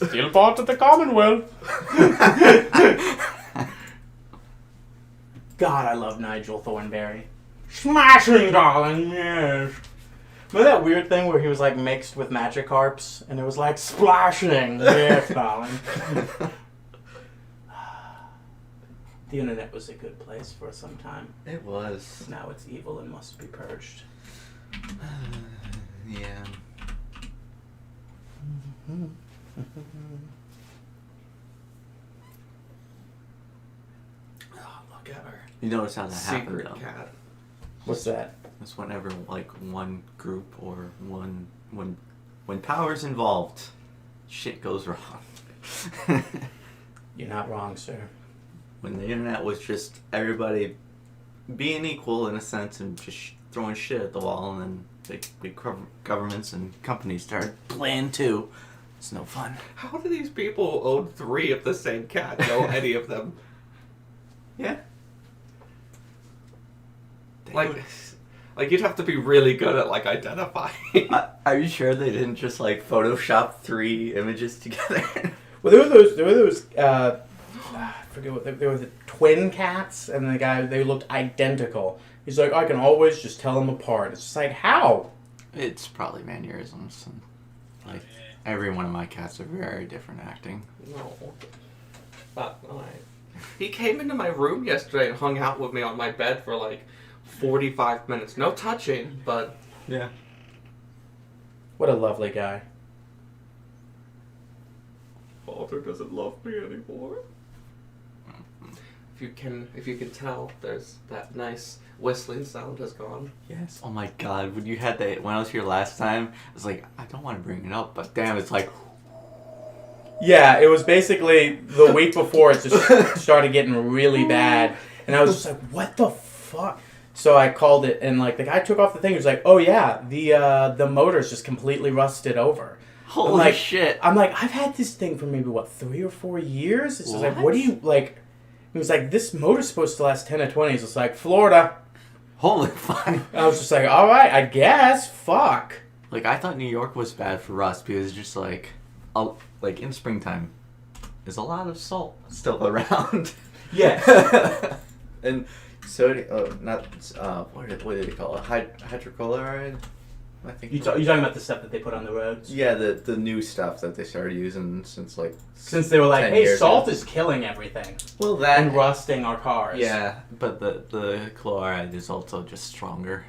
Still part of the Commonwealth. God, I love Nigel Thornberry. Smashing, darling, yes. Remember that weird thing where he was like mixed with Magikarps and it was like splashing? Yes, darling. The internet was a good place for some time. It was. Now it's evil and must be purged. Yeah. Oh, look at her. You notice how that happened, Secret though. cat. What's that? It's whenever like one group or when power's involved, shit goes wrong. You're not wrong, sir. When the internet was just everybody being equal in a sense and just throwing shit at the wall, and then big governments and companies started playing too. It's no fun. How do these people own 3 of the same cat know any of them? Yeah. Like you'd have to be really good at like identifying. Are you sure they didn't just like Photoshop 3 images together? Well, there were those. I forget what they were. The twin cats, and the guy, they looked identical. He's like, I can always just tell them apart. It's just like, how? It's probably mannerisms. And, like every one of my cats are very different acting. No. Not mine. He came into my room yesterday and hung out with me on my bed for like 45 minutes. No touching, but... Yeah. What a lovely guy. Walter doesn't love me anymore. If you can tell, there's that nice whistling sound has gone. Yes. Oh my god, when you had that, when I was here last time, I was like, I don't want to bring it up, but damn, it's like... Yeah, it was basically the week before it just started getting really bad. And I was just like, what the fuck? So I called it, and like the guy took off the thing. He was like, "Oh yeah, the motor's just completely rusted over." Holy shit! I'm like, I've had this thing for maybe 3 or 4 years. It's just like, what do you like? He was like, this motor's supposed to last 10 to 20. It's like Florida. Holy fuck! I was just like, all right, I guess. Fuck. Like I thought New York was bad for rust because it's just like in springtime, there's a lot of salt still around. Yes. And what did they call it? Hydrochloride? I think. You're talking about the stuff that they put on the roads? Yeah, the new stuff that they started using since they were like, hey, salt ago. is killing everything. Well, that and rusting our cars. Yeah, but the chloride is also just stronger.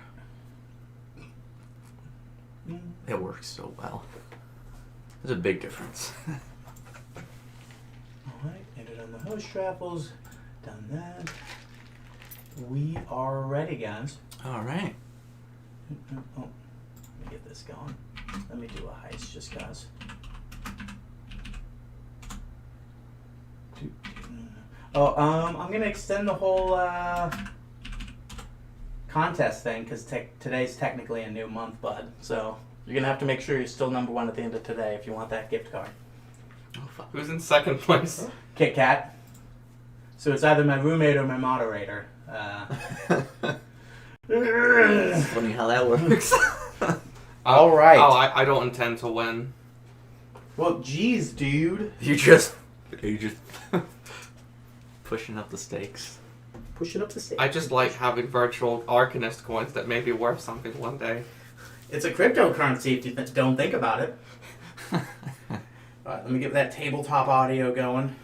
It works so well. There's a big difference. Alright, ended on the hose trapples. Done that. We are ready, guys. Alright. Oh, let me get this going. Let me do a heist just cause. Oh, I'm gonna extend the whole contest thing because today's technically a new month, bud. So you're gonna have to make sure you're still number 1 at the end of today if you want that gift card. Oh fuck. Who's in second place? Kit Kat. So it's either my roommate or my moderator. It's funny how that works. All right. Oh, I don't intend to win. Well, geez, dude. You just pushing up the stakes. Pushing up the stage. I just like having virtual Arcanist coins that may be worth something one day. It's a cryptocurrency if you don't think about it. All right, let me get that tabletop audio going,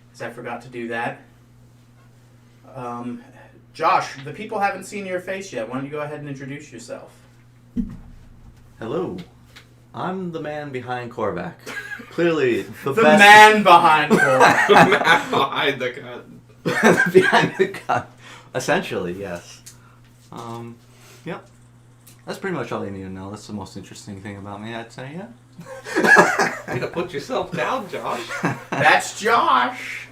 because I forgot to do that. Josh, the people haven't seen your face yet. Why don't you go ahead and introduce yourself? Hello. I'm the man behind Korvac. Clearly the The best... man behind Korvac. The man behind the gun. behind the gun. Essentially, yes. Yep. That's pretty much all you need to know. That's the most interesting thing about me, I'd say, yeah. Way to put yourself down, Josh. That's Josh.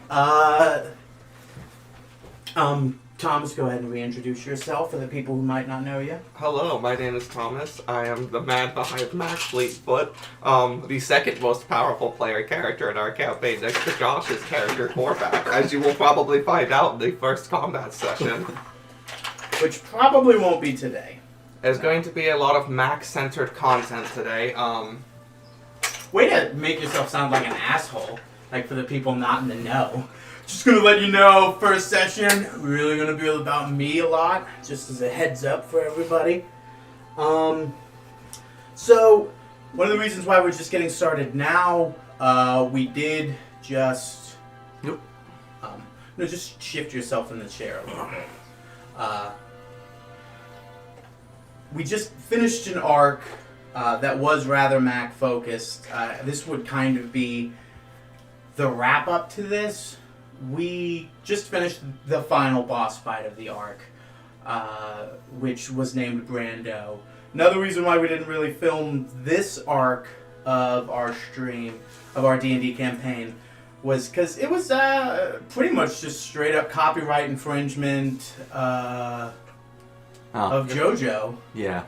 Thomas, go ahead and reintroduce yourself for the people who might not know you. Hello, my name is Thomas. I am the man behind Max Fleetfoot, the second most powerful player character in our campaign next to Josh's character, Korvac, as you will probably find out in the first combat session. Which probably won't be today. There's going to be a lot of Max-centered content today. Way to make yourself sound like an asshole. Like for the people not in the know. Just gonna let you know, first session, really gonna be about me a lot. Just as a heads up for everybody. So, one of the reasons why we're just getting started now, we did just... Nope. No, just shift yourself in the chair a little bit. We just finished an arc that was rather Mac focused. This would kind of be the wrap up to this. We just finished the final boss fight of the arc, which was named Brando. Another reason why we didn't really film this arc of our stream, of our D&D campaign, was because it was pretty much just straight up copyright infringement of JoJo. Yeah.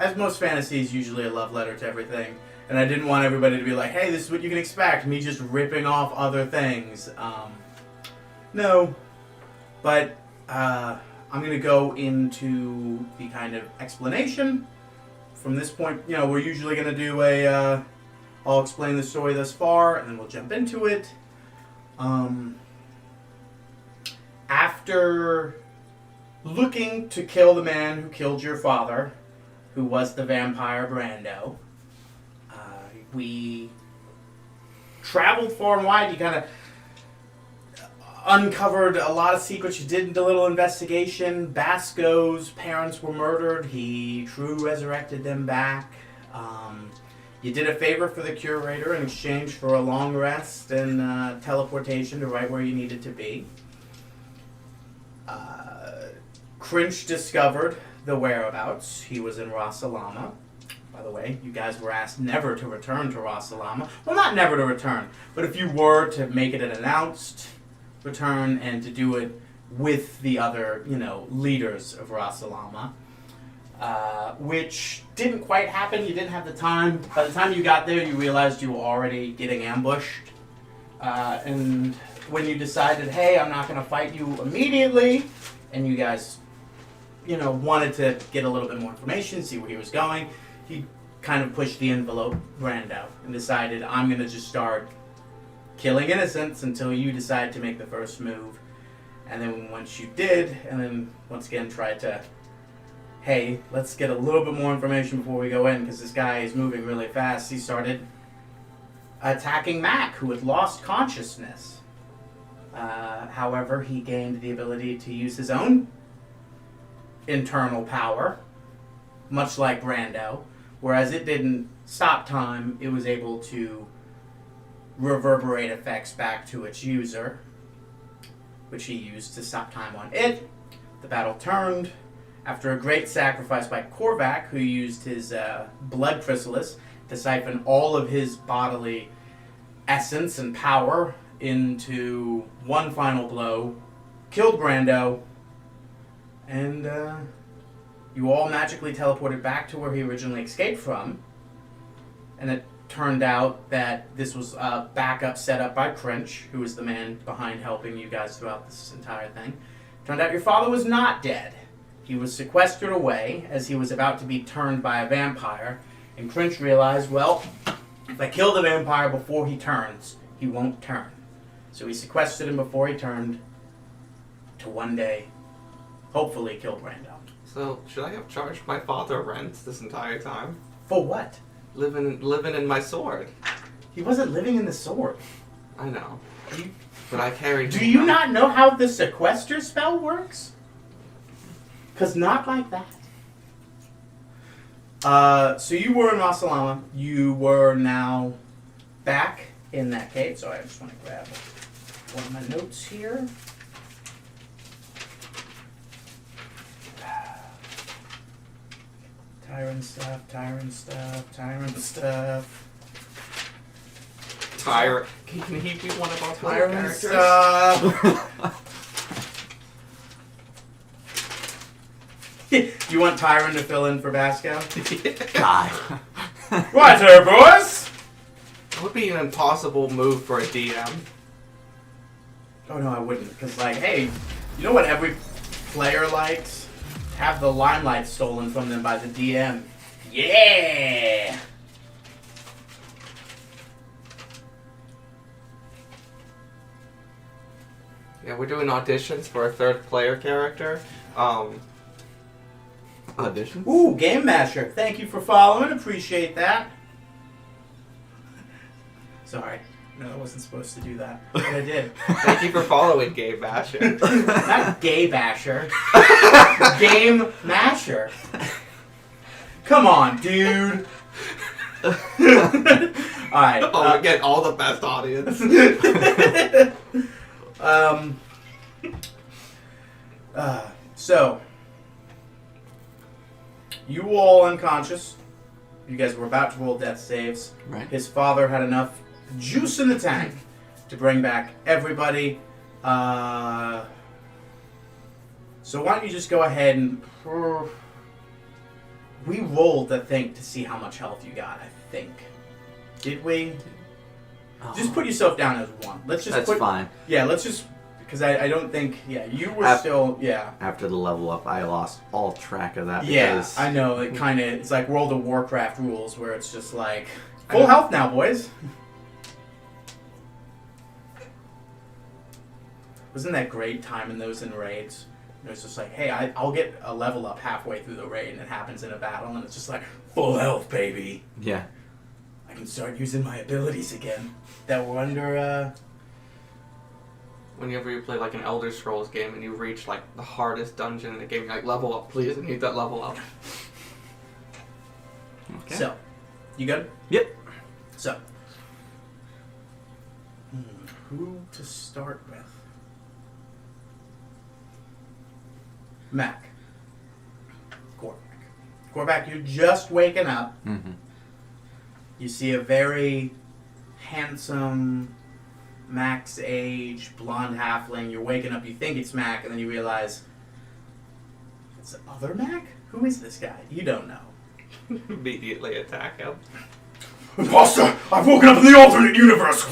As most fantasies, usually a love letter to everything. And I didn't want everybody to be like, hey, this is what you can expect, me just ripping off other things. No. But I'm going to go into the kind of explanation. From this point, we're usually going to do I'll explain the story thus far, and then we'll jump into it. After looking to kill the man who killed your father, who was the vampire Brando, we traveled far and wide. You kind of uncovered a lot of secrets. You did a little investigation. Basco's parents were murdered. He true resurrected them back. You did a favor for the curator in exchange for a long rest and teleportation to right where you needed to be. Crinch discovered the whereabouts. He was in Rasalama. By the way, you guys were asked never to return to Rasalama. Well, not never to return, but if you were to make it an announced return and to do it with the other, leaders of Rasalama, which didn't quite happen. You didn't have the time. By the time you got there, you realized you were already getting ambushed. And when you decided, hey, I'm not going to fight you immediately, and you guys, wanted to get a little bit more information, see where he was going, he kind of pushed the envelope, Brando, and decided, I'm going to just start killing innocents until you decide to make the first move. And then once you did, and then once again tried to, hey, let's get a little bit more information before we go in, because this guy is moving really fast, he started attacking Mac, who had lost consciousness. However, he gained the ability to use his own internal power, much like Brando, whereas it didn't stop time, it was able to reverberate effects back to its user, which he used to stop time on it. The battle turned after a great sacrifice by Korvac, who used his blood chrysalis to siphon all of his bodily essence and power into one final blow, killed Brando, and you all magically teleported back to where he originally escaped from. And it turned out that this was a backup set up by Crinch, who was the man behind helping you guys throughout this entire thing. Turned out your father was not dead. He was sequestered away as he was about to be turned by a vampire, and Crinch realized, well, if I kill the vampire before he turns, he won't turn. So he sequestered him before he turned to one day, hopefully, kill Brando. So, should I have charged my father rent this entire time? For what? Living in my sword. He wasn't living in the sword. I know. But I carried... Do you not know how the sequester spell works? Because not like that. So you were in Rasalama. You were now back in that cave. So I just want to grab one of my notes here. Tyrant stuff. Can he be one of our Tyrant characters? stuff. You want Tyron to fill in for Basco? God. Right there, boys! It would be an impossible move for a DM. Oh no, I wouldn't. Because, hey, you know what every player likes? Have the limelight stolen from them by the DM. Yeah! Yeah, we're doing auditions for a third player character. Auditions? Ooh, Game Masher. Thank you for following. Appreciate that. Sorry. No, I wasn't supposed to do that. But I did. Thank you for following Game Masher. Not Gay Basher. Game Masher. Come on, dude. Alright. Oh, again, all the best audience. So, you were all unconscious. You guys were about to roll death saves. Right. His father had enough juice in the tank to bring back everybody. So why don't you just go ahead and... We rolled the thing to see how much health you got, I think. Did we? Oh. Just put yourself down as 1. Let's just That's fine. Yeah, let's just... Because I don't think... Yeah, you were still... Yeah. After the level up, I lost all track of that. Yeah, because I know. It kind of... It's like World of Warcraft rules where it's just like... Full health now, boys. Wasn't that great timing those in raids? It was just like, hey, I'll get a level up halfway through the raid, and it happens in a battle, and it's just like, full health, baby. Yeah. I can start using my abilities again that were under, Whenever you play like an Elder Scrolls game and you reach like the hardest dungeon in the game, you're like, level up, please, I need that level up. Okay. So, you good? Yep. So, who to start with? Mac. Corvac, you're just waking up. Mm-hmm. You see a very handsome, Mac's age, blonde halfling. You're waking up, you think it's Mac, and then you realize it's other Mac? Who is this guy? You don't know. Immediately attack him. Imposter! I've woken up in the alternate universe!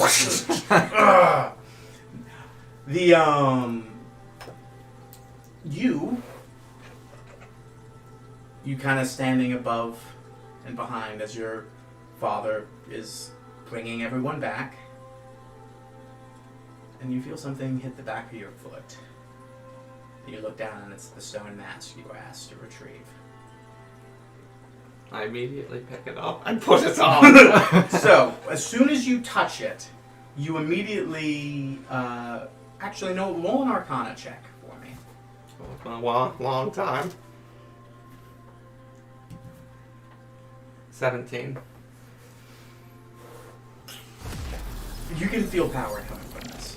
You kind of standing above and behind as your father is bringing everyone back. And you feel something hit the back of your foot. And you look down and it's the stone mask you were asked to retrieve. I immediately pick it up and put it on. So, as soon as you touch it, you immediately... actually, no, roll an Arcana check for me. It's been a long time. 17. You can feel power coming from this.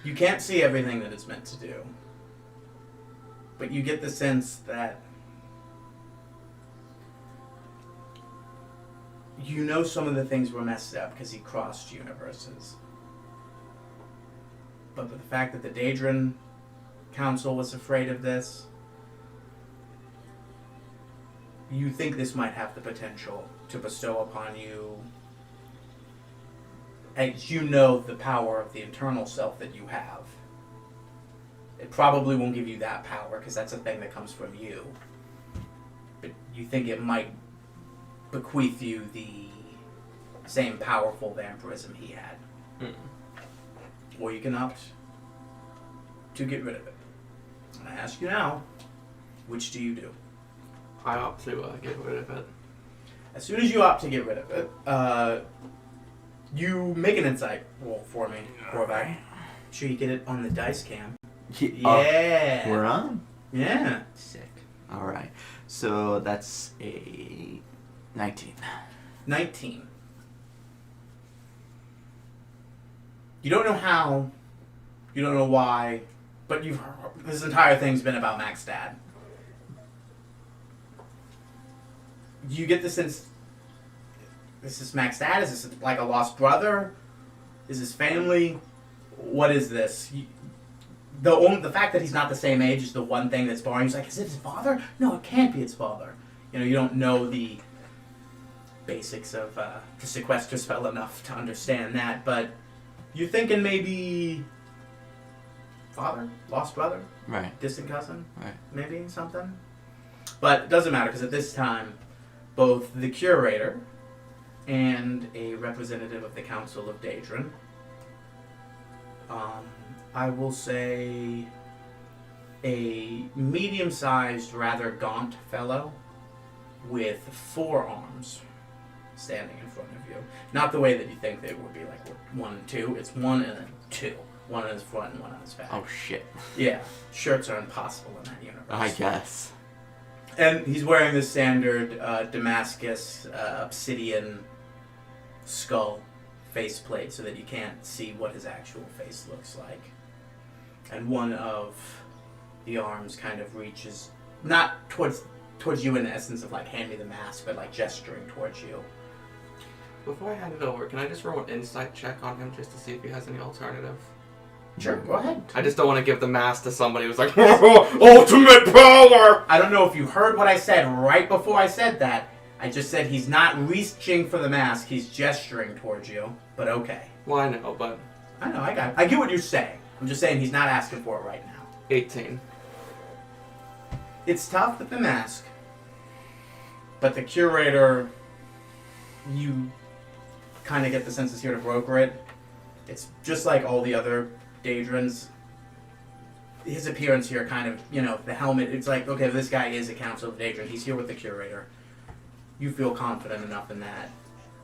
You can't see everything that it's meant to do. But you get the sense that you know some of the things were messed up because he crossed universes. But the fact that the Datron Council was afraid of this, you think this might have the potential to bestow upon you, as you know the power of the internal self that you have. It probably won't give you that power because that's a thing that comes from you. But you think it might bequeath you the same powerful vampirism he had. Or you can opt to get rid of it. And I ask you now, which do you do? I opt to get rid of it. As soon as you opt to get rid of it, you make an insight roll for me, Corvac. Sure you get it on the dice cam. Yeah. We're on? Yeah. Sick. Alright. So that's a 19. 19. You don't know how, you don't know why, but you've heard, this entire thing's been about Mac's dad. You get the sense, this is Mac's dad? Is this like a lost brother? Is his family? What is this? The fact that he's not the same age is the one thing that's boring. He's like, is it his father? No, it can't be his father. You know, you don't know the basics of the sequester spell enough to understand that, but you're thinking maybe father, lost brother, Right. distant cousin, Right. maybe something. But it doesn't matter because at this time, both the curator and a representative of the Council of Datron I will say a medium-sized, rather gaunt fellow with 4 arms standing in front of you. Not the way that you think they would be, like 1 and 2. It's 1 and then 2. 1 on his front and 1 on his back. Oh shit. Yeah, shirts are impossible in that universe. I guess. And he's wearing the standard Damascus obsidian skull faceplate so that you can't see what his actual face looks like. And one of the arms kind of reaches, not towards you in the essence of like hand me the mask, but like gesturing towards you. Before I hand it over, can I just roll an insight check on him just to see if he has any alternative? Sure, go ahead. I just don't want to give the mask to somebody who's like, ultimate power! I don't know if you heard what I said right before I said that. I just said he's not reaching for the mask, he's gesturing towards you. But okay. Well, I know, but... I know, I get what you're saying. I'm just saying he's not asking for it right now. 18. It's tough with the mask. But the curator, you kind of get the sense is here to broker it. It's just like all the other Daedrons. His appearance here kind of, the helmet, it's like, okay, this guy is a Council of Datron. He's here with the curator. You feel confident enough in that.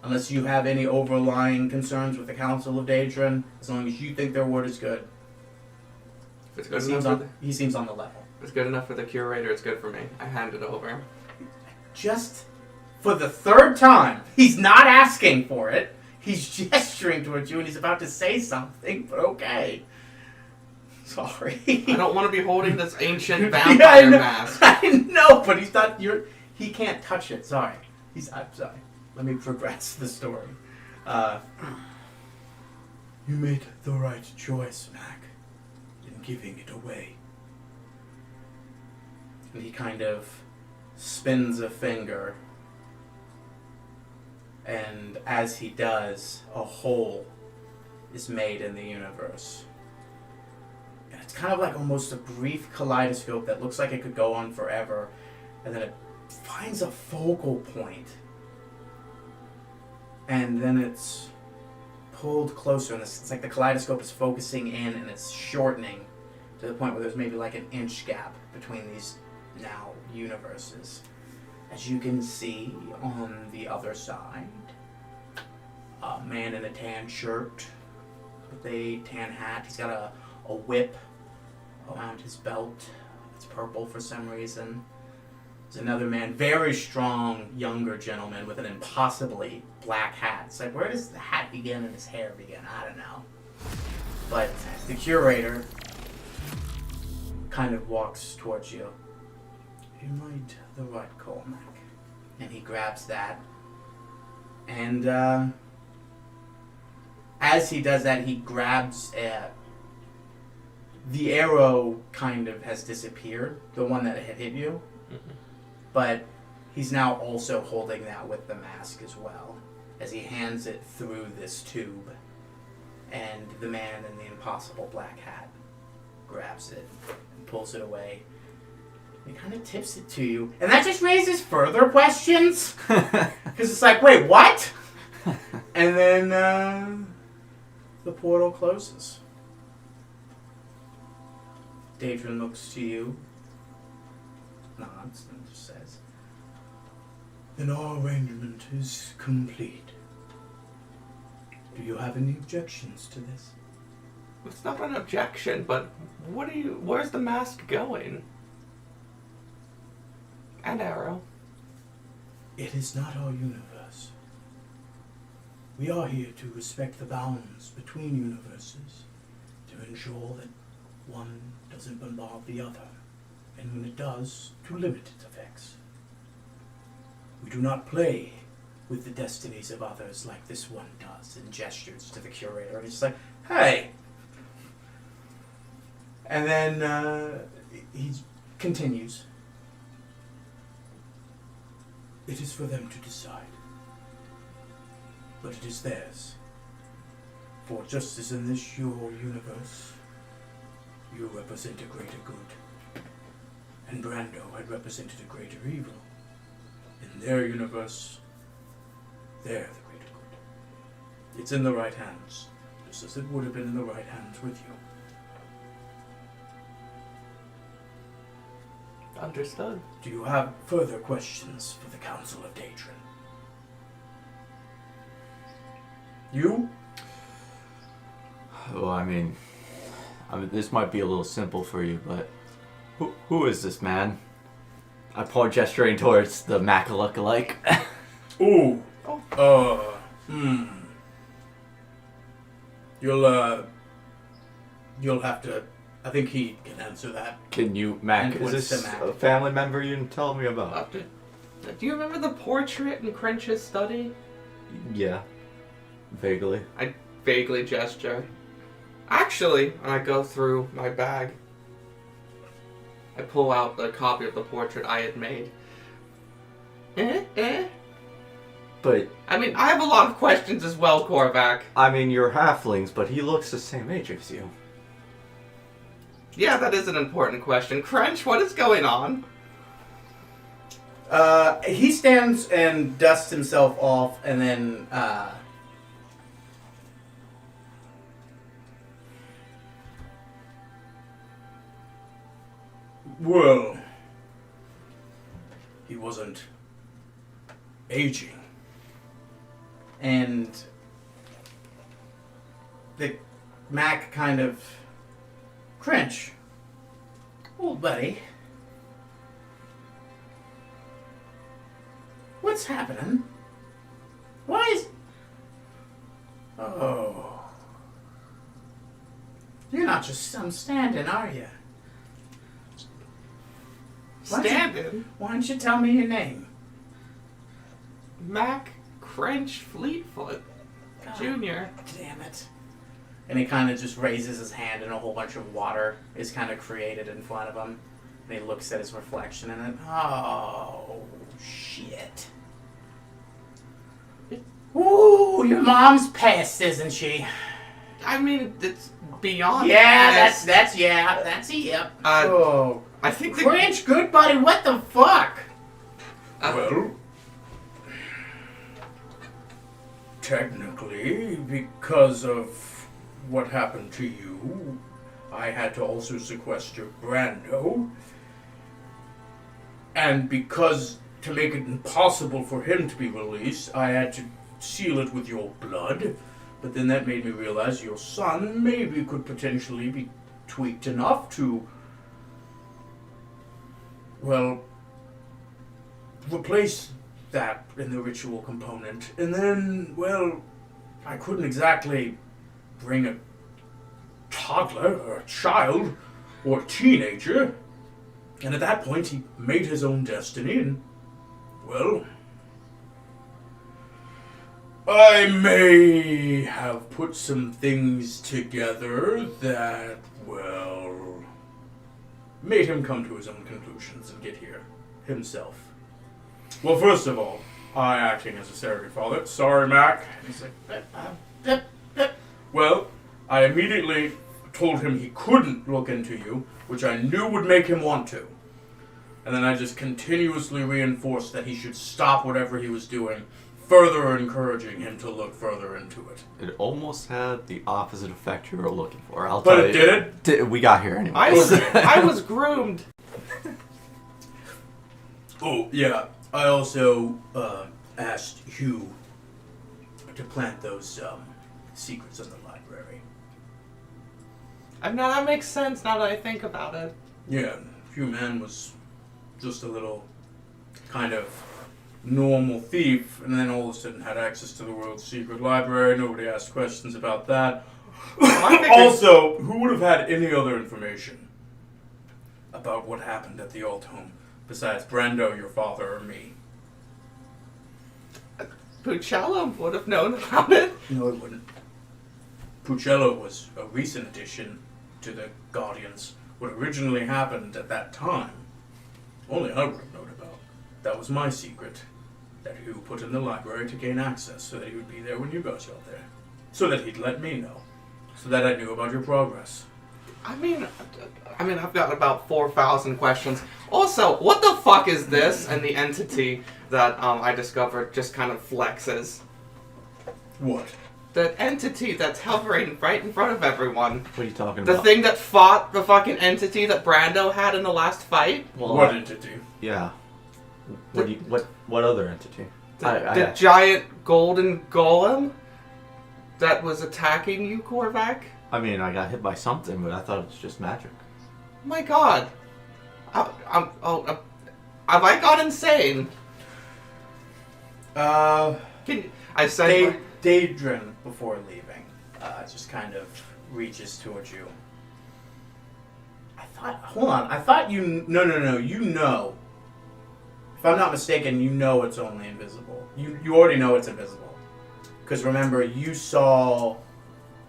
Unless you have any overlying concerns with the Council of Datron, as long as you think their word is good. If it's good enough He seems on the level. if it's good enough for the curator, it's good for me. I hand it over. Just for the 3rd time, he's not asking for it. He's gesturing towards you and he's about to say something, but okay. Sorry. I don't want to be holding this ancient vampire mask. I know, but he's not. He can't touch it. Sorry. I'm sorry. Let me progress the story. You made the right choice, Mac, in giving it away. And he kind of spins a finger. And as he does, a hole is made in the universe. And it's kind of like almost a brief kaleidoscope that looks like it could go on forever. And then it finds a focal point. And then it's pulled closer. And it's like the kaleidoscope is focusing in and it's shortening to the point where there's maybe like an inch gap between these now universes. As you can see on the other side, a man in a tan shirt with a tan hat. He's got a whip around his belt. It's purple for some reason. There's another man, very strong, younger gentleman with an impossibly black hat. It's like, where does the hat begin and his hair begin? I don't know. But the curator kind of walks towards you. You made the right call, Mac. And he grabs that. And as he does that, he grabs the arrow kind of has disappeared, the one that had hit you. Mm-hmm. But he's now also holding that with the mask as well, as he hands it through this tube. And the man in the impossible black hat grabs it and pulls it away. He kind of tips it to you. And that just raises further questions. Because it's like, wait, what? And then the portal closes. Datron looks to you, nods, and just says, then our arrangement is complete. Do you have any objections to this? It's not an objection, but where's the mask going? And Arrow. It is not our universe. We are here to respect the bounds between universes, to ensure that one doesn't bombard the other, and when it does, to limit its effects. We do not play with the destinies of others like this one does, and gestures to the curator, and he's like, hey! And then he continues. It is for them to decide. But it is theirs. For just as in this your universe, you represent a greater good, and Brando had represented a greater evil. In their universe, they're the greater good. It's in the right hands. resources, it would have been in the right hands with you. Understood. Do you have further questions for the Council of Datron? You? Well, I mean, this might be a little simple for you, but who is this man? I point gesturing towards the Mac look-alike. Ooh. Oh. You'll have to. I think he can answer that. Can you, Mac? And Is what's this the Mac? a family member you didn't tell me about? Do you remember the portrait in Crench's study? Yeah, vaguely. I vaguely gesture. Actually, I go through my bag. I pull out the copy of the portrait I had made. But I mean, I have a lot of questions as well, Korvac. I mean, you're halflings, but he looks the same age as you. Yeah, that is an important question. Crench, what is going on? He stands and dusts himself off, and then, well, he wasn't aging. And the Mac kind of Crench. Old buddy. What's happening? Why is... Oh. You're not just some stand-in, are you? Stand-in? Why don't you tell me your name? Mac Crench Fleetfoot God Jr. damn it. And he kind of just raises his hand and a whole bunch of water is kind of created in front of him. And he looks at his reflection in it. Oh, shit. Ooh, your mom's pissed, isn't she? I mean, it's beyond. Yeah, this. that's a yep. I think the Cringe, good buddy, what the fuck? Well, technically, because of what happened to you, I had to also sequester Brando. And because to make it impossible for him to be released, I had to seal it with your blood. But then that made me realize your son maybe could potentially be tweaked enough to, well, replace that in the ritual component. And then, well, I couldn't exactly bring a toddler or a child or a teenager. And at that point, he made his own destiny, and, well, I may have put some things together that, well, made him come to his own conclusions and get here himself. Well, first of all, I, acting as a surrogate father, sorry, Mac. He's like, well, I immediately told him he couldn't look into you, which I knew would make him want to. And then I just continuously reinforced that he should stop whatever he was doing, further encouraging him to look further into it. It almost had the opposite effect you were looking for. I'll But tell it you. did? We got here anyway. I was groomed. Oh, yeah. I also asked Hugh to plant those secrets in the library. I mean, that makes sense now that I think about it. Yeah, Hugh Man was just a little kind of normal thief, and then all of a sudden had access to the world's secret library. Nobody asked questions about that. Also, who would have had any other information about what happened at the old home besides Brando, your father, or me? Puccello would have known about it. No, it wouldn't. Puccello was a recent addition to the Guardians. What originally happened at that time, only I would have known about. That was my secret that Hugh put in the library to gain access so that he would be there when you guys got there. So that he'd let me know. So that I knew about your progress. I mean, I've got about 4,000 questions. Also, what the fuck is this? And the entity that I discovered just kind of flexes. What? That entity that's hovering right in front of everyone. What are you talking The about? thing that fought the fucking entity that Brando had in the last fight. Well, What entity? Yeah. What other entity? The giant golden golem that was attacking you, Korvac. I mean, I got hit by something, but I thought it was just magic. My God. Have I gone insane? I said. Datron, before leaving, just kind of reaches towards you. I thought you... No, you know. If I'm not mistaken, you know it's only invisible. You already know it's invisible. Because remember, you saw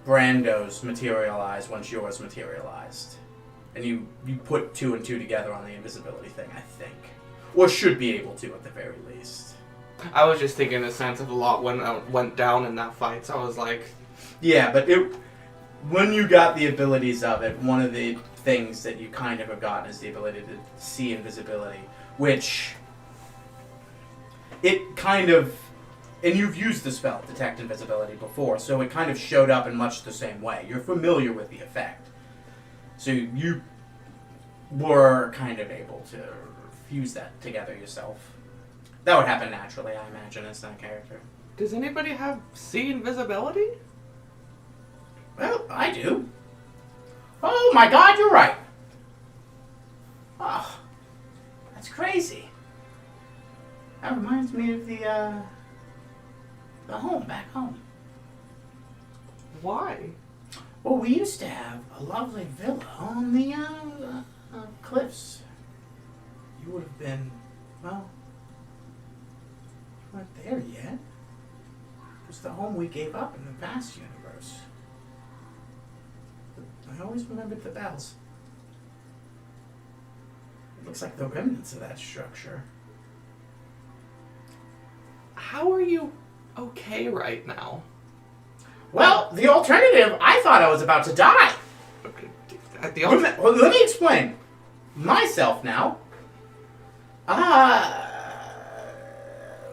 Brando's materialize once yours materialized. And you put 2 and 2 together on the invisibility thing, I think. Or should be able to, at the very least. I was just thinking in the sense of a lot went down in that fight, so I was like... Yeah, but when you got the abilities of it, one of the things that you kind of have gotten is the ability to see invisibility, which it kind of... And you've used the spell, Detect Invisibility, before, so it kind of showed up in much the same way. You're familiar with the effect. So you were kind of able to fuse that together yourself. That would happen naturally, I imagine, as that character. Does anybody have see invisibility? Well, I do. Oh my God, you're right. Oh, that's crazy. That reminds me of the home, back home. Why? Well, we used to have a lovely villa on the cliffs. You would have been, well, you weren't there yet. It was the home we gave up in the vast universe. I always remembered the bells. It looks like the remnants of that structure. How are you okay right now? Well, the alternative, I thought I was about to die. Well, let me explain myself now.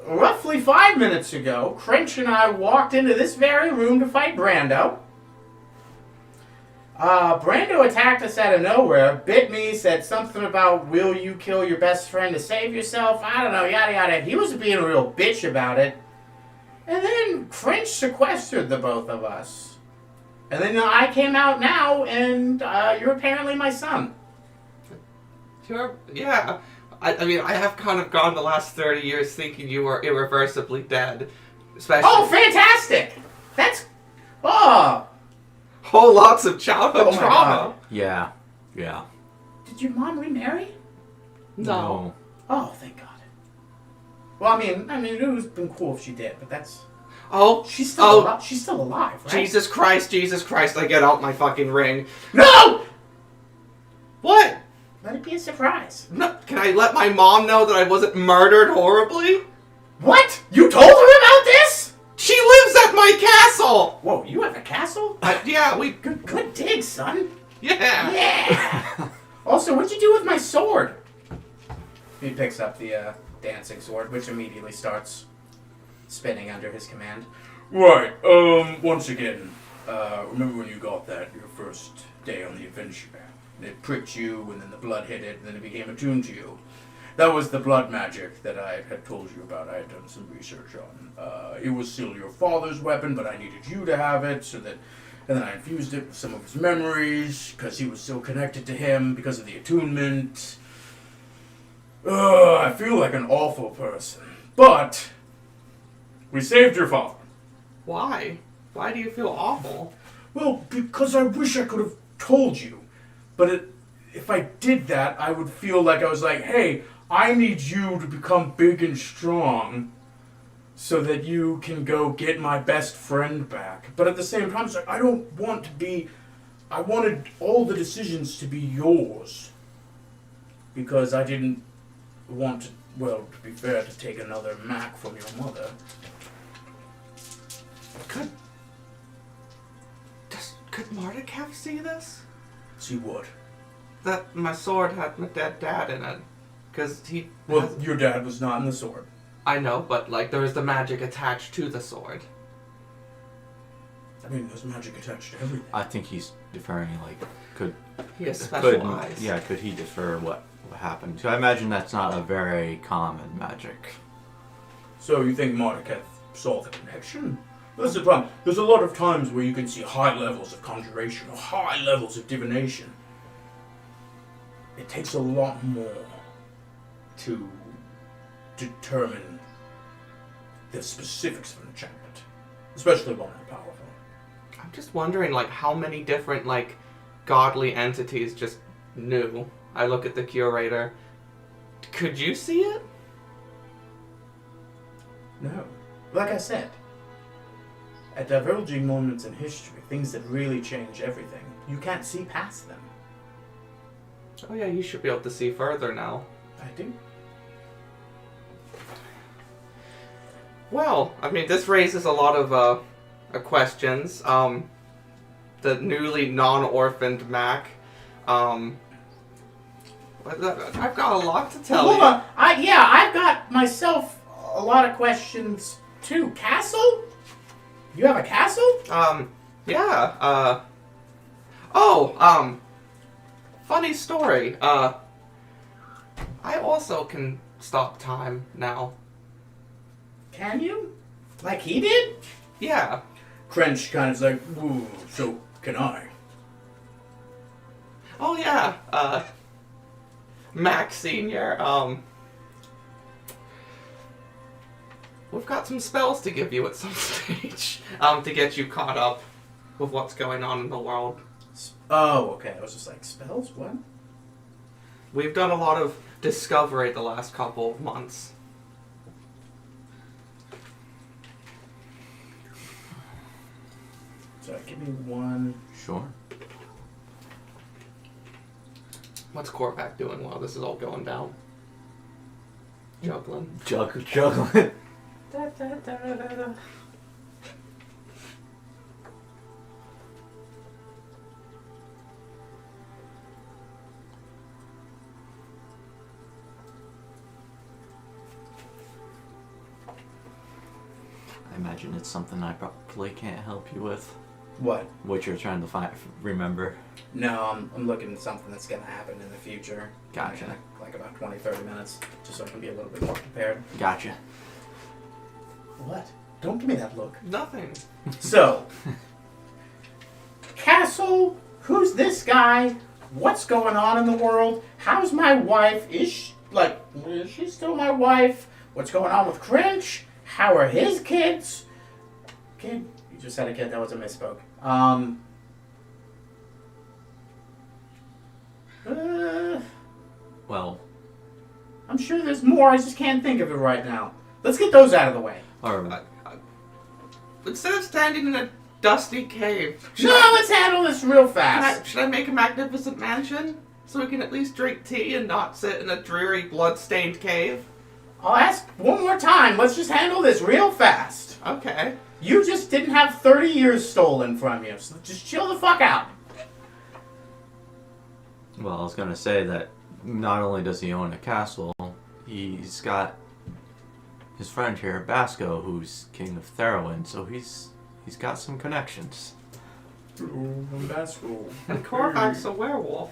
Roughly 5 minutes ago, Crinch and I walked into this very room to fight Brando. Brando attacked us out of nowhere, bit me, said something about, will you kill your best friend to save yourself? I don't know, yada yada. He was being a real bitch about it. And then Crinch sequestered the both of us. And then I came out now, and you're apparently my son. Yeah. I mean, I have kind of gone the last 30 years thinking you were irreversibly dead. Especially... Oh, fantastic! That's... Oh! Whole lots of childhood my trauma. God. Yeah. Did your mom remarry? No. Oh, thank God. Well, I mean, it would have been cool if she did, but that's... Oh, she's still alive, right? Jesus Christ, I get out my fucking ring. No! What? Let it be a surprise. No, can I let my mom know that I wasn't murdered horribly? What? You told her about this? She lives at my castle! Whoa, you have a castle? Yeah, we... Good dig, son. Yeah. Yeah. Also, what'd you do with my sword? He picks up the dancing sword, which immediately starts spinning under his command. Right, once again, remember when you got that, your first day on the adventure? It pricked you, and then the blood hit it, and then it became attuned to you. That was the blood magic that I had told you about. I had done some research on. It was still your father's weapon, but I needed you to have it, so that... And then I infused it with some of his memories, because he was still connected to him, because of the attunement. I feel like an awful person. But... we saved your father. Why? Why do you feel awful? Well, because I wish I could have told you. But if I did that, I would feel like I was like, hey, I need you to become big and strong so that you can go get my best friend back. But at the same time, it's like, I don't want to be... I wanted all the decisions to be yours. Because I didn't want to, well, to be fair, to take another Mac from your mother. Could Marduk see this? See what? That my sword had my dead dad in it. Because he... Well, your dad was not in the sword. I know, but, like, there was the magic attached to the sword. I mean, there's magic attached to everything. I think he's deferring, like, could... He has special could, eyes. Yeah, could he defer what happened? So I imagine that's not a very common magic. So you think Mordecai saw the connection? That's the problem. There's a lot of times where you can see high levels of conjuration or high levels of divination. It takes a lot more to determine the specifics of an enchantment, especially one that powerful. I'm just wondering, like, how many different, like, godly entities just knew. I look at the curator. Could you see it? No. Like I said, at diverging moments in history, things that really change everything, you can't see past them. Oh yeah, you should be able to see further now. I do. Well, I mean, this raises a lot of questions. The newly non-orphaned Mac. I've got a lot to tell Hold you. on. I've got myself a lot of questions too. Castle? You have a castle? Yeah, funny story. I also can stop time now. Can you? Like he did? Yeah. Crench kind of like, ooh, so can I? Oh yeah, Max Senior, we've got some spells to give you at some stage, to get you caught up with what's going on in the world. Oh, okay. I was just like, spells? What? We've done a lot of discovery the last couple of months. So give me one. Sure. What's Korvac doing while this is all going down? Juggling. Juggling. I imagine it's something I probably can't help you with. What? What you're trying to remember. No, I'm looking at something that's going to happen in the future. Gotcha. Like about 20, 30 minutes, just so I can be a little bit more prepared. Gotcha. What? Don't give me that look. Nothing. So, Castle, who's this guy? What's going on in the world? How's my wife? Is she still my wife? What's going on with Crinch? How are his kids? Kid? You just said a kid, that was a misspoke. Well, I'm sure there's more, I just can't think of it right now. Let's get those out of the way. or Instead of standing in a dusty cave, Let's handle this real fast. should I make a magnificent mansion? So we can at least drink tea and not sit in a dreary, blood-stained cave? I'll ask one more time. Let's just handle this real fast. Okay. You just didn't have 30 years stolen from you, so just chill the fuck out. well, I was gonna say that not only does he own a castle, he's got his friend here, Basco, who's king of Theroin, so he's got some connections. Basco. And Korvac's a werewolf.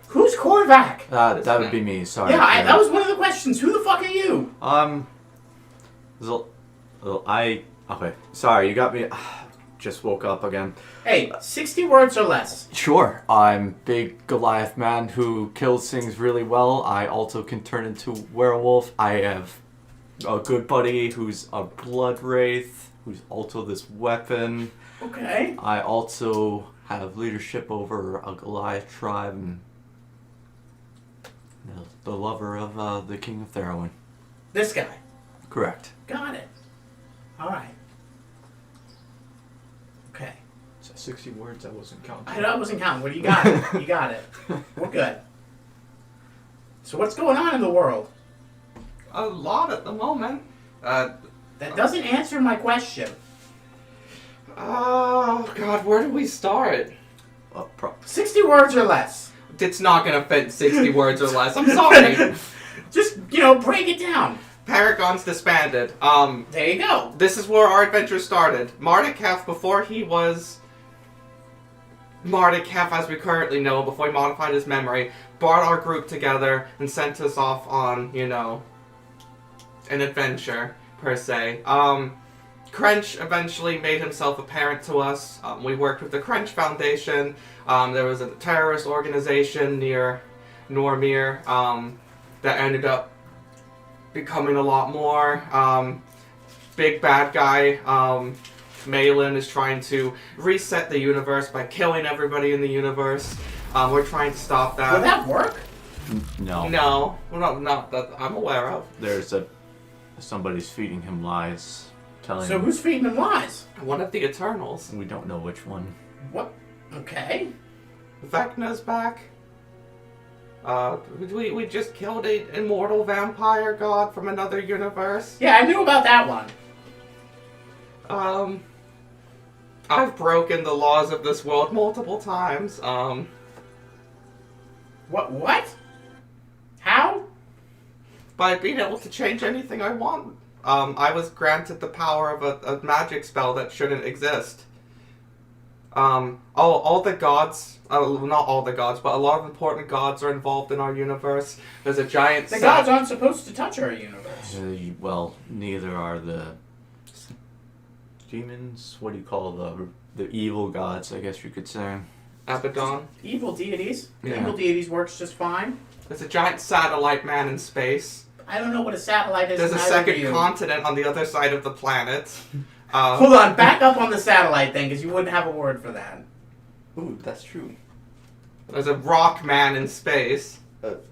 Who's Korvac? That would be me. Sorry. Yeah, that was one of the questions. Who the fuck are you? Okay. Sorry, you got me. Just woke up again. Hey, 60 words or less. Sure. I'm big Goliath man who kills things really well. I also can turn into werewolf. I have a good buddy who's a blood wraith, who's also this weapon. Okay. I also have leadership over a Goliath tribe and the lover of the king of Theroin. This guy. Correct. Got it. All right. Okay. So 60 words, I wasn't counting. I wasn't counting. Well, you got it. You got it. We're good. So what's going on in the world? A lot at the moment. That doesn't answer my question. Oh, God, where do we start? 60 words or less. It's not gonna fit 60 words or less. I'm sorry. Just, break it down. Paragon's disbanded. There you go. This is where our adventure started. Mardeketh, before he was Mardeketh as we currently know, before he modified his memory, brought our group together and sent us off on, you know, an adventure, per se. Crench eventually made himself apparent to us. We worked with the Crench Foundation. There was a terrorist organization near Normir that ended up becoming a lot more. Big bad guy, Malin, is trying to reset the universe by killing everybody in the universe. We're trying to stop that. Will that work? No. No, not that I'm aware of. There's somebody's feeding him lies, telling So him who's feeding him lies? One of the Eternals. we don't know which one. What? Okay. Vecna's back. We just killed an immortal vampire god from another universe. Yeah, I knew about that one. I've broken the laws of this world multiple times. What? How? By being able to change anything I want. I was granted the power of a magic spell that shouldn't exist. All the gods, not all the gods, but a lot of important gods are involved in our universe. There's a giant The gods aren't supposed to touch our universe. Well, neither are the demons. What do you call the evil gods? I guess you could say. Abaddon. Evil deities. Yeah. Evil deities works just fine. There's a giant satellite man in space. I don't know what a satellite is. There's a neither second do you. continent on the other side of the planet. Hold on, back up on the satellite thing, because you wouldn't have a word for that. Ooh, that's true. There's a rock man in space.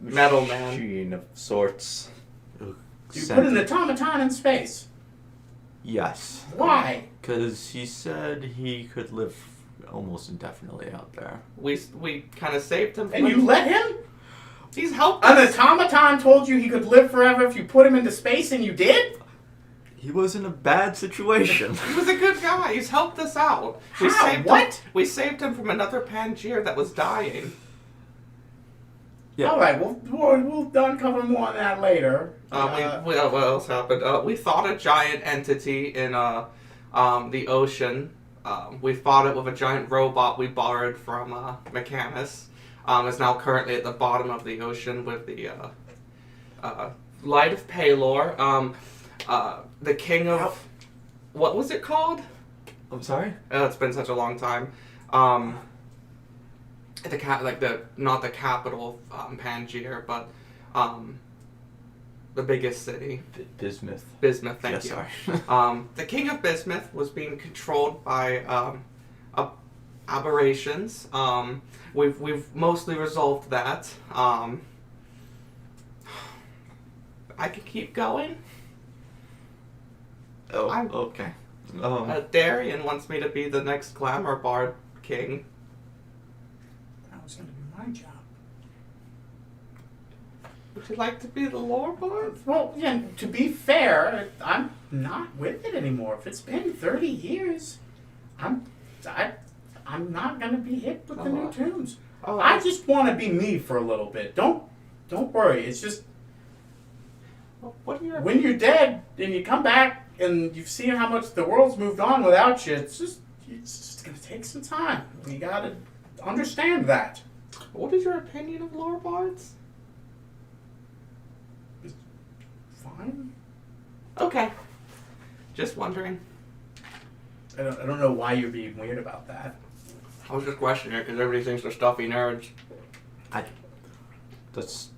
Metal man. Machine of sorts. You put an automaton in space. Yes. Why? Because he said he could live almost indefinitely out there. We kind of saved him. And you let him? He's helped An us. automaton told you he could live forever if you put him into space, and you did? He was in a bad situation. He was a good guy. He's helped us out. We How? saved What? Him. We saved him from another Pangear that was dying. Yeah. All right, we'll uncover more on that later. What else happened? We fought a giant entity in the ocean. We fought it with a giant robot we borrowed from Mechanus. Is now currently at the bottom of the ocean with the Light of Palor. The king of... What was it called? I'm sorry? It's been such a long time. Not the capital of Pangear, but the biggest city. Bismuth. Bismuth, thank Yes, you. sorry. The king of Bismuth was being controlled by aberrations. We've mostly resolved that. I could keep going. Oh, I'm- okay. Darian wants me to be the next glamour bard king. That was going to be my job. Would you like to be the lore bard? Well, yeah, to be fair, I'm not with it anymore. If it's been 30 years, I'm not going to be hip with the new tunes. Oh, I just want to be me for a little bit. Don't worry. It's just what are your... when you're dead and you come back and you've seen how much the world's moved on without you, it's just going to take some time. You got to understand that. What is your opinion of lore bards? Fine. Okay. Just wondering. I don't know why you're being weird about that. I was just questioning it because everybody thinks they're stuffy nerds. That's...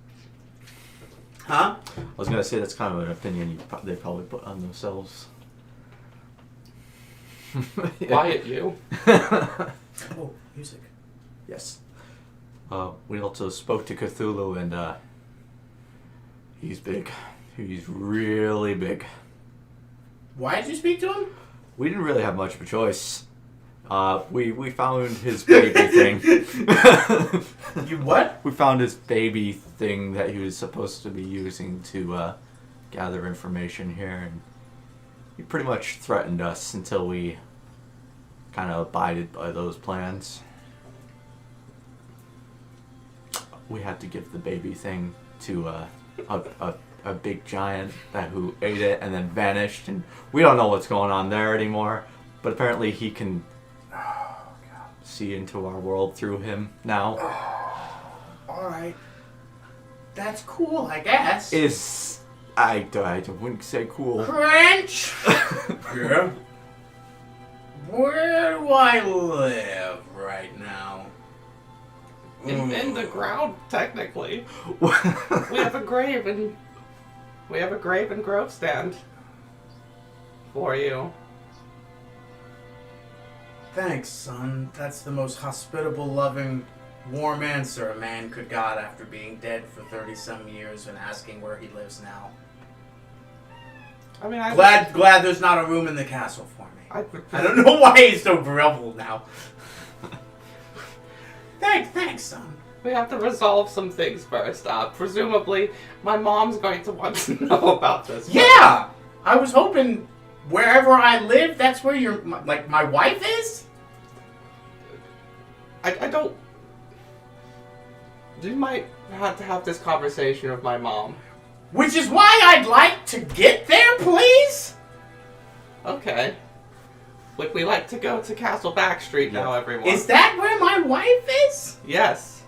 Huh? I was gonna say that's kind of an opinion they probably put on themselves. Quiet you. Oh, music. Yes. We also spoke to Cthulhu, and he's big. He's really big. Why did you speak to him? We didn't really have much of a choice. We found his baby thing. You what? We found his baby thing that he was supposed to be using to gather information here, and he pretty much threatened us until we kind of abided by those plans. We had to give the baby thing to a a big giant who ate it and then vanished, and we don't know what's going on there anymore. But apparently he can see into our world through him now. Alright. That's cool, I guess. I wouldn't say cool. Crunch! Yeah? Where do I live right now? In the ground, technically. We have a grave and grove stand for you. Thanks, son. That's the most hospitable, loving, warm answer a man could got after being dead for 30-some years and asking where he lives now. I mean, Glad there's not a room in the castle for me. I I don't know why he's so groveled now. Thanks, son. We have to resolve some things first. Presumably, my mom's going to want to know about this. Yeah! I was hoping wherever I live, that's where my wife is? I don't... You might have to have this conversation with my mom. Which is why I'd like to get there, please? Okay. Would we like to go to Castle Backstreet now, everyone? Is that where my wife is? Yes.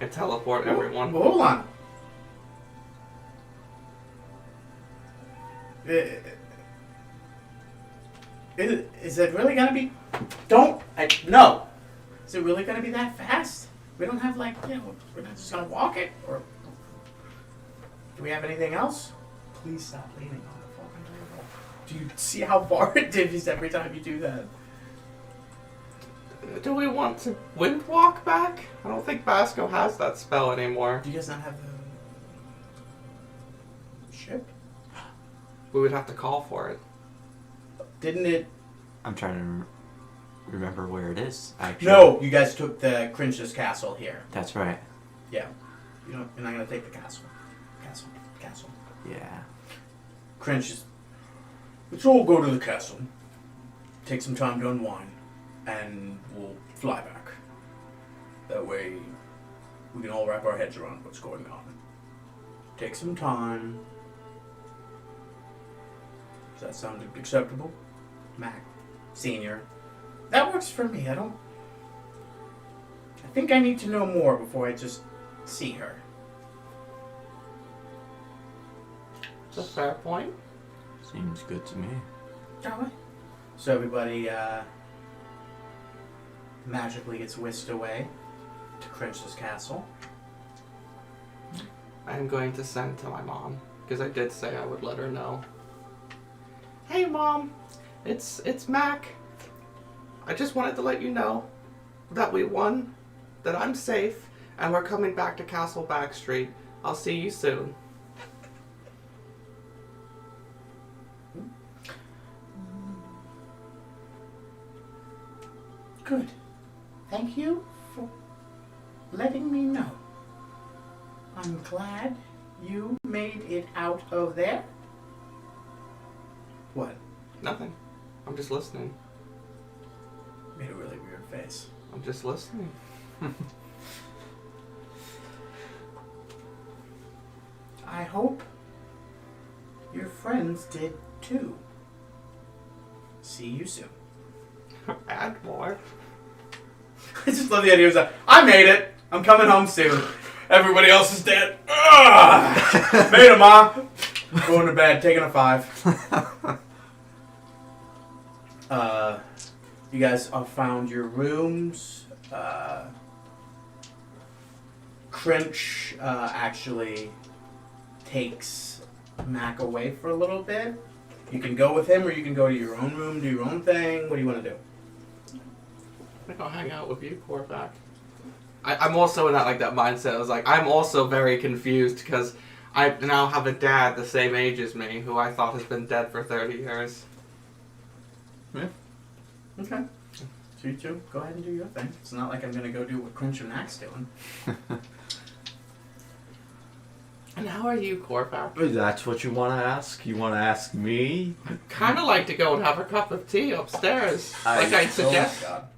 And teleport everyone. Hold on. Is it really gonna be... No. Is it really gonna be that fast? We don't have, we're not just gonna walk it? Or... Do we have anything else? Please stop leaning on the fucking table. Do you see how far it divvies every time you do that? Do we want to wind walk back? I don't think Basco has that spell anymore. Do you guys not have the... ship? We would have to call for it. Didn't it... I'm trying to remember where it is, actually. No, you guys took the Crinch's castle here. That's right. Yeah. You're not gonna take the castle. Castle. Yeah. Crinch is... Let's all go to the castle. Take some time to unwind. And we'll fly back. That way, we can all wrap our heads around what's going on. Take some time. Does that sound acceptable? Mac, Senior. That works for me. I think I need to know more before I just see her. It's a fair point. Seems good to me. Alright. So everybody, magically gets whisked away to Crinch's castle. I'm going to send to my mom, because I did say I would let her know. Hey Mom, it's Mac. I just wanted to let you know that we won, that I'm safe, and we're coming back to Castle Backstreet. I'll see you soon. Good. Thank you for letting me know. I'm glad you made it out of there. What? Nothing. I'm just listening. Made a really weird face. I'm just listening. I hope your friends did too. See you soon. Add more. I just love the idea of that. I made it. I'm coming home soon. Everybody else is dead. Ugh! Made it, Ma. Going to bed, taking a 5. You guys have found your rooms. Crinch actually takes Mac away for a little bit. You can go with him, or you can go to your own room, do your own thing. What do you want to do? I think I'll hang out with you, Corvac. I'm also in that mindset. I was like, I'm also very confused because I now have a dad the same age as me, who I thought has been dead for 30 years. Yeah. Okay. You two, go ahead and do your thing. It's not like I'm gonna go do what Crinch and Mac's doing. And how are you, Corvac? That's what you want to ask? You want to ask me? Kind of like to go and have a cup of tea upstairs, like I suggest. Oh, God.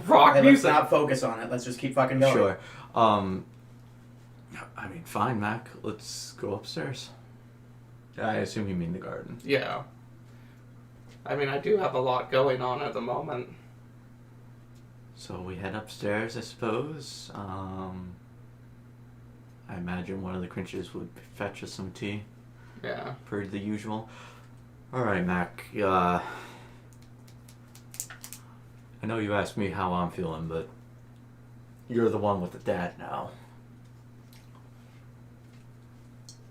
Rock Hey, let's music. not focus on it. Let's just keep fucking going. Sure. I mean, fine, Mac. Let's go upstairs. I assume you mean the garden. Yeah. I mean, I do have a lot going on at the moment. So we head upstairs, I suppose. I imagine one of the Crinches would fetch us some tea. Yeah. Per the usual. Alright, Mac. I know you asked me how I'm feeling, but you're the one with the dad now.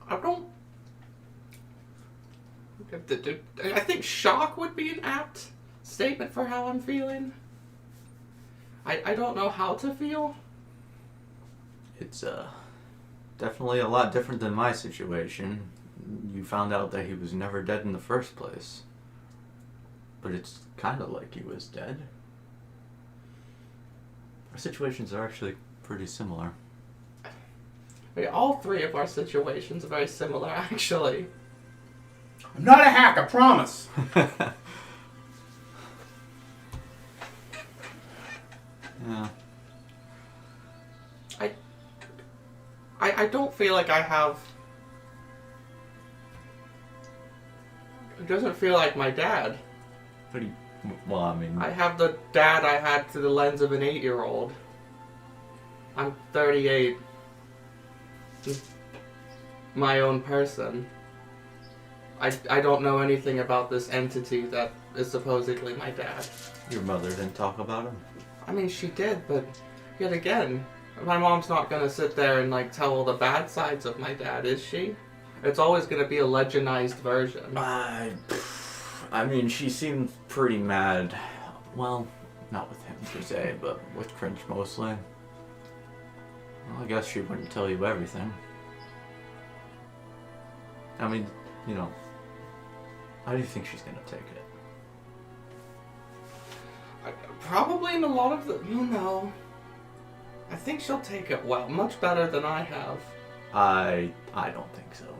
I don't... I think shock would be an apt statement for how I'm feeling. I don't know how to feel. It's definitely a lot different than my situation. You found out that he was never dead in the first place. But it's kind of like he was dead. Our situations are actually pretty similar. I mean, all three of our situations are very similar, actually. I'm not a hack, I promise. Yeah. I don't feel like I have... It doesn't feel like my dad. What do you... Well, I mean... I have the dad I had through the lens of an 8-year-old. I'm 38. My own person. I don't know anything about this entity that is supposedly my dad. Your mother didn't talk about him? I mean, she did, but yet again, my mom's not gonna sit there and like tell all the bad sides of my dad, is she? It's always gonna be a legendized version. I mean, she seemed pretty mad. Well, not with him per se, but with Cringe mostly. Well, I guess she wouldn't tell you everything. I mean, you know, how do you think she's gonna take it? Probably in a lot of the... No. I think she'll take it well. Much better than I have. I don't think so.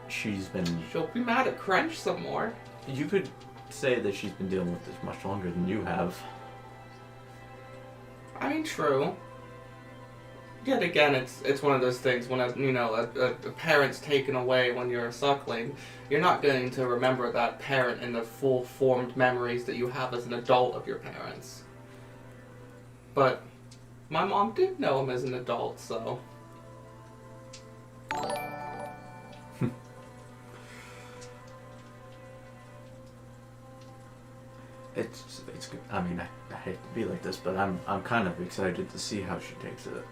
She's been... She'll be mad at Crench some more. You could say that she's been dealing with this much longer than you have. I mean, true. Yet again, it's one of those things when a parent's taken away when you're a suckling, you're not going to remember that parent in the full formed memories that you have as an adult of your parents. But my mom did know him as an adult, so. It's I mean, I hate to be like this, but I'm kind of excited to see how she takes it.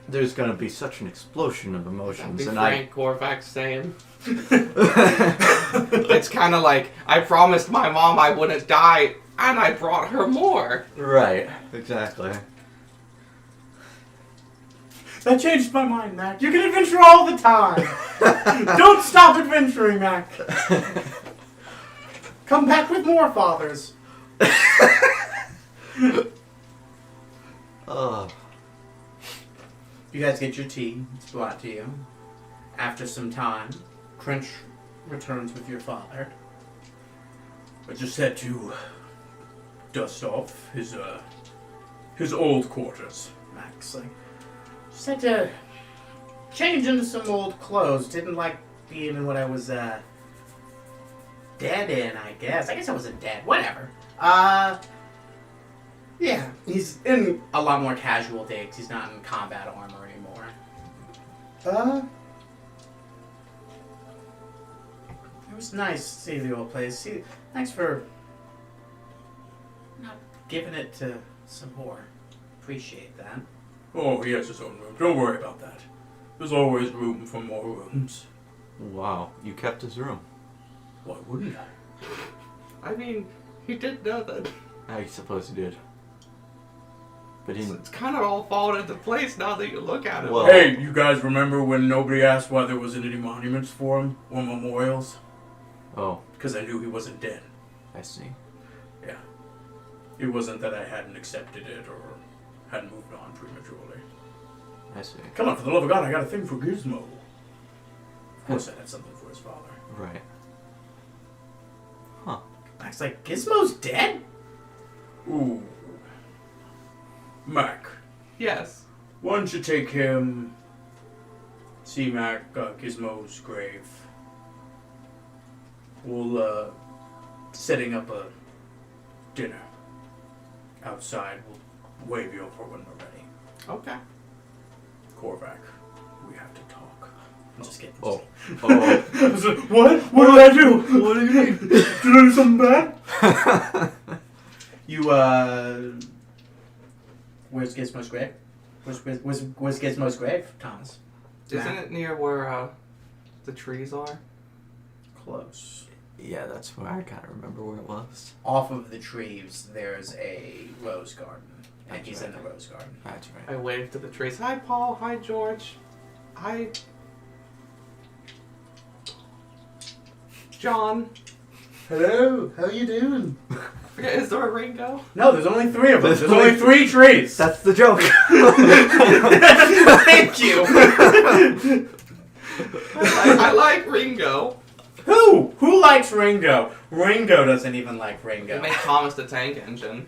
There's gonna be such an explosion of That'd emotions, be and Frank Korvac saying. It's kind of like, I promised my mom I wouldn't die, and I brought her more. Right, exactly. That changed my mind, Mac. You can adventure all the time. Don't stop adventuring, Mac. Come back with more fathers. You guys get your tea. It's brought to you. After some time, Crinch returns with your father. I just had to dust off his old quarters. Max, like, just had to change into some old clothes. Didn't like being in what I was dead in, I guess. I guess I wasn't dead. Whatever. Yeah, he's in a lot more casual digs. He's not in combat armor anymore. It was nice to see the old place. See, thanks for not giving it to some more. Appreciate that. Oh, he has his own room. Don't worry about that. There's always room for more rooms. Wow, you kept his room. Why wouldn't I? I mean, he did know that. I suppose he did. But he... It's kind of all fallen into place now that you look at it. Well- Hey, you guys remember when nobody asked why there wasn't any monuments for him or memorials? Oh, Because I knew he wasn't dead. I see. Yeah. It wasn't that I hadn't accepted it or hadn't moved on prematurely. I see. Come on, for the love of God, I got a thing for Gizmo. Of course I had something for his father. Right. Mac's like, Gizmo's dead? Ooh. Mac, Yes. Why don't you take him, see Mac Gizmo's grave? We'll, setting up a dinner outside. We'll wave you over when we're ready. Okay. Korvac, we have to talk. I'm just kidding. Oh. I was like, what? What did I do? What do you mean? Did I do something bad? You, where's Gizmo's grave? Where's Gizmo's grave, Thomas? Isn't it near where the trees are? Close. Yeah, that's where I gotta remember where it was. Off of the trees, there's a rose garden. And That's he's right. in the rose garden. That's I right. wave to the trees. Hi, Paul. Hi, George. Hi, John. Hello, how you doing? Forget, is there a Ringo? No, there's only 3 of them. There's There's only 3 trees. That's the joke. Thank you. I like Ringo. Who likes Ringo? Ringo doesn't even like You Ringo. make Thomas the Tank Engine.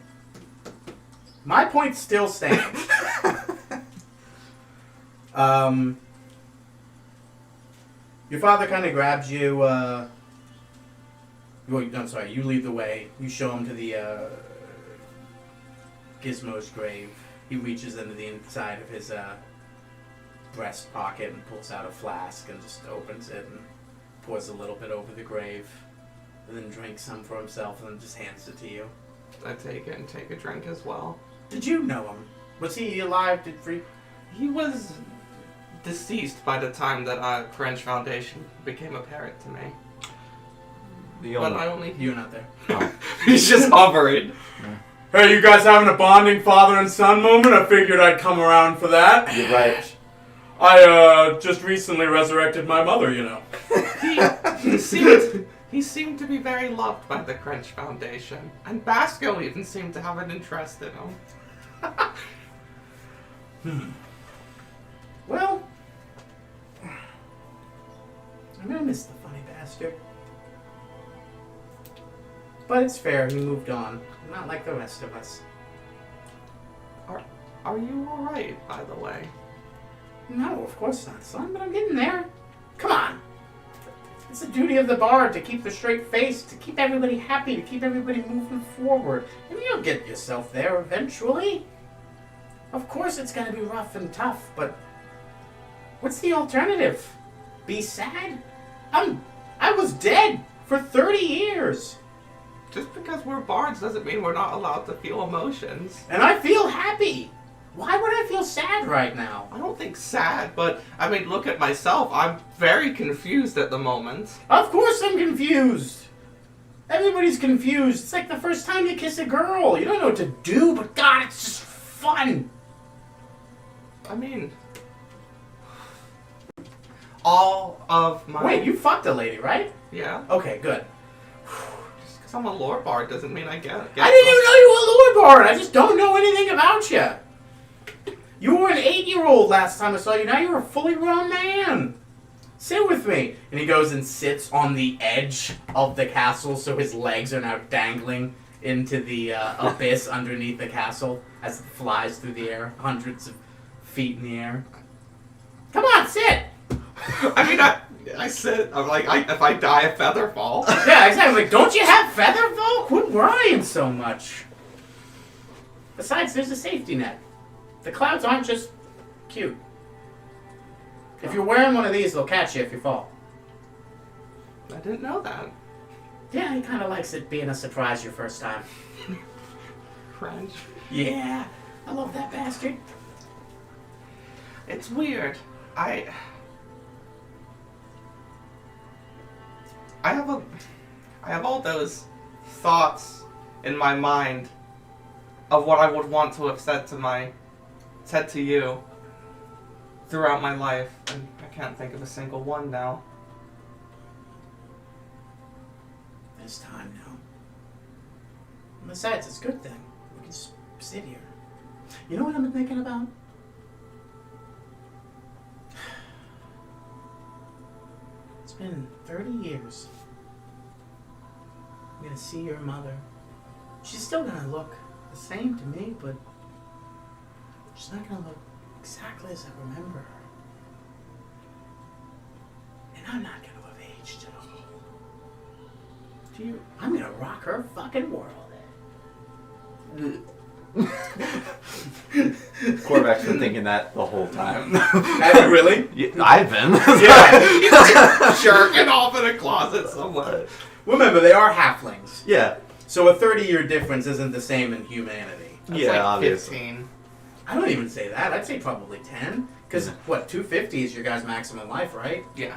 My point still stands. Your father kind of grabs you. Well, I'm sorry. You lead the way. You show him to the Gizmo's grave. He reaches into the inside of his breast pocket and pulls out a flask and just opens it and pours a little bit over the grave, and then drinks some for himself and then just hands it to you. I take it and take a drink as well. Did you know him? Was he alive? He was deceased by the time that French Foundation became apparent to me. The But only. I only... You're not there. Oh. He's just hovering. Hey, you guys having a bonding father and son moment? I figured I'd come around for that. You're right. I, just recently resurrected my mother, you know. He seemed to be very loved by the French Foundation. And Basco even seemed to have an interest in him. Well, I'm gonna miss the funny bastard. But it's fair, he moved on. Not like the rest of us. Are you alright, by the way? No, of course not, son, but I'm getting there. Come on. It's the duty of the bard to keep the straight face, to keep everybody happy, to keep everybody moving forward. And you'll get yourself there eventually. Of course it's gonna be rough and tough, but what's the alternative? Be sad? I was dead for 30 years. Just because we're bards doesn't mean we're not allowed to feel emotions. And I feel happy. Why would I feel sad right now? I don't think sad, but I mean, look at myself. I'm very confused at the moment. Of course I'm confused. Everybody's confused. It's like the first time you kiss a girl. You don't know what to do, but God, it's just fun. I mean, all of my... Wait, you fucked a lady, right? Yeah. Okay, good. Just because I'm a lore bard doesn't mean I get I didn't even know you were a lore bard. I just don't know anything about you. You were an 8-year-old last time I saw you. Now you're a fully grown man. Sit with me. And he goes and sits on the edge of the castle, so his legs are now dangling into the abyss underneath the castle as it flies through the air, hundreds of feet in the air. Come on, sit. I mean, I said, I'm like, if I die, a feather fall. Yeah, exactly. Like, don't you have featherfall? Quit worrying so much. Besides, there's a safety net. The clouds aren't just cute. If you're wearing one of these, they'll catch you if you fall. I didn't know that. Yeah, he kind of likes it being a surprise your first time. French. Yeah, I love that bastard. It's weird. I have all those thoughts in my mind of what I would want to have said to you throughout my life, and I can't think of a single one now. There's time now. And besides, it's a good thing. We can just sit here. You know what I've been thinking about? It's been 30 years. I'm gonna see your mother. She's still gonna look the same to me, but she's not gonna look exactly as I remember her. And I'm not gonna have aged at all. Do you? I'm gonna rock her fucking world. Corvax's been thinking that the whole time. Have you really? Yeah, I've been. Yeah. Jerking off in a closet somewhere. Remember, they are halflings. Yeah. So a 30-year difference isn't the same in humanity. That's Yeah, like obviously. 15. I don't even say that. I'd say probably 10. Because, Yeah. what, 250 is your guys' maximum life, right? Yeah.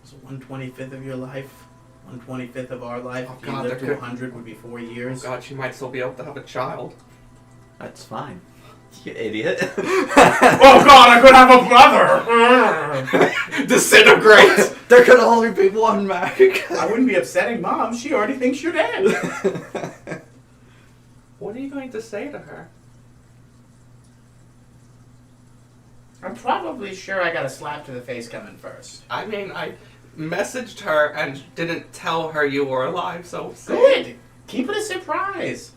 So 1/25th of your life, 1/25th of our life. Oh, If you God, live there to could- 100 would be 4 years. God, she might still be able to have a child. That's fine. You idiot. Oh God, I could have a brother! Disintegrate! There could only be one Mac. I wouldn't be upsetting Mom. She already thinks you're dead. What are you going to say to her? I'm probably sure I got a slap to the face coming first. I mean, I messaged her and didn't tell her you were alive, so... Good! Keep it a surprise.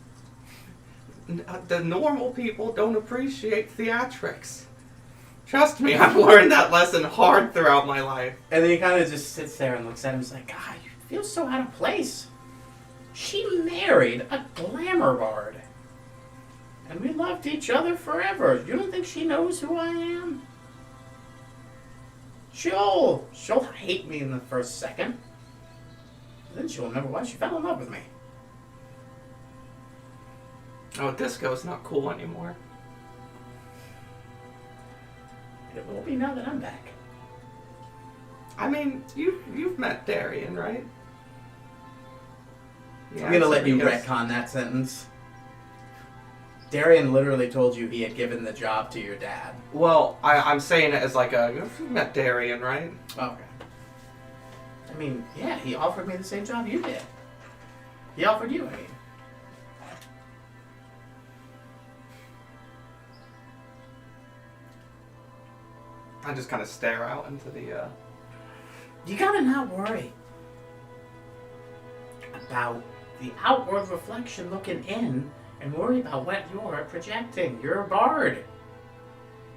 The normal people don't appreciate theatrics. Trust me, I've learned that lesson hard throughout my life. And then he kind of just sits there and looks at him and is like, God, you feel so out of place. She married a glamour bard. And we loved each other forever. You don't think she knows who I am? She'll hate me in the first second. Then she'll remember why she fell in love with me. Oh, disco's not cool anymore. It will be now that I'm back. I mean, you've met Darian, right? I'm gonna let you because- retcon that sentence. Darian literally told you he had given the job to your dad. Well, I'm saying it as like you've met Darian, right? Okay. I mean, yeah, he offered me the same job you did. He offered you, I mean. I just kind of stare out into the, You gotta not worry about the outward reflection looking in and worry about what you're projecting. You're a bard.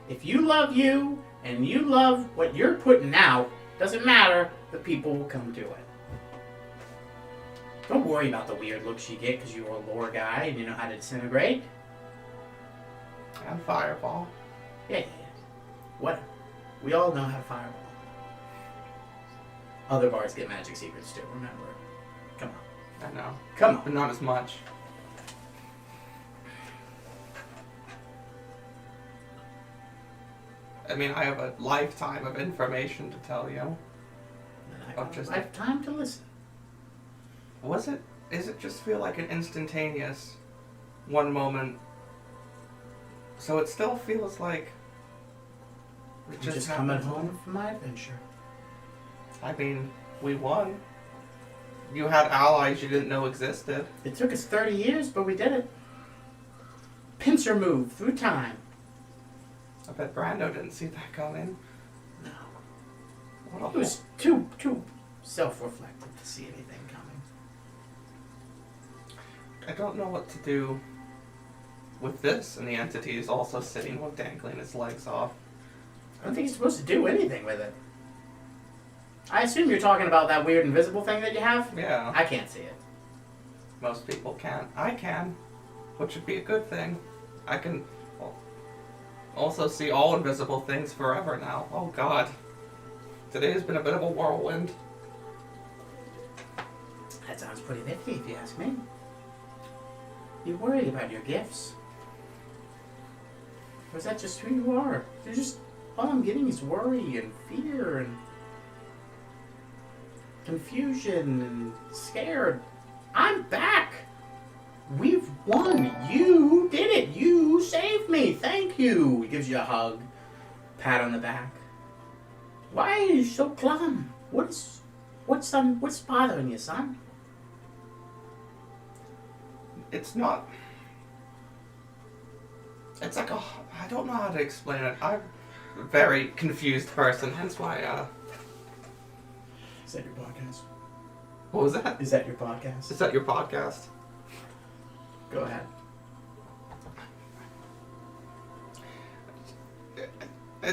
If you love you and you love what you're putting out, doesn't matter, the people will come to it. Don't worry about the weird looks you get because you're a lore guy and you know how to disintegrate. and fireball. Yeah. What? We all know how to fireball. Other bards get magic secrets too, remember. Come on. I know. Come But on. not as much. I mean, I have a lifetime of information to tell you. I have time to listen. Is it just feel like an instantaneous one moment? So it still feels like it I'm just coming happened. home from my adventure. I mean, we won. You had allies you didn't know existed. It took us 30 years, but we did it. Pincer move through time. I bet Brando didn't see that coming. No. What It was too self-reflective to see anything coming. I don't know what to do with this, and the entity is also sitting with dangling its legs off. I don't think you're supposed to do anything with it. I assume you're talking about that weird invisible thing that you have? Yeah, I can't see it. most people can't. I can, which would be a good thing. I can also see all invisible things forever now. Oh god. Today has been a bit of a whirlwind. That sounds pretty nifty if you ask me. You worry about your gifts. Or is that just who you are? You're just, all I'm getting is worry and fear and confusion and scared. I'm back! We've won! You did it! You saved me! Thank you! He gives you a hug. Pat on the back. Why are you so glum? What's bothering you, son? It's not... It's like a... I don't know how to explain it. I'm a very confused person, hence why, Is that your podcast? What was that? Is that your podcast? Is that your podcast? Go ahead.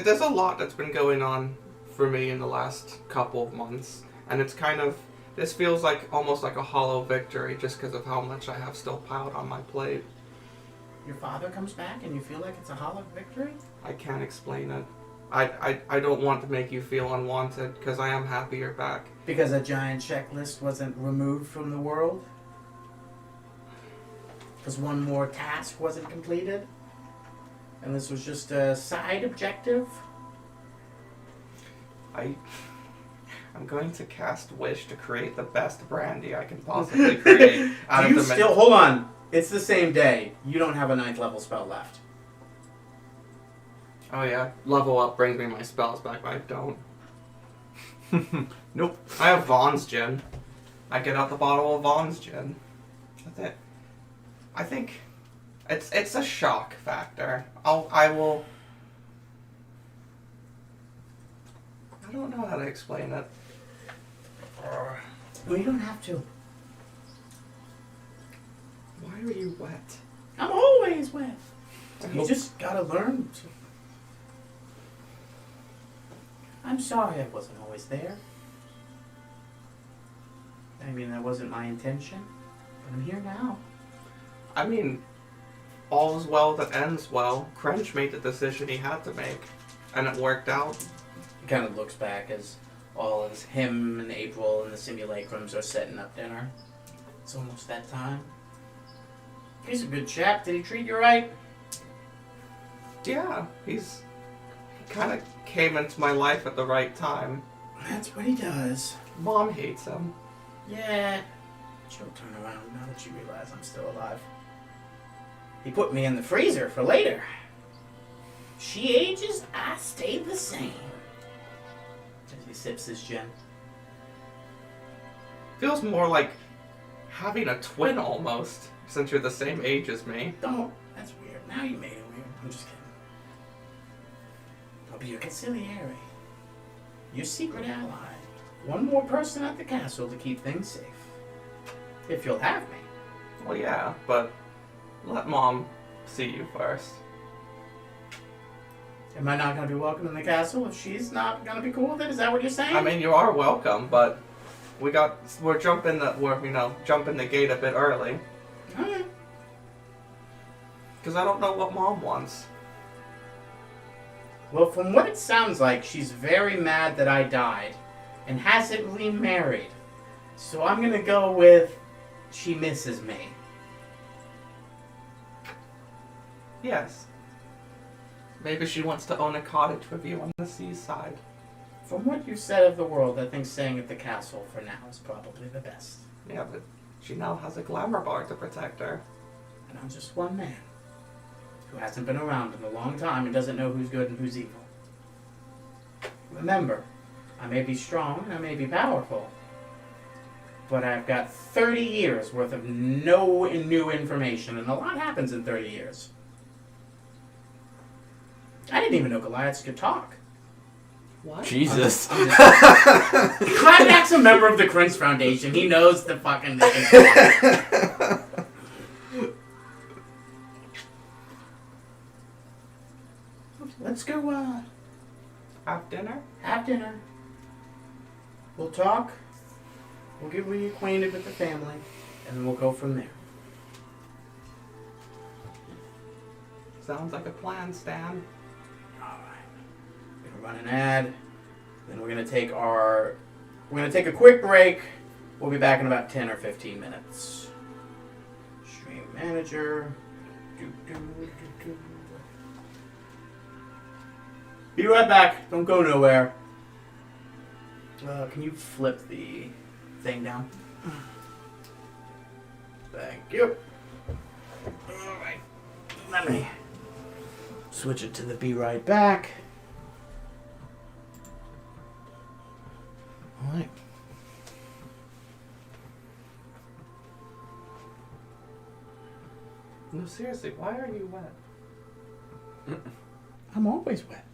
There's a lot that's been going on for me in the last couple of months, and it's kind of, this feels like almost like a hollow victory just because of how much I have still piled on my plate. Your father comes back and you feel like it's a hollow victory? I can't explain it. I don't want to make you feel unwanted because I am happy you're back. Because a giant checklist wasn't removed from the world? Because one more task wasn't completed? And this was just a side objective? I'm going to cast Wish to create the best brandy I can possibly create. Do you still... Hold on. It's the same day. You don't have a 9th level spell left. Oh yeah, level up brings me my spells back, but I don't. Nope. I have Vaughn's gin. I get out the bottle of Vaughn's gin. That's it. I think it's a shock factor. I will. I don't know how to explain it. Well, you don't have to. Why are you wet? I'm always wet. You just gotta learn to... I'm sorry I wasn't always there. I mean, that wasn't my intention. But I'm here now. I mean, all's well that ends well. Crench made the decision he had to make, and it worked out. He kind of looks back as all as him and April and the simulacrums are setting up dinner. It's almost that time. He's a good chap. Did he treat you right? Yeah, he kind of came into my life at the right time. That's what he does. Mom hates him. Yeah. She'll turn around now that you realize I'm still alive. He put me in the freezer for later. She ages, I stayed the same. As he sips his gin. Feels more like having a twin almost, since you're the same age as me. Don't. That's weird. Now you made it weird. I'm just kidding. I'll be your consigliere. Your secret ally. One more person at the castle to keep things safe. If you'll have me. Well, yeah, but let Mom see you first. Am I not going to be welcome in the castle if she's not going to be cool with it? Is that what you're saying? I mean, you are welcome, but we're jumping the gate a bit early. Alright. Because I don't know what Mom wants. Well, from what it sounds like, she's very mad that I died and hasn't remarried. So I'm going to go with she misses me. Yes. Maybe she wants to own a cottage with you on the seaside. From what you said of the world, I think staying at the castle for now is probably the best. Yeah, but she now has a glamour bar to protect her. And I'm just one man who hasn't been around in a long time and doesn't know who's good and who's evil. Remember, I may be strong and I may be powerful, but I've got 30 years worth of no and new information, and a lot happens in 30 years. I didn't even know Goliaths could talk. What? Jesus. Climax, a member of the Crince Foundation. He knows the fucking they can talk. Let's go, Have dinner? have dinner. We'll talk. We'll get reacquainted with the family, and then we'll go from there. Sounds like a plan, Stan. Alright. We're gonna run an ad. Then we're gonna take a quick break. We'll be back in about 10 or 15 minutes. Stream manager. Be right back. Don't go nowhere. Can you flip the thing down? Thank you. Alright. Let me switch it to the be right back. Alright. No, seriously, why are you wet? I'm always wet.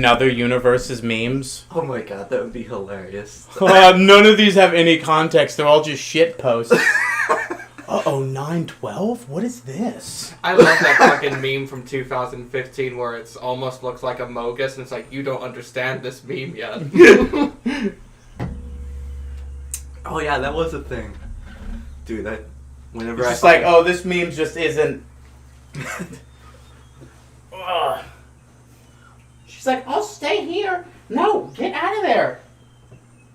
Another universe's memes. Oh my god, that would be hilarious. None of these have any context. They're all just shit posts. Uh-oh, 912? What is this? I love that fucking meme from 2015 where it's almost looks like a Mogus and it's like, you don't understand this meme yet. Oh yeah, that was a thing. Dude, that... Whenever It's just like, oh, this meme just isn't... Ugh. She's like, I'll stay here. No, get out of there.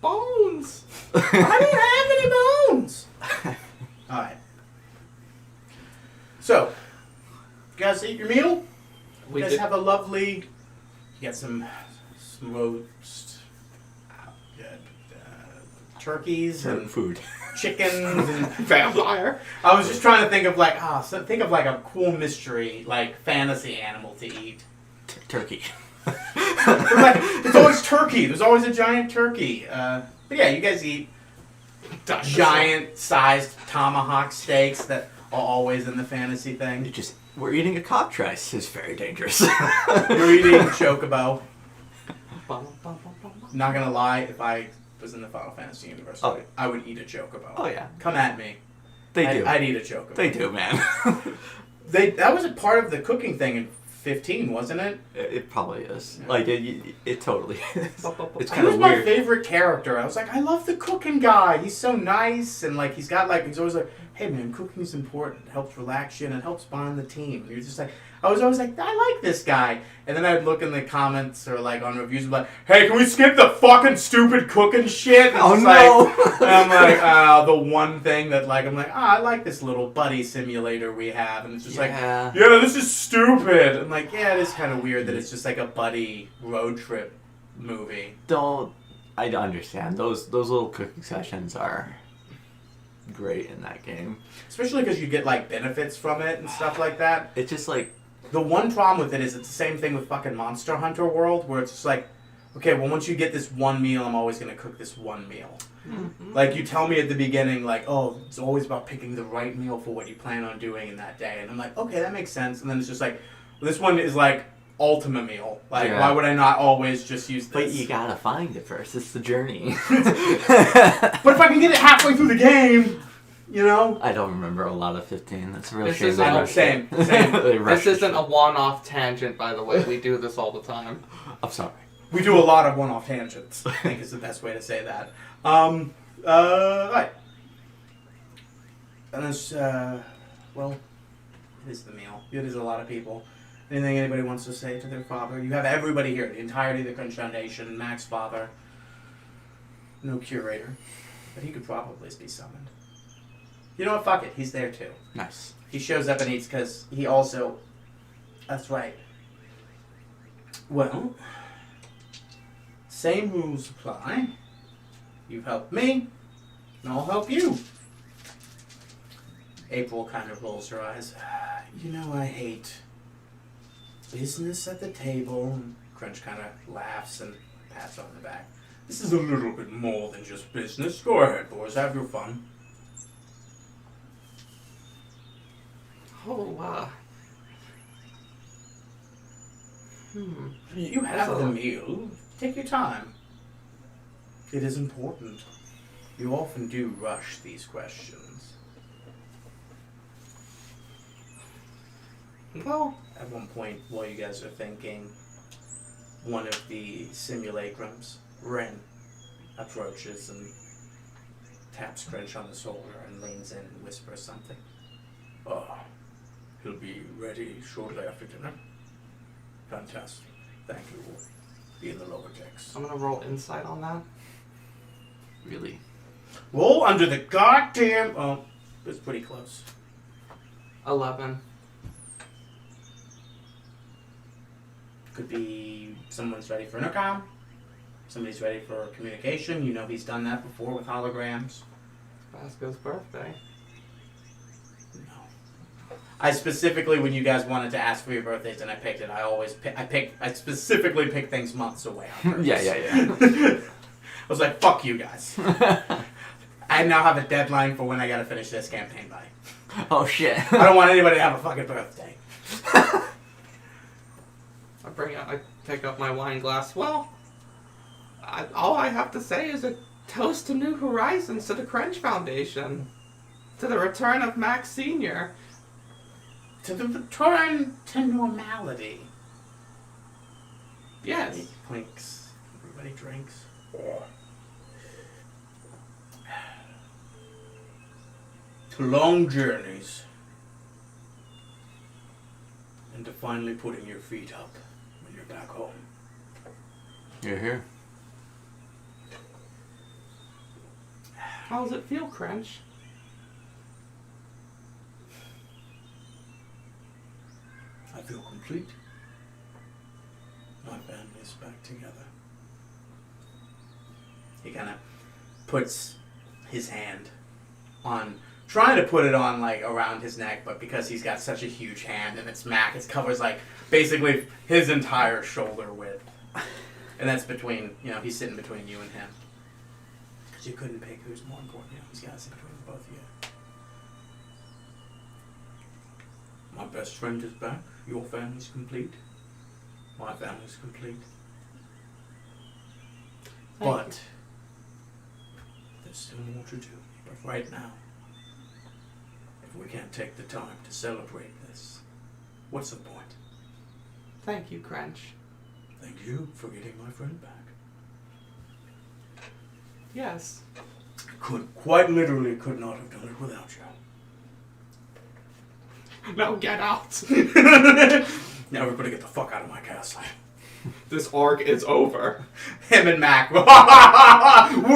Bones! I don't have any bones. Alright. So, you guys eat your meal? We You guys did. have a lovely... You got some roast... turkeys certain and food. chickens and... Vampire. I was just trying to think of like, think of like a cool mystery, like fantasy animal to eat. Turkey. But like, it's always turkey. There's always a giant turkey. But yeah, you guys eat giant-sized tomahawk steaks that are always in the fantasy thing. We're eating a cockatrice. It's very dangerous. You're eating chocobo. Not gonna lie, if I was in the Final Fantasy universe, Oh. I would eat a chocobo. Oh yeah, Come at me. they do. I'd eat a chocobo. They do, man. That was a part of the cooking thing in 15, wasn't it? It probably is. Yeah. Like it totally is. It's He kind was of my weird. favorite character. I was like, I love the cooking guy. He's so nice, and like he's always like, hey man, cooking is important. It helps relax you and it helps bond the team. And you're just like, I was always like, I like this guy. And then I'd look in the comments or like on reviews and be like, hey, can we skip the fucking stupid cooking shit? And Oh it's no! like, and I'm like, the one thing that like I'm like, I like this little buddy simulator we have, and it's just like, Yeah. yeah, this is stupid. I'm like, yeah, it is kind of weird that it's just like a buddy road trip movie. I don't understand. Those little cooking sessions are great in that game. Especially because you get like benefits from it and stuff like that. It's just like The one problem with it is it's the same thing with fucking Monster Hunter World, where it's just like, okay, well, once you get this one meal, I'm always going to cook this one meal. Mm-hmm. Like, you tell me at the beginning, like, oh, it's always about picking the right meal for what you plan on doing in that day. And I'm like, okay, that makes sense. And then it's just like, well, this one is like ultimate meal. Like, Yeah. why would I not always just use this? But you gotta find it first. It's the journey. But if I can get it halfway through the game, you know? I don't remember a lot of 15. That's a real This shame. is they a- rushed same, it. same. They rushed This isn't it. a one-off tangent, by the way. We do this all the time. I'm sorry. We do a lot of one-off tangents, I think is the best way to say that. Right. And this, well, it is the meal. It is a lot of people. Anything anybody wants to say to their father? You have everybody here, the entirety of the Crunch Foundation, Mac's father. No curator. But he could probably be summoned. You know what? Fuck it. He's there too. Nice. He shows up and eats because he also... That's right. Well, same rules apply. You've helped me, and I'll help you. April kind of rolls her eyes. You know, I hate business at the table. And Crunch kind of laughs and pats on the back. This is a little bit more than just business. Go ahead, boys. Have your fun. Oh, You have the meal. Take your time. It is important. You often do rush these questions. well, At one point, while you guys are thinking, one of the simulacrums, Ren, approaches and taps Crunch on the shoulder and leans in and whispers something. Oh, he'll be ready shortly after dinner. Fantastic. Thank you. We'll be in the lower decks. I'm gonna roll insight on that. Really? Roll under the goddamn... Oh, it was pretty close. 11. Could be someone's ready for intercom. Somebody's ready for communication. You know he's done that before with holograms. Vasco's birthday. No. I specifically, when you guys wanted to ask for your birthdays and I picked it, I specifically picked things months away on purpose. Yeah. I was like, fuck you guys. I now have a deadline for when I gotta finish this campaign by. Oh shit. I don't want anybody to have a fucking birthday. I pick up my wine glass. Well, all I have to say is a toast to new horizons, to the Crunch Foundation, to the return of Max Sr. To the return to normality. Yes. He clinks. Everybody drinks. To long journeys. And to finally putting your feet up when you're back home. You're here. How does it feel, Crunch? I feel complete. My family is back together. He kind of puts his hand on, trying to put it on like around his neck, but because he's got such a huge hand and it's Mac, it covers like basically his entire shoulder width. And that's between, he's sitting between you and him. Because you couldn't pick who's more important. He's got to sit between both of you. My best friend is back. Your family's complete. My family's complete. But there's still more to do. But right now, if we can't take the time to celebrate this, what's the point? Thank you, Crunch. Thank you for getting my friend back. Yes. Quite literally could not have done it without you. Now get out. Now everybody get the fuck out of my castle. This arc is over. Him and Mac. We're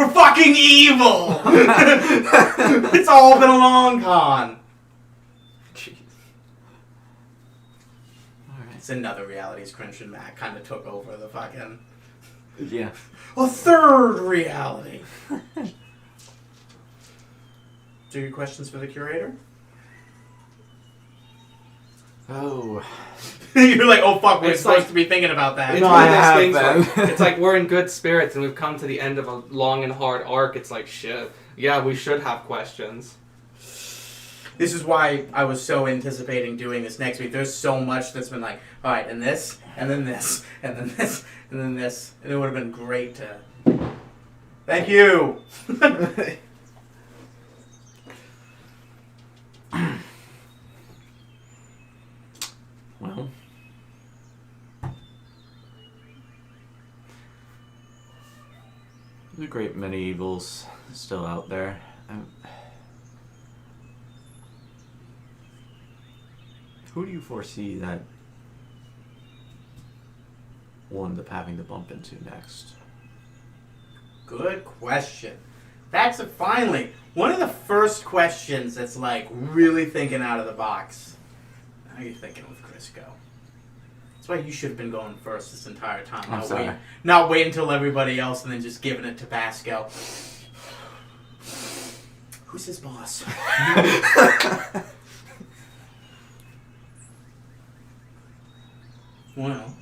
fucking evil! It's all been a long con. Jeez. Alright. It's another reality's Crunch and Mac kind of took over the fucking... Yeah. A third reality. Do you have questions for the curator? Oh. You're like, oh fuck, we're It's supposed like- to be thinking about that. It's No, one of I those have things been. like, it's like we're in good spirits and we've come to the end of a long and hard arc. It's like, shit. Yeah, we should have questions. This is why I was so anticipating doing this next week. There's so much that's been like, alright, and this, and then this, and then this, and then this. And it would have been great to... Thank you! Well. There's a great many evils still out there. Who do you foresee that we'll end up having to bump into next? Good question. That's finally one of the first questions that's like really thinking out of the box. How are you thinking with Crisco? That's why you should have been going first this entire time. I'm sorry. Not wait until everybody else and then just giving it to Pascal. Who's his boss? Well,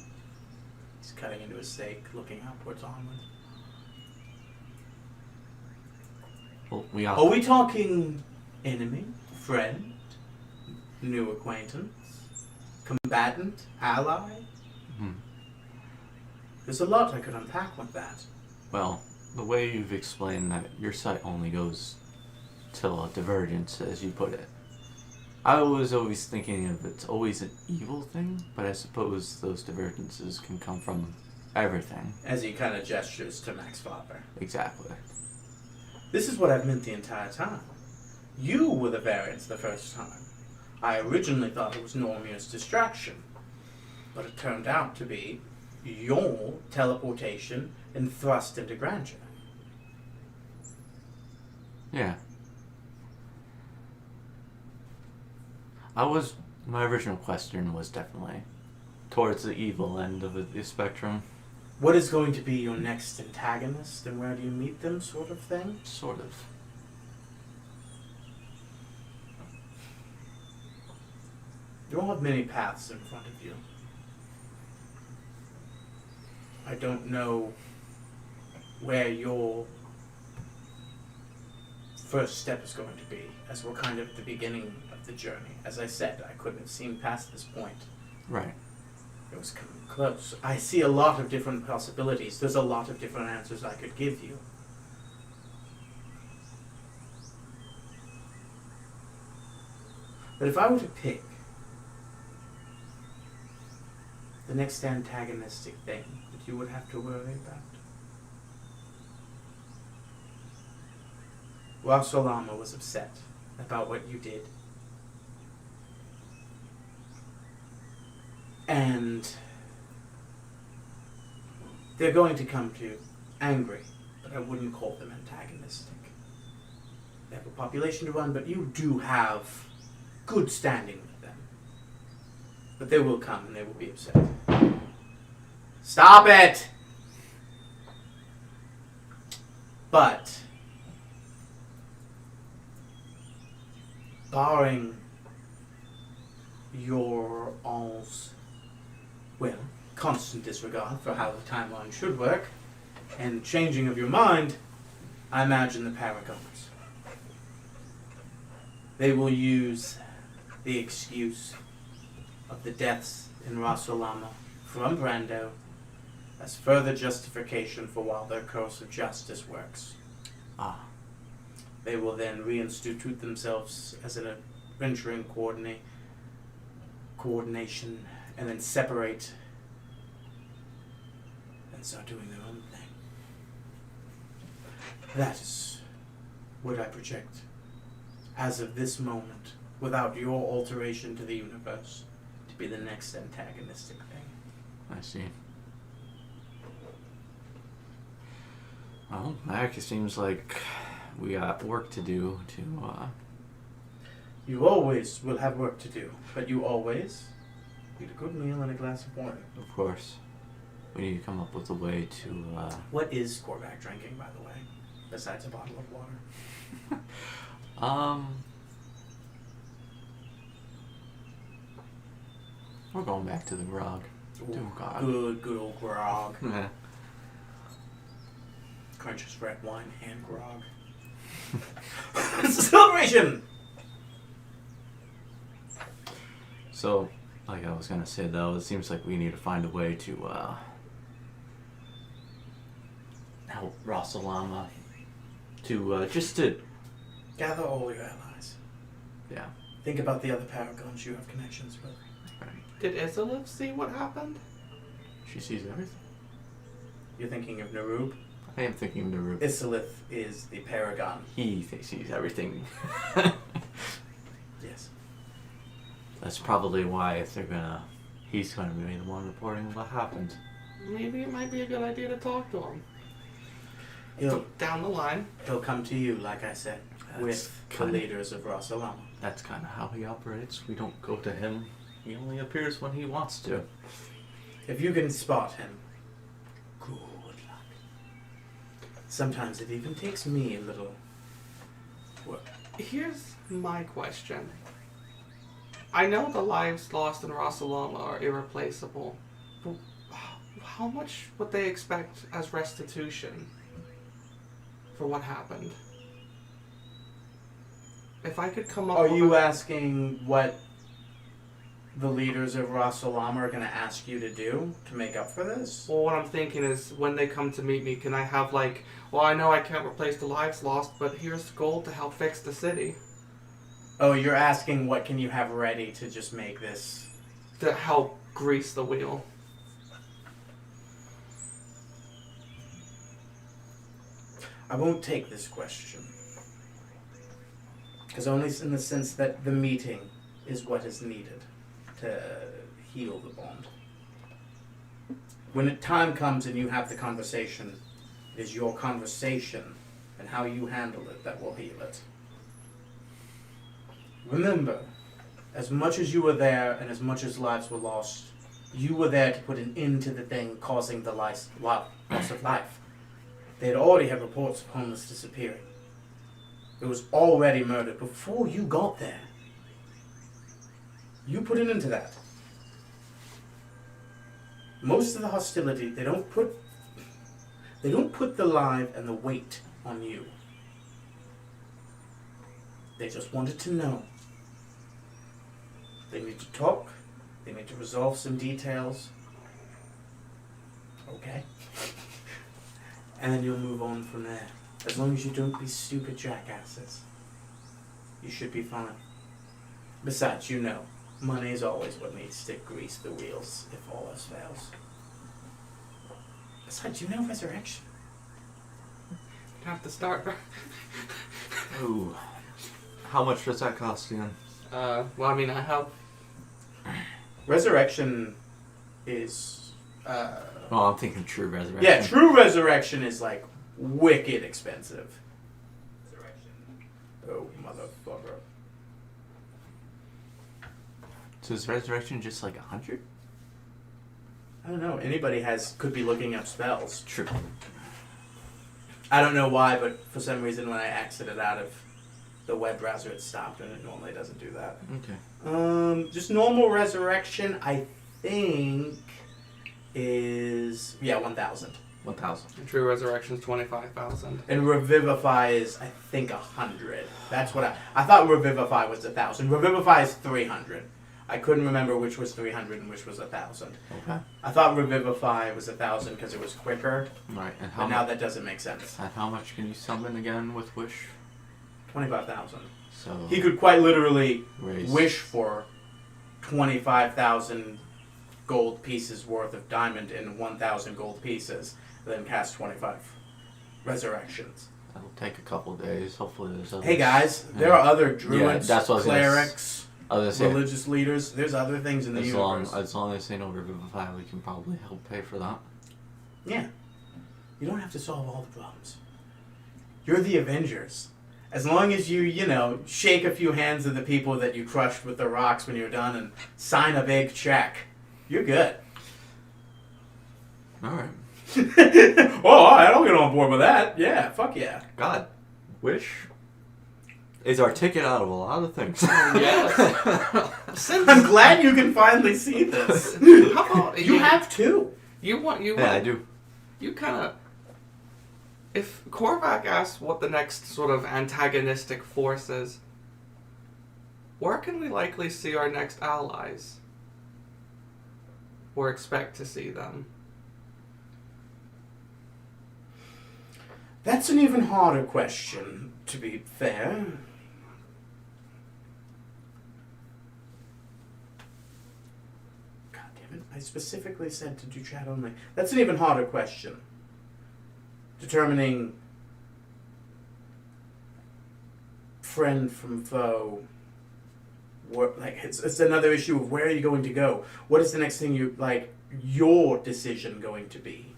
he's cutting into his steak, looking upwards onwards. Well, we all. Are we talking enemy, friend, new acquaintance, combatant, ally? Hmm. There's a lot I could unpack with that. Well, the way you've explained that your sight only goes till a divergence, as you put it. I was always thinking of it's always an evil thing, but I suppose those divergences can come from everything. As he kind of gestures to Max Father. Exactly. This is what I've meant the entire time. You were the variance the first time. I originally thought it was Normir's distraction, but it turned out to be your teleportation and thrust into grandeur. Yeah. My original question was definitely towards the evil end of the spectrum. What is going to be your next antagonist, and where do you meet them, sort of thing? Sort of. You all have many paths in front of you. I don't know where your first step is going to be, as we're kind of at the beginning of the journey. As I said, I couldn't have seen past this point. Right. It was coming close. I see a lot of different possibilities. There's a lot of different answers I could give you. But if I were to pick the next antagonistic thing that you would have to worry about, Rosalama was upset about what you did. And they're going to come to you angry, but I wouldn't call them antagonistic. They have a population to run, but you do have good standing with them. But they will come and they will be upset. Stop it! But barring your all's, well, constant disregard for how the timeline should work, and changing of your mind, I imagine the Paragons. They will use the excuse of the deaths in Rosalama from Brando as further justification for while their course of justice works. Ah. They will then reinstitute themselves as an adventuring coordination and then separate and start doing their own thing. That is what I project as of this moment, without your alteration to the universe, to be the next antagonistic thing. I see. Well, it seems like we got work to do to, You always will have work to do, but you always need a good meal and a glass of water. of course, we need to come up with a way to, What is Korvac drinking, by the way, besides a bottle of water? We're going back to the grog. Ooh, God. good old grog. Yeah. Crunches red wine and grog. It's a celebration! So, like I was gonna say though, it seems like we need to find a way to, help Rosalama to, just to, Gather all your allies. yeah. Think about the other Paragons you have connections with. Did Isilif see what happened? She sees everything. You're thinking of Narub? I am thinking of the root. Isilith is the Paragon. He sees everything. Yes. That's probably why if he's gonna be the one reporting what happened. Maybe it might be a good idea to talk to him. He'll Down the line. come to you, like I said, That's with the kinda- leaders of Rosalama. That's kind of how he operates. We don't go to him. He only appears when he wants to. If you can spot him, good luck. Sometimes it even takes me a little work. Here's my question. I know the lives lost in Rosalama are irreplaceable, but how much would they expect as restitution for what happened? If I could come up Are with you asking what the leaders of Rosalama are going to ask you to do to make up for this? Well, what I'm thinking is when they come to meet me, can I have like, well, I know I can't replace the lives lost, but here's gold to help fix the city. Oh, you're asking what can you have ready to just make this? To help grease the wheel. I won't take this question. Because only in the sense that the meeting is what is needed to heal the bond. When the time comes and you have the conversation, it is your conversation and how you handle it that will heal it. Remember, as much as you were there and as much as lives were lost, you were there to put an end to the thing causing the loss of life. They had already had reports of homeless disappearing. It was already murder before you got there. You put an end to that. Most of the hostility, they don't put the live and the weight on you. They just wanted to know. They need to talk. They need to resolve some details. Okay? And then you'll move on from there. As long as you don't be stupid jackasses, you should be fine. Besides, you know, money is always what needs to grease the wheels if all else fails. Besides, you know resurrection. Have to start. Ooh. How much does that cost again? Well, I mean, I have. Resurrection is... Oh, I'm thinking true resurrection. Yeah, true resurrection is like wicked expensive. Oh, motherfucker. So is resurrection just like 100? I don't know. Anybody could be looking up spells. True. I don't know why, but for some reason when I exited out of the web browser, it stopped, and it normally doesn't do that. Okay. Just normal resurrection, I think, is 1,000. 1,000. True Resurrection's 25,000. And Revivify is, I think, 100. That's what I thought. Revivify was 1,000. Revivify is 300. I couldn't remember which was 300 and which was 1,000. Okay. I thought Revivify was 1,000 because it was quicker. Right. And But now that doesn't make sense. And how much can you summon again with Wish? 25,000. So He could quite literally raise. wish for 25,000 gold pieces worth of diamond in 1,000 gold pieces, then cast 25 resurrections. That'll take a couple of days. Hopefully there's other. Hey guys, there are other druids, that's what I was gonna clerics, I was gonna say, religious leaders. There's other things in the universe. as long as they know Revivify, we can probably help pay for that. Yeah. You don't have to solve all the problems. You're the Avengers. As long as you shake a few hands of the people that you crushed with the rocks when you're done and sign a big check, you're good. All right. Oh, alright, I'll get on board with that. Yeah, fuck yeah. God, Wish is our ticket out of a lot of things. Yes. I'm glad you can finally see this. How about You have two. Yeah, I do. You kind of. If Korvac asks what the next sort of antagonistic force is, where can we likely see our next allies? Or expect to see them? That's an even harder question, to be fair. God damn it, I specifically said to do chat only. That's an even harder question. Determining friend from foe. It's another issue of where are you going to go? What is the next thing your decision going to be?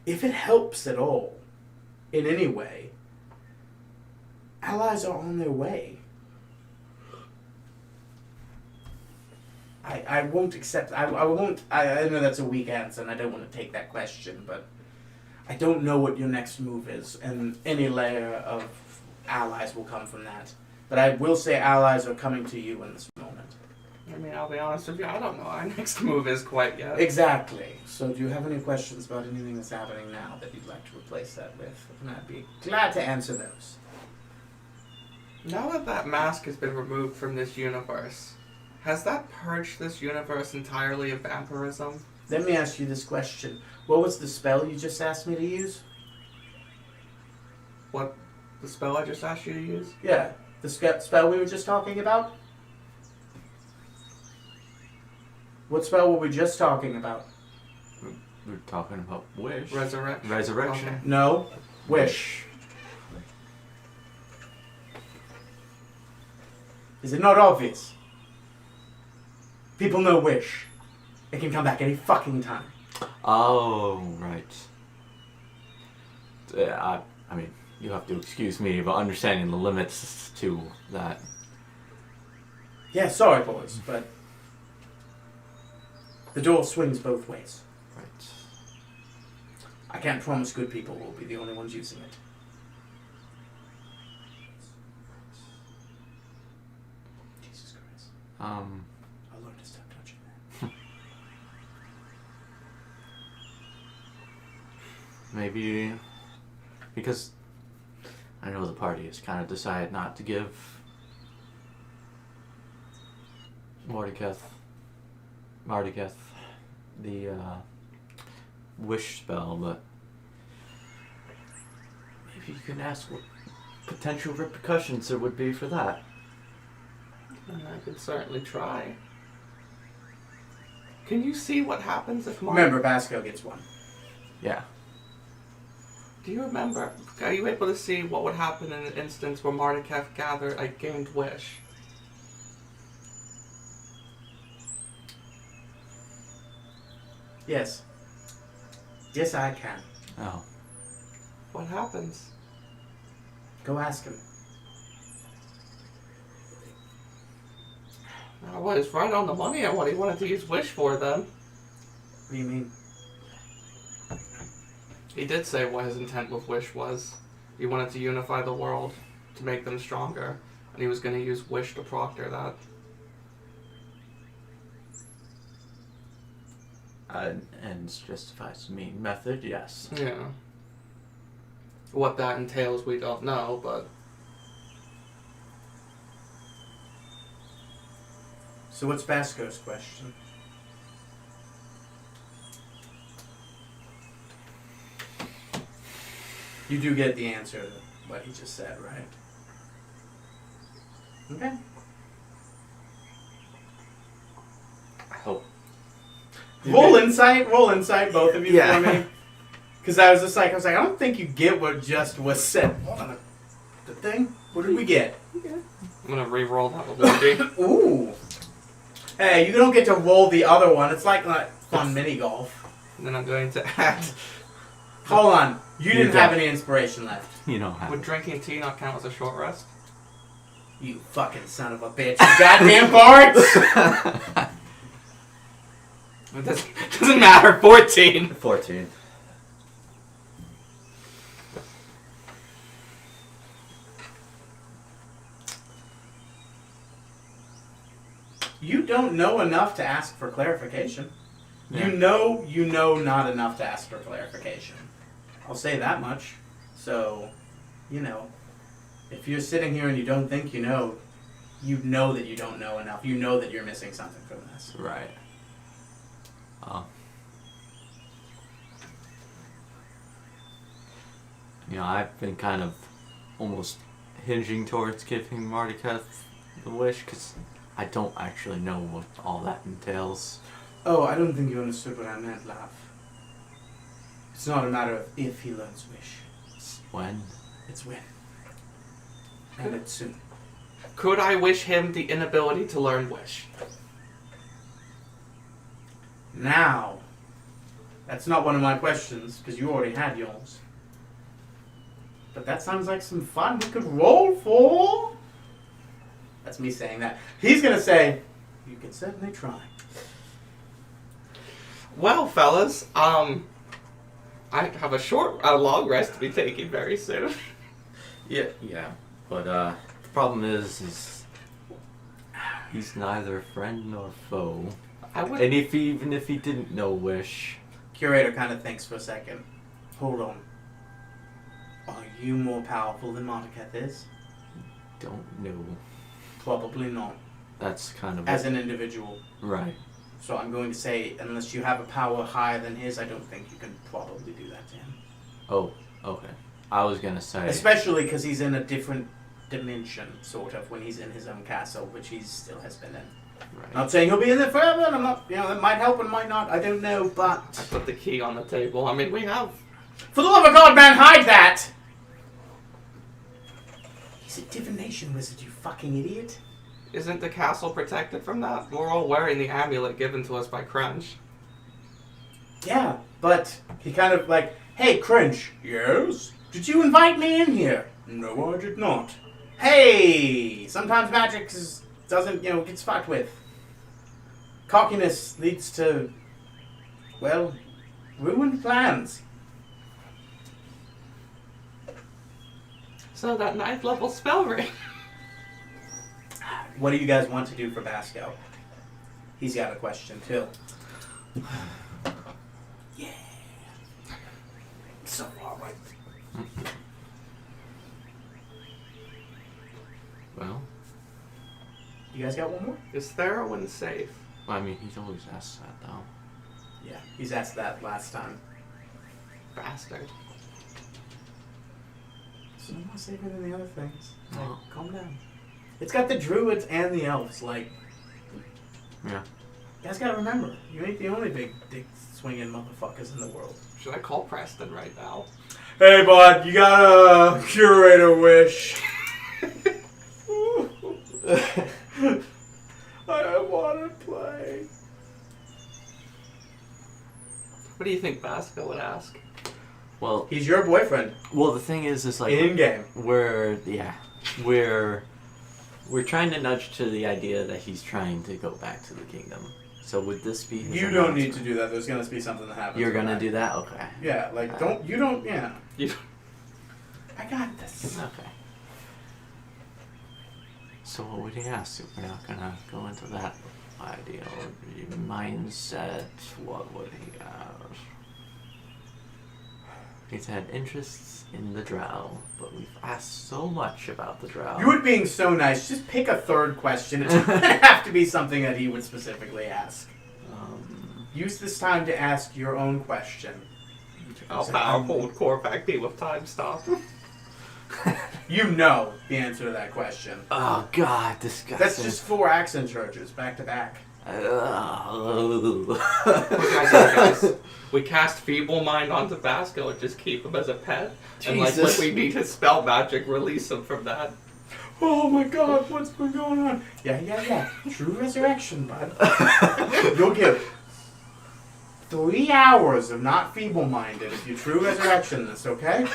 If it helps at all, in any way, allies are on their way. I won't accept. I won't. I know that's a weak answer, and I don't want to take that question, but I don't know what your next move is, and any layer of allies will come from that. But I will say allies are coming to you in this moment. I mean, I'll be honest with you, I don't know our next move is quite yet. Exactly. So do you have any questions about anything that's happening now that you'd like to replace that with? And I'd be glad to answer those. Now that that mask has been removed from this universe, has that purged this universe entirely of vampirism? Let me ask you this question. What was the spell you just asked me to use? What? The spell I just asked you to use? Yeah. The spell we were just talking about? What spell were we just talking about? We're talking about Wish. Resurrection. Resurrection. Okay. No. Wish. Is it not obvious? People know Wish. It can come back any fucking time. Oh, right. I mean, you have to excuse me, but understanding the limits to that. Yeah, sorry boys, but the door swings both ways. Right. I can't promise good people will be the only ones using it. Jesus Christ. I'll learn to stop touching that. Maybe because I know the party has kind of decided not to give Mardiketh, the wish spell, but maybe you can ask what potential repercussions there would be for that. And I could certainly try. Can you see what happens if Remember, Basco gets one. Yeah. Do you remember? Are you able to see what would happen in an instance where Mardiketh gained wish? Yes. Yes, I can. Oh. What happens? Go ask him. I was right on the money on what he wanted to use wish for then. What do you mean? He did say what his intent with wish was. He wanted to unify the world, to make them stronger, and he was going to use wish to proctor that. Ends justifies mean method, yes. Yeah. What that entails, we don't know, but... So what's Basco's question? You do get the answer to what he just said, right? Okay. I hope. Roll insight, both of you Yeah. for me. Because I was like, I don't think you get what just was said. Hold on. The thing? What did we get? I'm going to re-roll that with Luigi. Ooh. Hey, you don't get to roll the other one. It's like fun mini golf. And then I'm going to add... Hold on. You didn't don't. have any inspiration left. You know how. Would drinking tea not count as a short rest? You fucking son of a bitch. You goddamn parts! It doesn't matter. 14. 14. You don't know enough to ask for clarification. Yeah. You know not enough to ask for clarification. I'll say that much. So, if you're sitting here and you don't think you know that you don't know enough. You know that you're missing something from this. Right. I've been kind of almost hinging towards giving Mardiketh the wish, because I don't actually know what all that entails. Oh, I don't think you understood what I meant, Laugh. It's not a matter of if he learns wish. It's when? It's when. And it's soon. Could I wish him the inability to learn wish? Now. That's not one of my questions, because you already had yours. But that sounds like some fun we could roll for. That's me saying that. He's going to say, you can certainly try. Well, fellas, I have a long rest to be taking very soon. Yeah. But the problem is he's neither friend nor foe. And even if he didn't know wish... Curator kind of thinks for a second. Hold on. Are you more powerful than Mardiketh is? Don't know. Probably not. That's kind of... As an individual. Right. So I'm going to say, unless you have a power higher than his, I don't think you can probably do that to him. Oh, okay. I was gonna say... Especially because he's in a different dimension, sort of, when he's in his own castle, which he still has been in. Right. Not saying he'll be in there forever, and I'm not, that might help and might not, I don't know, I but... put the key on the table. I mean, we have... For the love of God, man, hide that! He's a divination wizard, you fucking idiot. Isn't the castle protected from that? We're all wearing the amulet given to us by Crunch. Yeah, but he kind of like, hey, Crunch. Yes? Did you invite me in here? No, I did not. Hey! Sometimes magic doesn't, gets fucked with. Cockiness leads to, well, ruined plans. So that 9th level spell ring. What do you guys want to do for Basco? He's got a question, too. Yeah. So far, right? Well... You guys got one more? Is Therowen safe? I mean, he's always asked that, though. Yeah, he's asked that last time. Bastard. It's no more safer than the other things. No. Like, calm down. It's got the druids and the elves. Like, Yeah. you guys gotta remember, you ain't the only big dick swinging motherfuckers in the world. Should I call Preston right now? Hey, bud, you got a curator wish. I want to play. What do you think Basco would ask? Well, He's your boyfriend. the thing is like In game. we're trying to nudge to the idea that he's trying to go back to the kingdom. So would this be his You don't need to announcement? do that. There's gonna be something that happens. You're with gonna that. do that? Okay. Yeah, like yeah. You I got this. Okay. So what would he ask if we're not gonna go into that idea or mindset? What would he ask? He's had interests in the drow, but we've asked so much about the drow. You were being so nice. Just pick a third question. It doesn't have to be something that he would specifically ask. Use this time to ask your own question. How powerful would Korvac be with time stop? You know the answer to that question. Oh God, disgusting. That's just 4 accent charges back to back. guys, we cast Feeble Mind onto Basco and just keep him as a pet. And like when Jesus. we need his spell magic, release him from that. Oh my God, what's been going on? Yeah. True resurrection, bud. You'll get 3 hours of not feeble-minded if you true resurrection this, okay?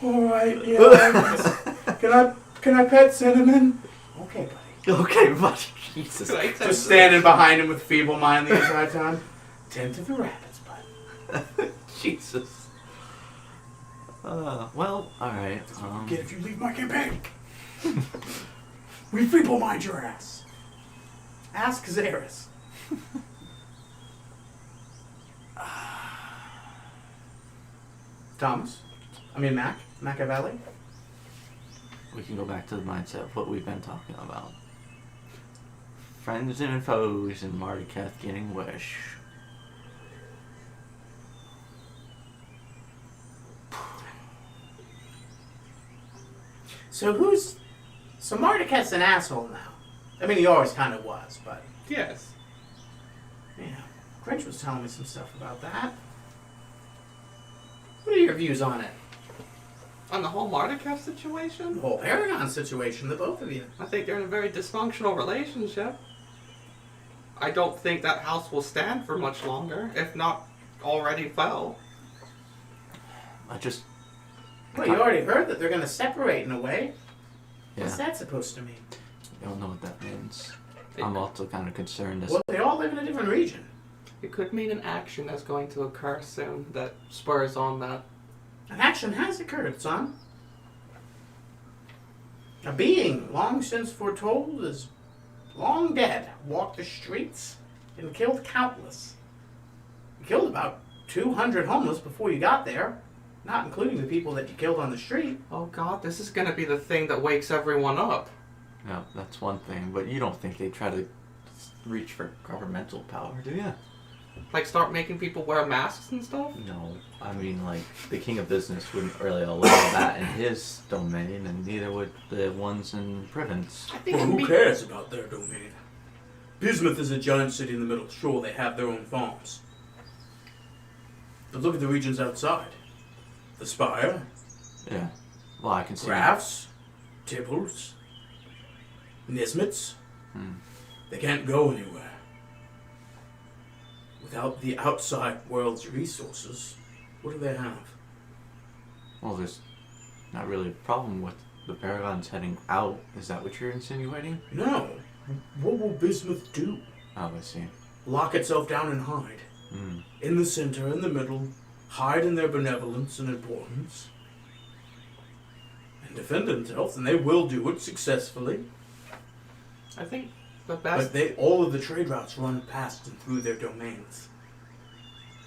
All right, yeah. Can I pet Cinnamon? Okay, buddy. Okay, but Jesus. Could I test Just standing behind him with feeble mind the entire time. Tend to the rabbits, bud. Jesus. Well, alright. That's what you get if you leave my campaign. We feeble mind your ass. Ask Xeris. Thomas. Machiavelli. We can go back to the mindset of what we've been talking about. Friends and foes and Marduketh getting wish. So Marduketh's an asshole now. I mean, he always kind of was, but Yes. yeah. Grinch was telling me some stuff about that. What are your views on it? On the whole Mardukov situation, The whole Paragon situation, the both of you. I think they're in a very dysfunctional relationship. I don't think that house will stand for much longer, if not already fell. Well, you already heard that they're going to separate in a way. What's Yeah, that supposed to mean? I don't know what that means. I'm also kind of concerned as Well, they all live in a different region. It could mean an action that's going to occur soon that spurs on that. An action has occurred, son. A being long since foretold is long dead walked the streets and killed countless. You killed about 200 homeless before you got there, not including the people that you killed on the street. Oh god, this is going to be the thing that wakes everyone up. Yeah, that's one thing, but you don't think they try to reach for governmental power, do you? Like start making people wear masks and stuff? No, I mean, like, the king of business wouldn't really allow that in his domain, and neither would the ones in Province. I think Well, it'd who be- cares about their domain? Bismuth is a giant city in the middle. Sure, they have their own farms. But look at the regions outside. The Spire, Yeah. Well, I can see. Grafs, Tibbles, Nismets. Hmm. They can't go anywhere. Without the outside world's resources, what do they have? Well, there's not really a problem with the Paragons heading out. Is that what you're insinuating? No. What will Bismuth do? Oh, I see. Lock itself down and hide. Hmm. In the center, in the middle, hide in their benevolence and importance, and defend themselves, and they will do it successfully. I think the best... But all of the trade routes run past and through their domains.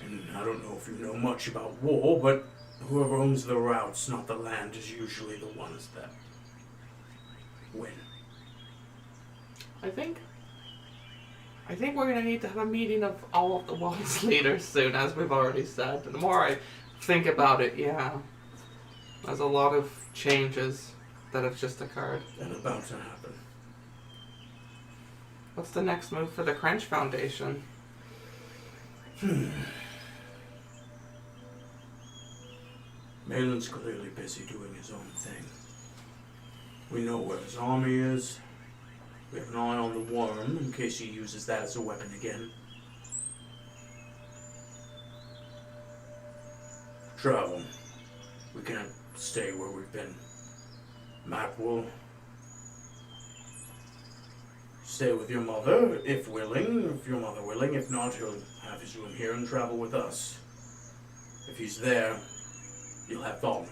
And I don't know if you know much about war, but whoever owns the routes, not the land, is usually the ones that win. I think we're gonna need to have a meeting of all of the world's leaders soon, as we've already said. And the more I think about it, yeah, there's a lot of changes that have just occurred. And about to happen. What's the next move for the Crunch Foundation? Malin's clearly busy doing his own thing. We know where his army is. We have an eye on the worm in case he uses that as a weapon again. Travel. We can't stay where we've been. Matt will stay with your mother, if willing. If your mother willing. If not, he'll have his room here and travel with us. If he's there, you'll have Thorn.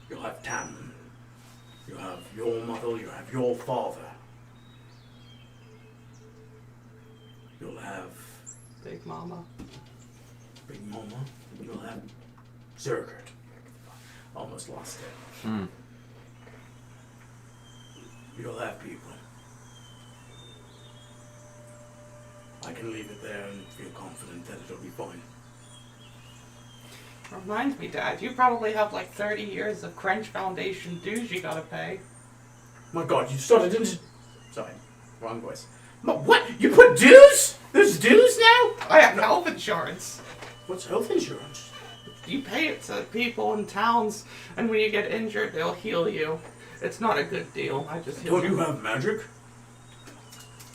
You'll have Tam. You'll have your mother. You'll have your father. You'll have Big Mama. Big Mama. You'll have Zergert. Almost lost it. Hmm. You'll have people. I can leave it there and feel confident that it'll be fine. Reminds me, Dad, you probably have like 30 years of Crunch Foundation dues you gotta pay. My God, you started into... Sorry, wrong voice. What? You put dues? There's dues now? I have health insurance. What's health insurance? You pay it to people in towns, and when you get injured, they'll heal you. It's not a good deal. I just heal Don't you have magic?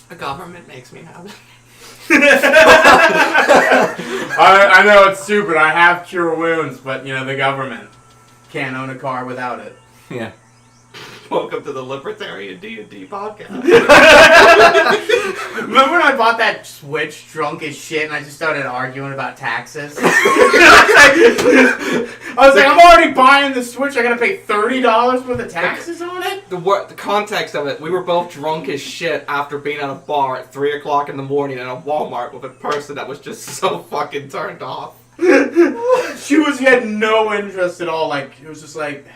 The government makes me have it. I know it's stupid. I have cure wounds, but the government can't own a car without it. Yeah. Welcome to the Libertarian D&D podcast. Remember when I bought that Switch drunk as shit and I just started arguing about taxes? I was like, I'm already buying the Switch. I gotta pay $30 worth of taxes on it? The context of it, we were both drunk as shit after being at a bar at 3 o'clock in the morning in a Walmart with a person that was just so fucking turned off. She had no interest at all. Like, it was just like,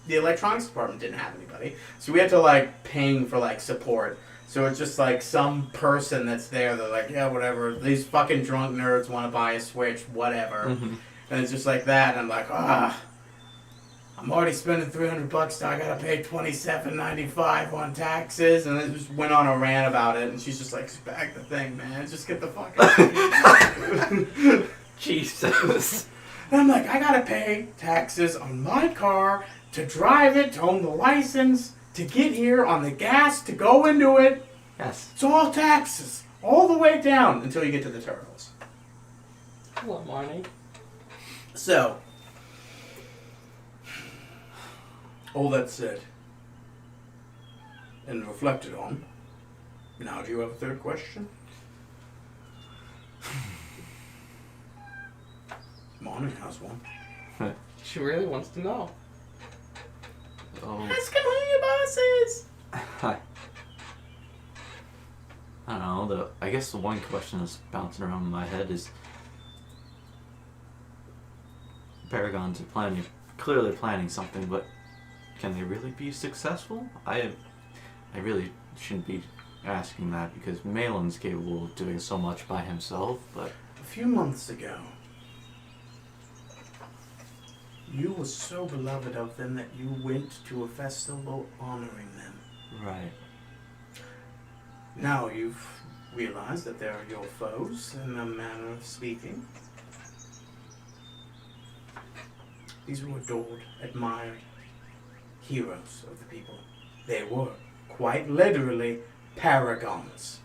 the electronics department didn't have anybody. So we had to ping for support. So it's just some person that's there. They're like, yeah, whatever. These fucking drunk nerds want to buy a Switch, whatever. Mm-hmm. And it's just like that. And I'm like, I'm already spending $300, so I gotta pay $27.95 on taxes. And it just went on a rant about it. And she's just like, bag the thing, man. Just get the fuck out. Jesus. And I'm like, I gotta pay taxes on my car to drive it, to own the license, to get here, on the gas, to go into it. Yes. It's all taxes, all the way down until you get to the turtles. Hello, Marnie. So, all that said, and reflected on, now do you have a third question? Marnie has one. She really wants to know. Oh. Ask him who your boss is. I don't know. I guess the one question that's bouncing around in my head is, Paragons are clearly planning something, but can they really be successful? I really shouldn't be asking that because Malin's capable of doing so much by himself, but A few months ago, you were so beloved of them that you went to a festival honoring them. right. Now you've realized that they are your foes, in a manner of speaking. These were adored, admired heroes of the people. They were, quite literally, paragons.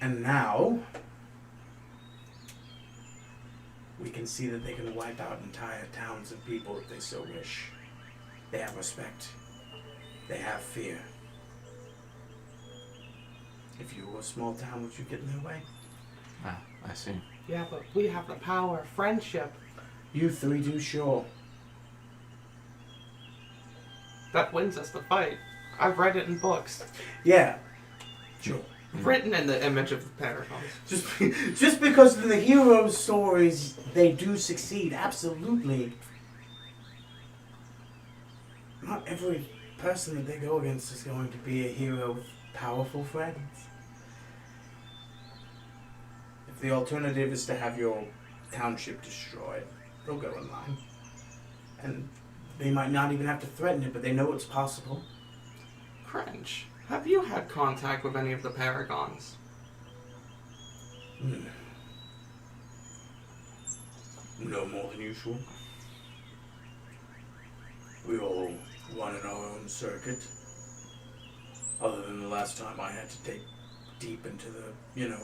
And now, we can see that they can wipe out entire towns of people if they so wish. They have respect. They have fear. If you were a small town, would you get in their way? Ah, I see. Yeah, but we have the power of friendship. You three do, sure. That wins us the fight. I've read it in books. Yeah, sure. Written in the image of the paragons. Just because in the hero stories they do succeed, absolutely. Not every person that they go against is going to be a hero with powerful friends. If the alternative is to have your township destroyed, they'll go in line. And they might not even have to threaten it, but they know it's possible. Cringe. Have you had contact with any of the Paragons? No more than usual. We all run in our own circuit. Other than the last time I had to take deep into the,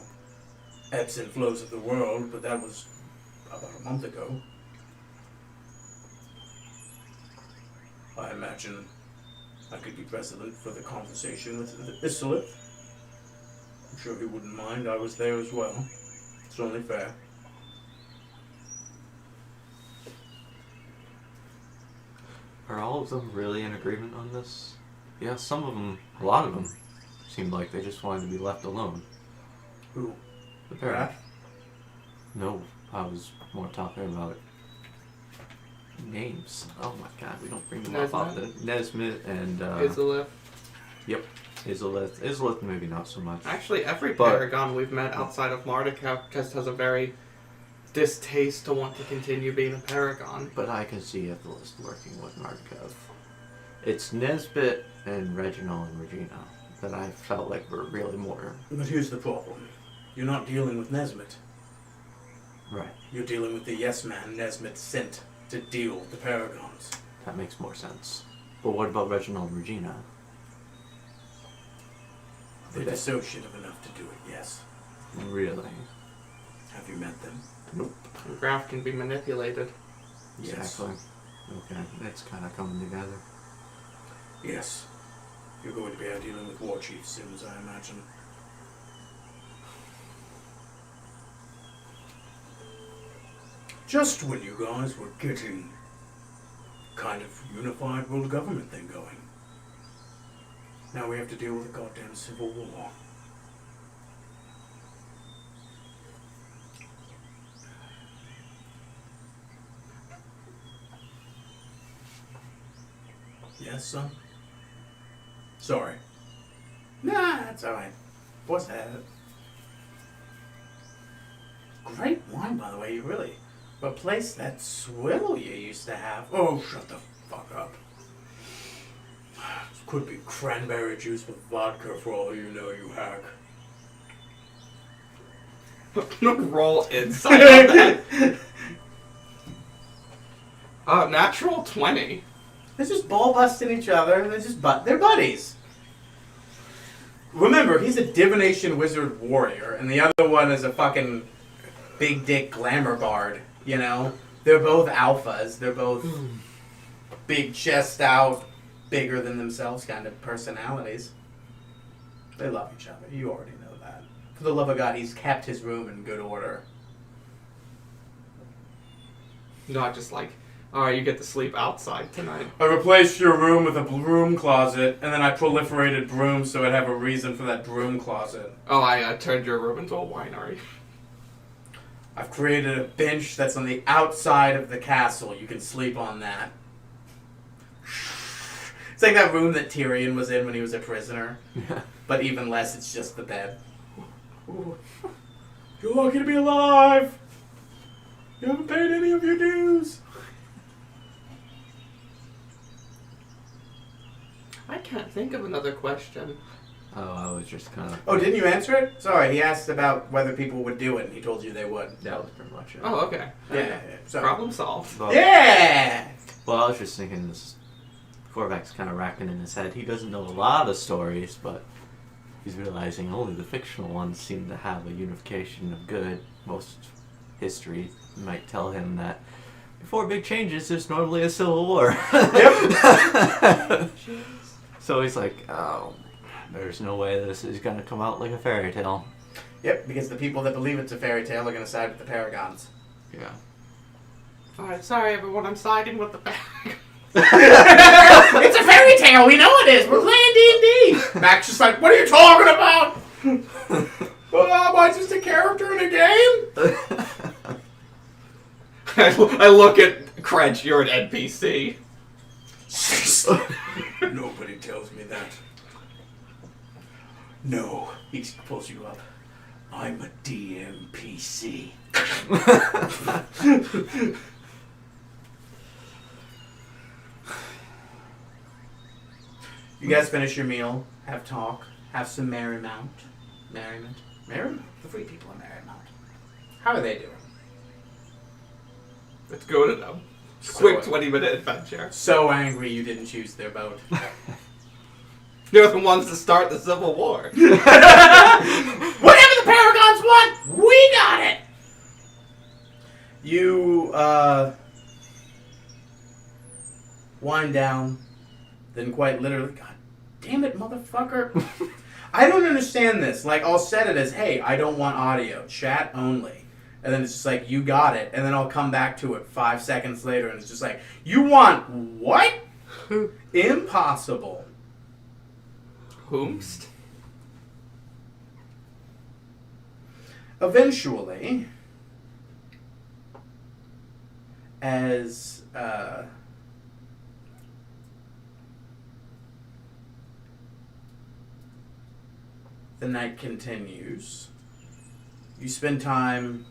ebbs and flows of the world, but that was about a month ago. I imagine I could be president for the conversation with Isolith. I'm sure he wouldn't mind. I was there as well. It's only fair. Are all of them really in agreement on this? Yeah, some of them, a lot of them, seemed like they just wanted to be left alone. Who? The parent. No, I was more talking about names. Oh my god, we don't bring them up often. Nesmith and Isolith. Yep. Isolith maybe not so much. Actually, every Paragon we've met outside of Marduk just has a very distaste to want to continue being a Paragon. But I can see Isolith working with Marduk. It's Nesbit and Reginald and Regina that I felt like were really more... But here's the problem. You're not dealing with Nesmith. Right. You're dealing with the yes man Nesmith sent to deal with the Paragons. That makes more sense. But what about Reginald and Regina? They're dissociative enough to do it, yes. Really? Have you met them? Nope. The graph can be manipulated. Yes. Exactly. Okay, it's kind of coming together. Yes. You're going to be out dealing with war chiefs soon, as I imagine. Just when you guys were getting kind of unified world government thing going. Now we have to deal with a goddamn civil war. Yes, son? Sorry. Nah, that's alright. What's that? Great wine, by the way. You really replaced that swill you used to have. Oh, shut the fuck up. This could be cranberry juice with vodka for all you know, you hack. Roll insight on that. Natural 20. They're just ball busting each other. They're buddies. Remember, he's a divination wizard warrior, and the other one is a fucking big dick glamour bard. They're both alphas. They're both big chest out, bigger than themselves kind of personalities. They love each other. You already know that. For the love of God, he's kept his room in good order. Not just like, alright, you get to sleep outside tonight. I replaced your room with a broom closet, and then I proliferated brooms so I'd have a reason for that broom closet. Oh, I turned your room into a winery. I've created a bench that's on the outside of the castle. You can sleep on that. It's like that room that Tyrion was in when he was a prisoner. Yeah. But even less, it's just the bed. Ooh. You're lucky to be alive! You haven't paid any of your dues! I can't think of another question. Oh, I was just kind of... Oh, didn't you answer it? Sorry, he asked about whether people would do it, and he told you they would. That was pretty much it. Oh, okay. Yeah. So. Problem solved. Well, Yeah! Well, I was just thinking this... Korvac's kind of racking in his head. He doesn't know a lot of stories, but he's realizing only the fictional ones seem to have a unification of good. Most history might tell him that before big changes, there's normally a civil war. Yep. So he's like, oh, there's no way this is going to come out like a fairy tale. Yep, because the people that believe it's a fairy tale are going to side with the Paragons. Yeah. Alright, sorry everyone, I'm siding with the bag. It's a fairy tale, we know it is. We're playing D&D. Mac's just like, what are you talking about? Oh, am I just a character in a game? I look at Crench, you're an NPC. Nobody tells me that. No, he pulls you up. I'm a DMPC. You guys finish your meal, have talk, have some merriment. Merriment? The free people in Merriment. How are they doing? Let's go to them. Quick 20-minute adventure. So angry you didn't choose their boat. They're the ones to start the Civil War. Whatever the Paragons want, we got it! You, wind down, then quite literally, God damn it, motherfucker. I don't understand this. Like, I'll set it as, hey, I don't want audio, chat only. And then it's just like, you got it. And then I'll come back to it 5 seconds later, and it's just like, you want what? Impossible. Whomst? Eventually, as the night continues, you spend time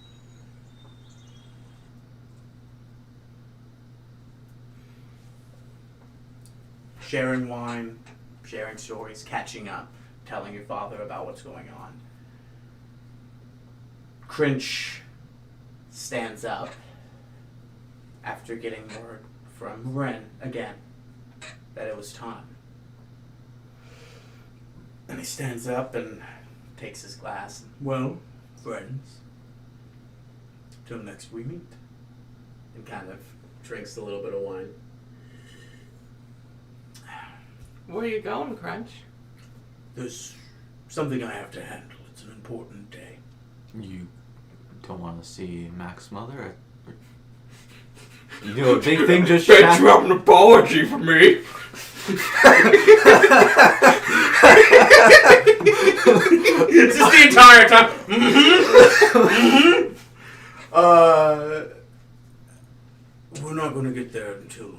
sharing wine, sharing stories, catching up, telling your father about what's going on. Crinch stands up after getting word from Ren again that it was time. And he stands up and takes his glass. Well, friends, till next we meet. And kind of drinks a little bit of wine. Where you going, Crunch? There's something I have to handle. It's an important day. You don't want to see Mac's mother? You know, a big thing just Bet you happened. have an apology for me. Just the entire time. We're not going to get there until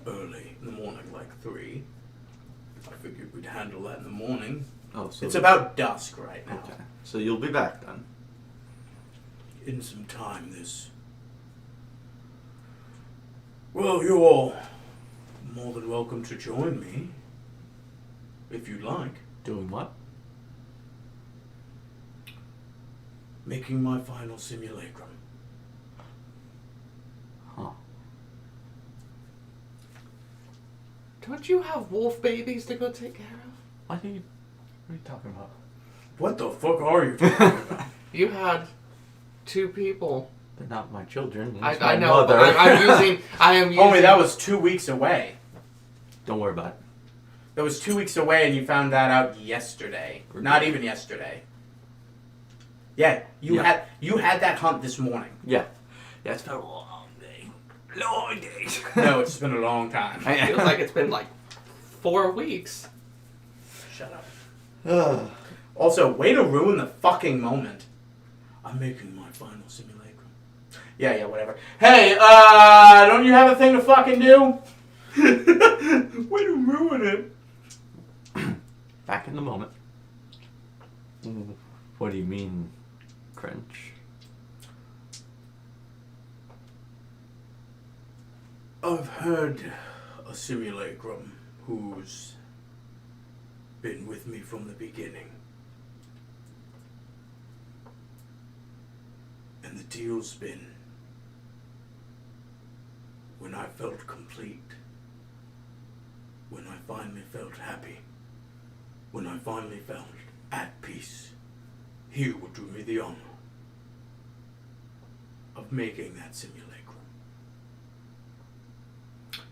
early in the morning, like 3. I figured we'd handle that in the morning. Oh, so It's about dusk right now. okay. So you'll be back then. In some time, Well, you're all more than welcome to join me, if you'd like. Doing what? Making my final simulacrum. Huh. Don't you have wolf babies to go take care of? What are you talking about? What the fuck are you talking about? You had 2 people. They're not my children. I It's my know. mother. But I am using. Homie, that was 2 weeks away. Don't worry about it. That was 2 weeks away, and you found that out yesterday. Not even yesterday. Yeah, you had that hunt this morning. Yeah. Yeah, it's been a long day. Long day. No, it's been a long time. Feels like it's been like 4 weeks. Shut up. Also, way to ruin the fucking moment. I'm making my final simulacrum. Yeah, whatever. Hey, don't you have a thing to fucking do? Way to ruin it. Back in the moment. What do you mean, Crunch? I've had a simulacrum who's been with me from the beginning. And the deal's been when I felt complete, when I finally felt happy, when I finally felt at peace, he would do me the honor of making that simulacrum.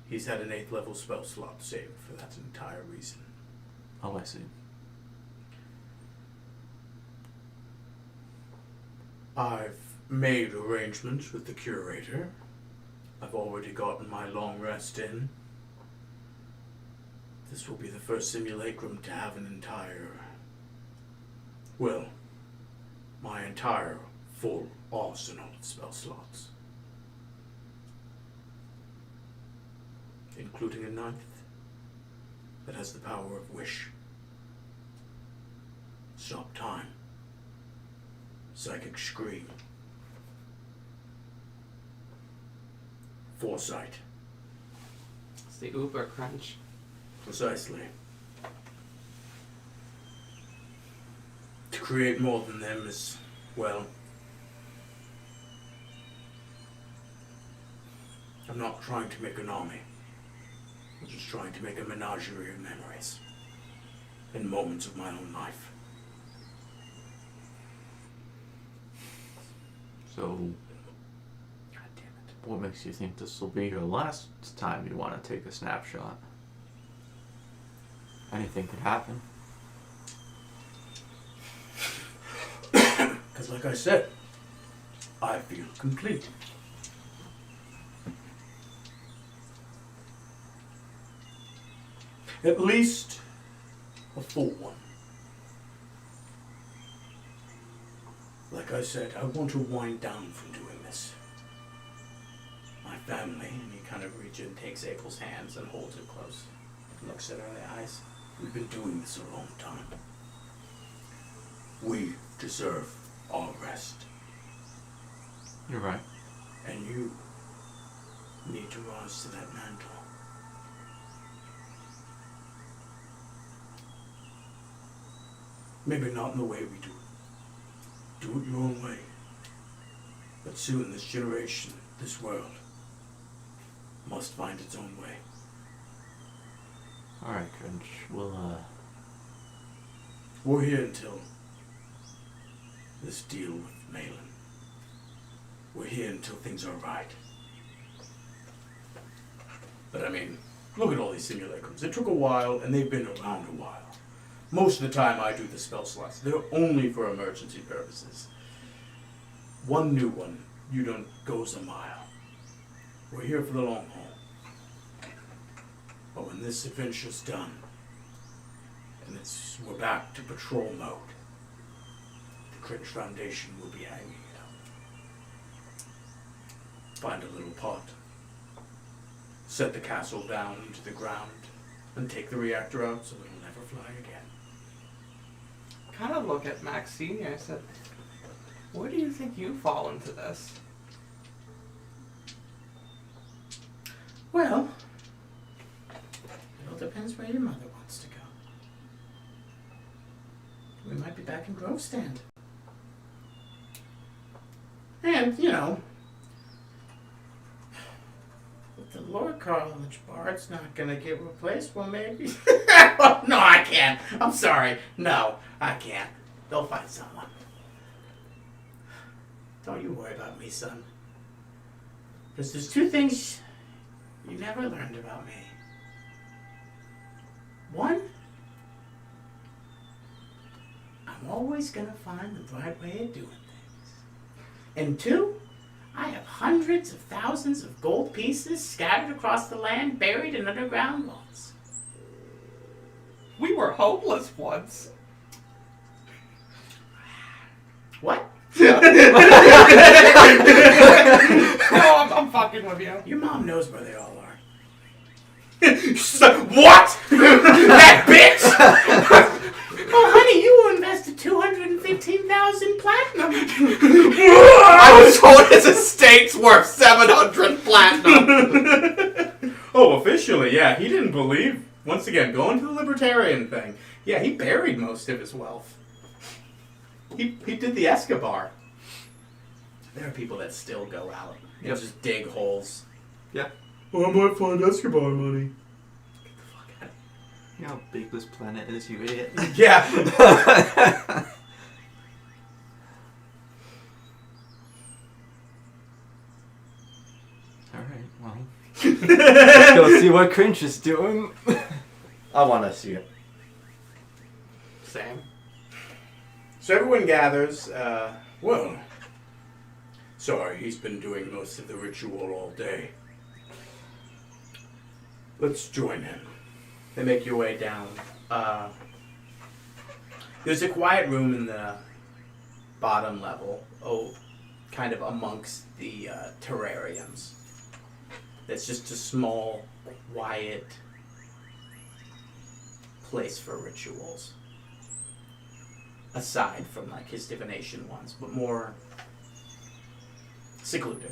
He's had an 8th level spell slot saved for that entire reason. Oh, I see. I've made arrangements with the curator. I've already gotten my long rest in. This will be the first simulacrum to have an entire... well, my entire full arsenal of spell slots. including a ninth that has the power of wish. Stop time. Psychic scream. Foresight. It's the Uber crunch. Precisely. To create more than them is, well, I'm not trying to make an army. I'm just trying to make a menagerie of memories and moments of my own life. So, God damn it. what makes you think this will be your last time you want to take a snapshot? Anything could happen. Because like I said, I feel complete. At least a full one. Like I said, I want to wind down from doing this. My family, And he kind of reaches and takes April's hands and holds it close. Looks at her in the eyes. we've been doing this a long time. We deserve our rest. You're right. And you need to rise to that mantle. Maybe not in the way we do it. Do it your own way. But soon this generation, this world, must find its own way. Alright, Crunch. We're here until this deal with Malin. We're here until things are right. But I mean, look at all these simulacrums. It took a while, and they've been around a while. Most of the time I do the spell slots. They're only for emergency purposes. One new one, you don't goes a mile. We're here for the long haul. But when this adventure's done, and we're back to patrol mode, the Cringe Foundation will be hanging it up. Find a little pot. Set the castle down into the ground, and take the reactor out so it'll never fly again. Kind of look at Max Senior. I said, "Where do you think you fall into this?" Well, it all depends where your mother wants to go. We might be back in Grove Stand. And, you know, if the Lord College Bard's not gonna get replaced, well, maybe. No, I can't. I'm sorry. No, I can't. They'll find someone. Don't you worry about me, son. Because there's two things you never learned about me. One, I'm always gonna find the right way of doing things. And two, I have hundreds of thousands of gold pieces scattered across the land, buried in underground vaults. We were homeless once. What? No, I'm fucking with you. Your mom knows where they all are. What? That bitch? Oh, honey, you invested 215,000 platinum. I was told his estate's worth 700 platinum. Oh, officially, yeah. He didn't believe. Once again, going to the libertarian thing. Yeah, he buried most of his wealth. He did the Escobar. There are people that still go out and Yep. just dig holes. Yeah. Well, I might find Escobar money. Get the fuck out of You know how big this planet is, you idiot. here. Yeah. Alright, well. Let's go see what Cringe is doing. I want to see it. Same. So everyone gathers. Well, sorry, he's been doing most of the ritual all day. Let's join him. They make your way down. There's a quiet room in the bottom level. Oh, kind of amongst the terrariums. That's just a small, quiet place for rituals. Aside from like his divination ones, but more secluded.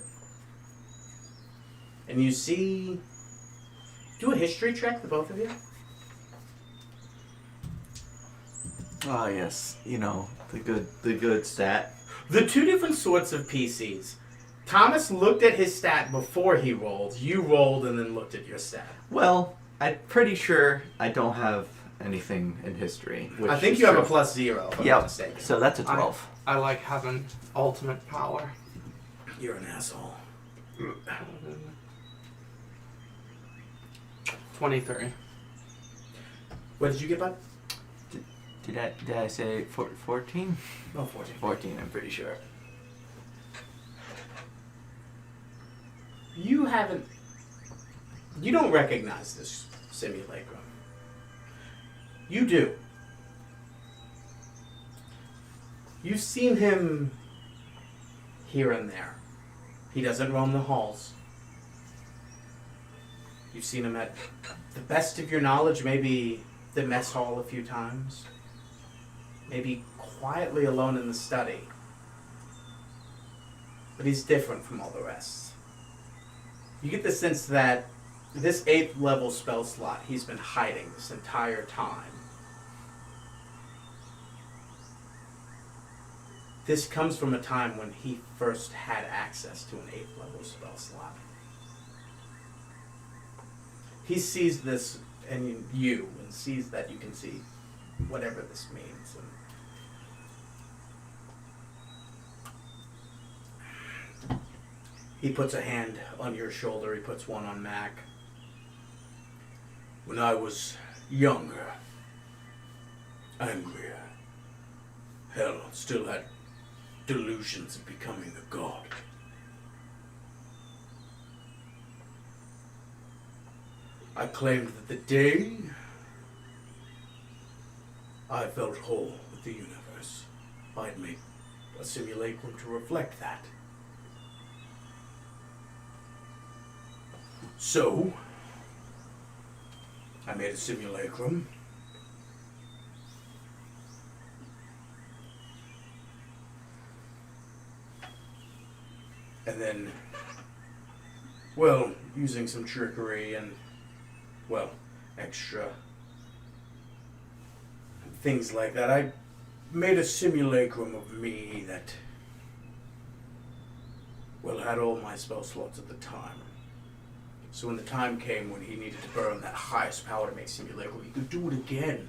And you see, do a history check, the both of you. Oh yes, the good stat. The two different sorts of PCs. Thomas looked at his stat before he rolled. You rolled and then looked at your stat. Well, I'm pretty sure I don't have anything in history. I think you have a +0, if I'm not mistaken. So that's a 12. I like having ultimate power. You're an asshole. 23. What did you get, bud? Did I say 14? Oh, 14. 14, I'm pretty sure. You don't recognize this simulacrum. You do. You've seen him here and there. He doesn't roam the halls. You've seen him at the best of your knowledge, maybe the mess hall a few times. Maybe quietly alone in the study. But he's different from all the rest. You get the sense that this 8th level spell slot he's been hiding this entire time. This comes from a time when he first had access to an 8th level spell slot. He sees this and sees that you can see whatever this means. And he puts a hand on your shoulder, he puts one on Mac. When I was younger, angrier, hell, still had delusions of becoming a god. I claimed that the day I felt whole with the universe, I'd make a simulacrum to reflect that. So, I made a simulacrum. And then, well, using some trickery and, well, extra things like that, I made a simulacrum of me that, well, had all my spell slots at the time. So when the time came when he needed to burn that highest power to make simulacrum, he could do it again.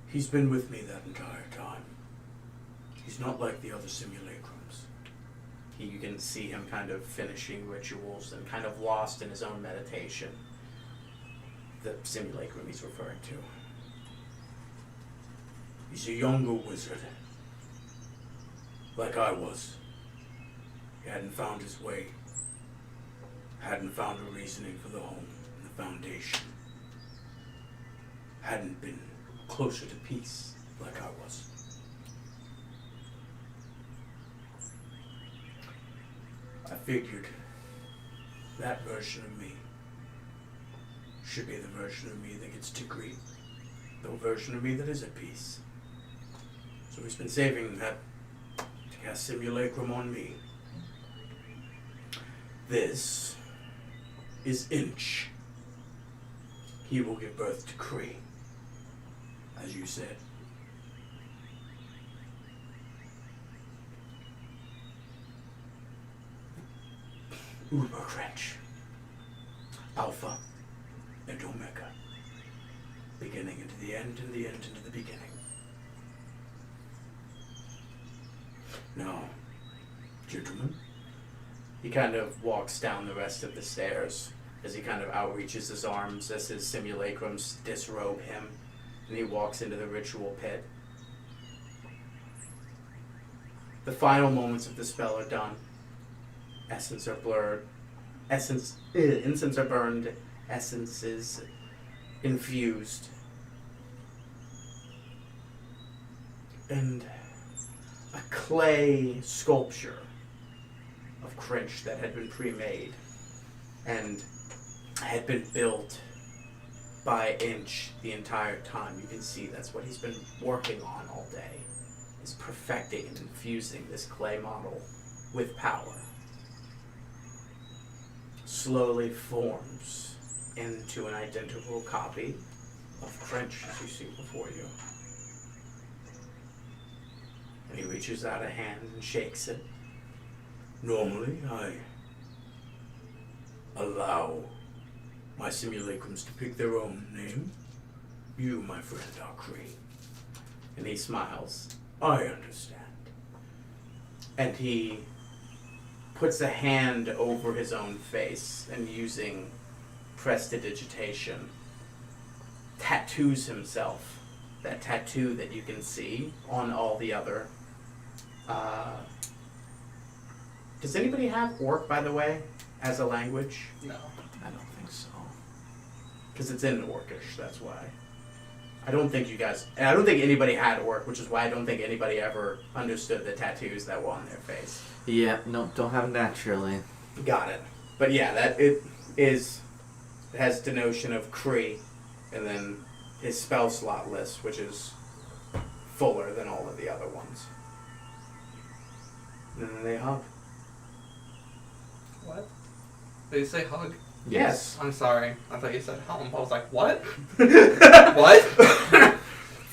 He's been with me that entire time. He's not like the other simulacrums. You can see him kind of finishing rituals and kind of lost in his own meditation. The simulacrum he's referring to. He's a younger wizard. Like I was. He hadn't found his way. Hadn't found a reasoning for the home and the foundation. Hadn't been closer to peace like I was. I figured that version of me should be the version of me that gets to greet the version of me that is at peace. So he's been saving that to cast simulacrum on me. This is Inch. He will give birth to Kree, as you said. Ubercrench. Alpha and Omega. Beginning into the end and the end into the beginning. Now, gentlemen. He kind of walks down the rest of the stairs as he kind of outreaches his arms as his simulacrums disrobe him. And he walks into the ritual pit. The final moments of the spell are done. Essence are blurred. Incense are burned. Essence is infused. and a clay sculpture of Crinch that had been pre-made and had been built by Inch the entire time. You can see that's what he's been working on all day, is perfecting and infusing this clay model with power. Slowly forms into an identical copy of Crinch as you see before you. And he reaches out a hand and shakes it. Normally, I allow my simulacrums to pick their own name. You, my friend, are Kree. And he smiles. I understand. And he puts a hand over his own face and using prestidigitation tattoos himself. That tattoo that you can see on all the other. Does anybody have orc, by the way, as a language? No. I don't think so. Because it's in orcish, that's why. I don't think anybody had orc, which is why I don't think anybody ever understood the tattoos that were on their face. Yeah, no, don't have naturally. Got it. But yeah, it has denotion of Kree, and then his spell slot list, which is fuller than all of the other ones. And then they hug. What? Did you say hug? Yes. I'm sorry. I thought you said home. I was like, what? What?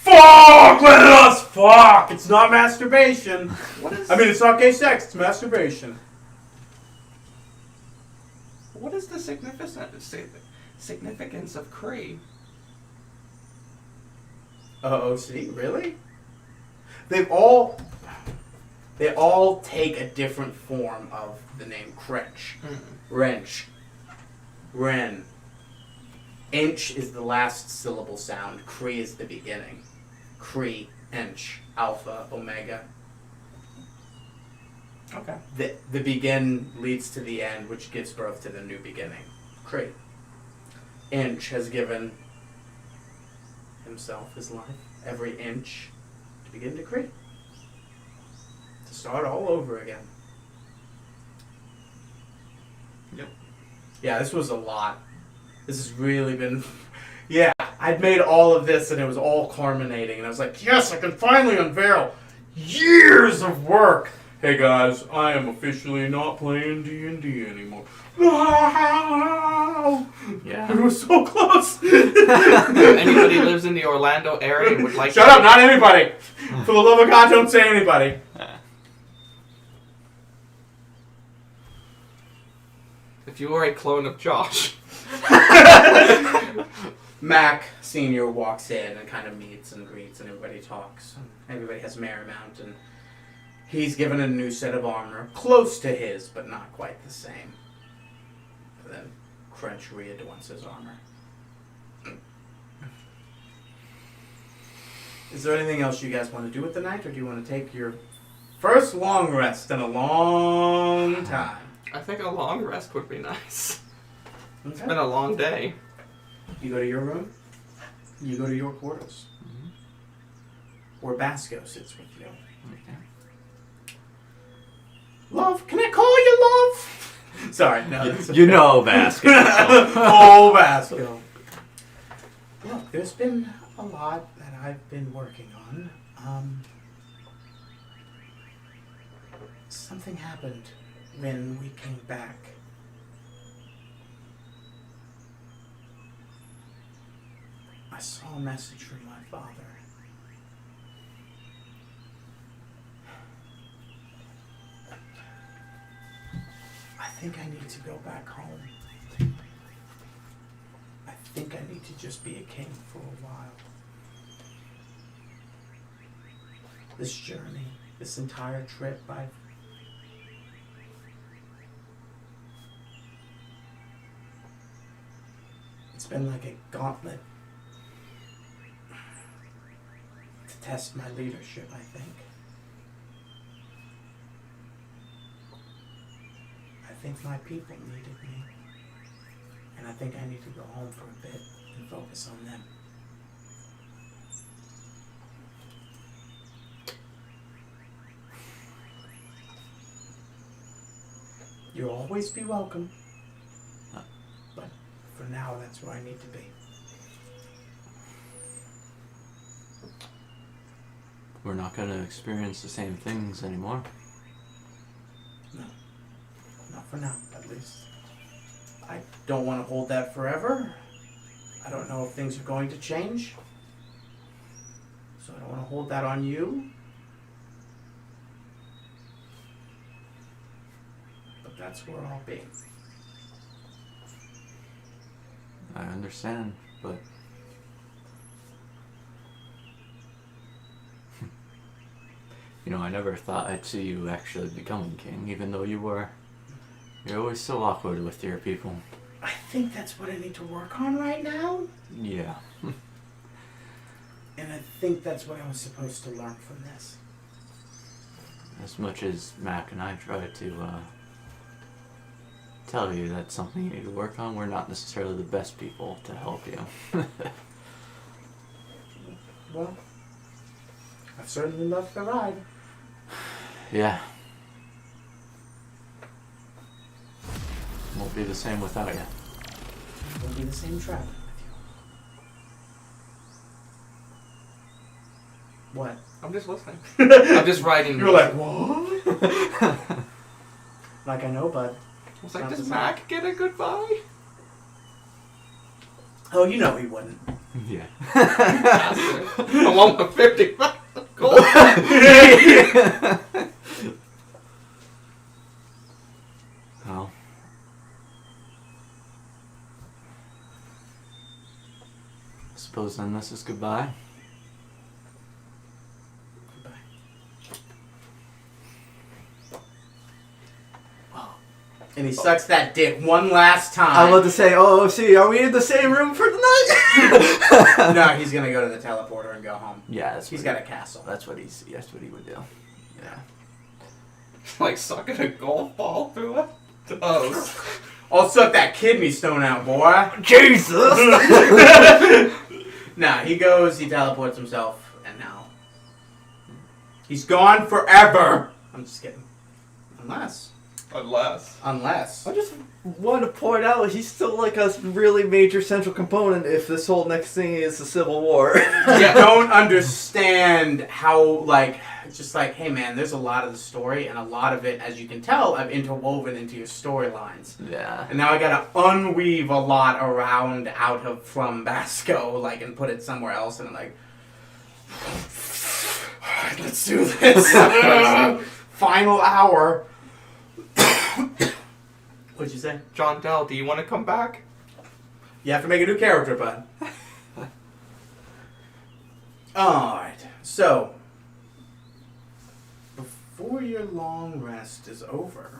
Fuck! Let us fuck! It's not masturbation. What is? It's not gay sex, it's masturbation. What is the significance of Kree? OC, really? They all take a different form of the name Crinch. Wrench. Ren. Inch is the last syllable sound. Kree is the beginning. Kree, Inch, Alpha, Omega. Okay. The begin leads to the end, which gives birth to the new beginning. Kree. Inch has given himself his life. Every inch to begin to Kree. To start all over again. Yep. Yeah, this was a lot. This has really been... Yeah, I'd made all of this and it was all culminating. And I was like, yes, I can finally unveil years of work. Hey guys, I am officially not playing D&D anymore. No! Yeah. It was so close. If anybody lives in the Orlando area and would like Shut up, not anybody. For the love of God, don't say anybody. If you were a clone of Josh. Mac Sr. walks in and kind of meets and greets and everybody talks. Everybody has Marymount and he's given a new set of armor. Close to his, but not quite the same. And then Crunch readorns his armor. Is there anything else you guys want to do with the night, or do you want to take your first long rest in a long time? I think a long rest would be nice. It's Okay. been a long day. You go to your room. You go to your quarters. Where Basco sits with you. Love, can I call you love? Sorry, no. You know, Basket. Oh, Basco. Look, there's been a lot that I've been working on. Something happened when we came back. I saw a message from my father. I think I need to go back home. I think I need to just be a king for a while. This journey, this entire trip, it's been like a gauntlet to test my leadership, I think. I think my people needed me. And I think I need to go home for a bit and focus on them. You'll always be welcome. But for now, that's where I need to be. We're not going to experience the same things anymore. No. Not for now, at least. I don't want to hold that forever. I don't know if things are going to change. So I don't want to hold that on you. But that's where I'll be. I understand, but... You know, I never thought I'd see you actually becoming king, even though you were. You're always so awkward with your people. I think that's what I need to work on right now. Yeah. And I think that's what I was supposed to learn from this. As much as Mac and I try to tell you that's something you need to work on, we're not necessarily the best people to help you. Well, I've certainly loved the ride. Yeah. Won't be the same without you. We'll be the same traveling with you. What? I'm just listening. I'm just writing. You're like, what? Like I know, bud. I was like, Not does the Mac get a goodbye? Oh, you know he wouldn't. Yeah. Bastard. I want my 50 gold. Well. I suppose then this is goodbye. Goodbye. And he sucks that dick one last time. I'm about to say, oh, see, are we in the same room for the night? No, he's gonna go to the teleporter and go home. Yeah, that's He's what got a castle. That's what he would do. Yeah. Like sucking a golf ball through a toes. I'll suck that kidney stone out, boy. Jesus! Nah, he goes, he teleports himself, and now he's gone forever. I'm just kidding. Unless. Unless. I just want to point out he's still like a really major central component if this whole next thing is the Civil War. Yeah, don't understand how, like, it's just like, hey man, there's a lot of the story, and a lot of it, as you can tell, I've interwoven into your storylines. Yeah. And now I gotta unweave a lot around out of from Basco, like, and put it somewhere else, and I'm like, alright, let's do this. Final hour. What'd you say? John Dell, do you want to come back? You have to make a new character, bud. Alright, so before your long rest is over,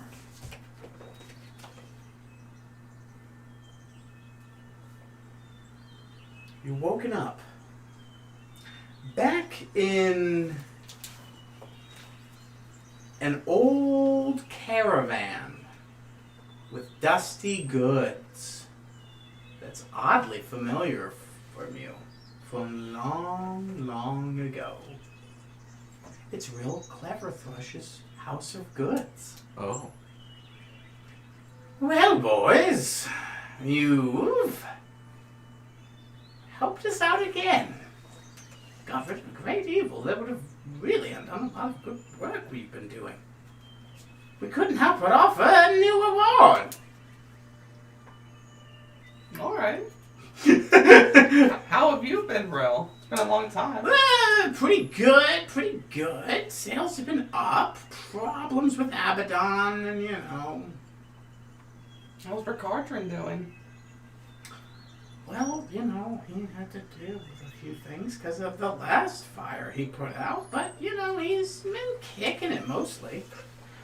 you're woken up back in an old caravan with dusty goods that's oddly familiar from you from long, long ago. It's real Clever Thrush's House of Goods. Oh. Well, boys, you've helped us out again. Got rid of a great evil that would have really undone a lot of good work we've been doing. We couldn't help but offer a new award. Alright. How have you been, Brill? It's been a long time. Pretty good, pretty good. Sales have been up. Problems with Abaddon, and you know. How's Ricardron doing? Well, you know, he had to deal with a few things because of the last fire he put out, but, you know, he's been kicking it mostly.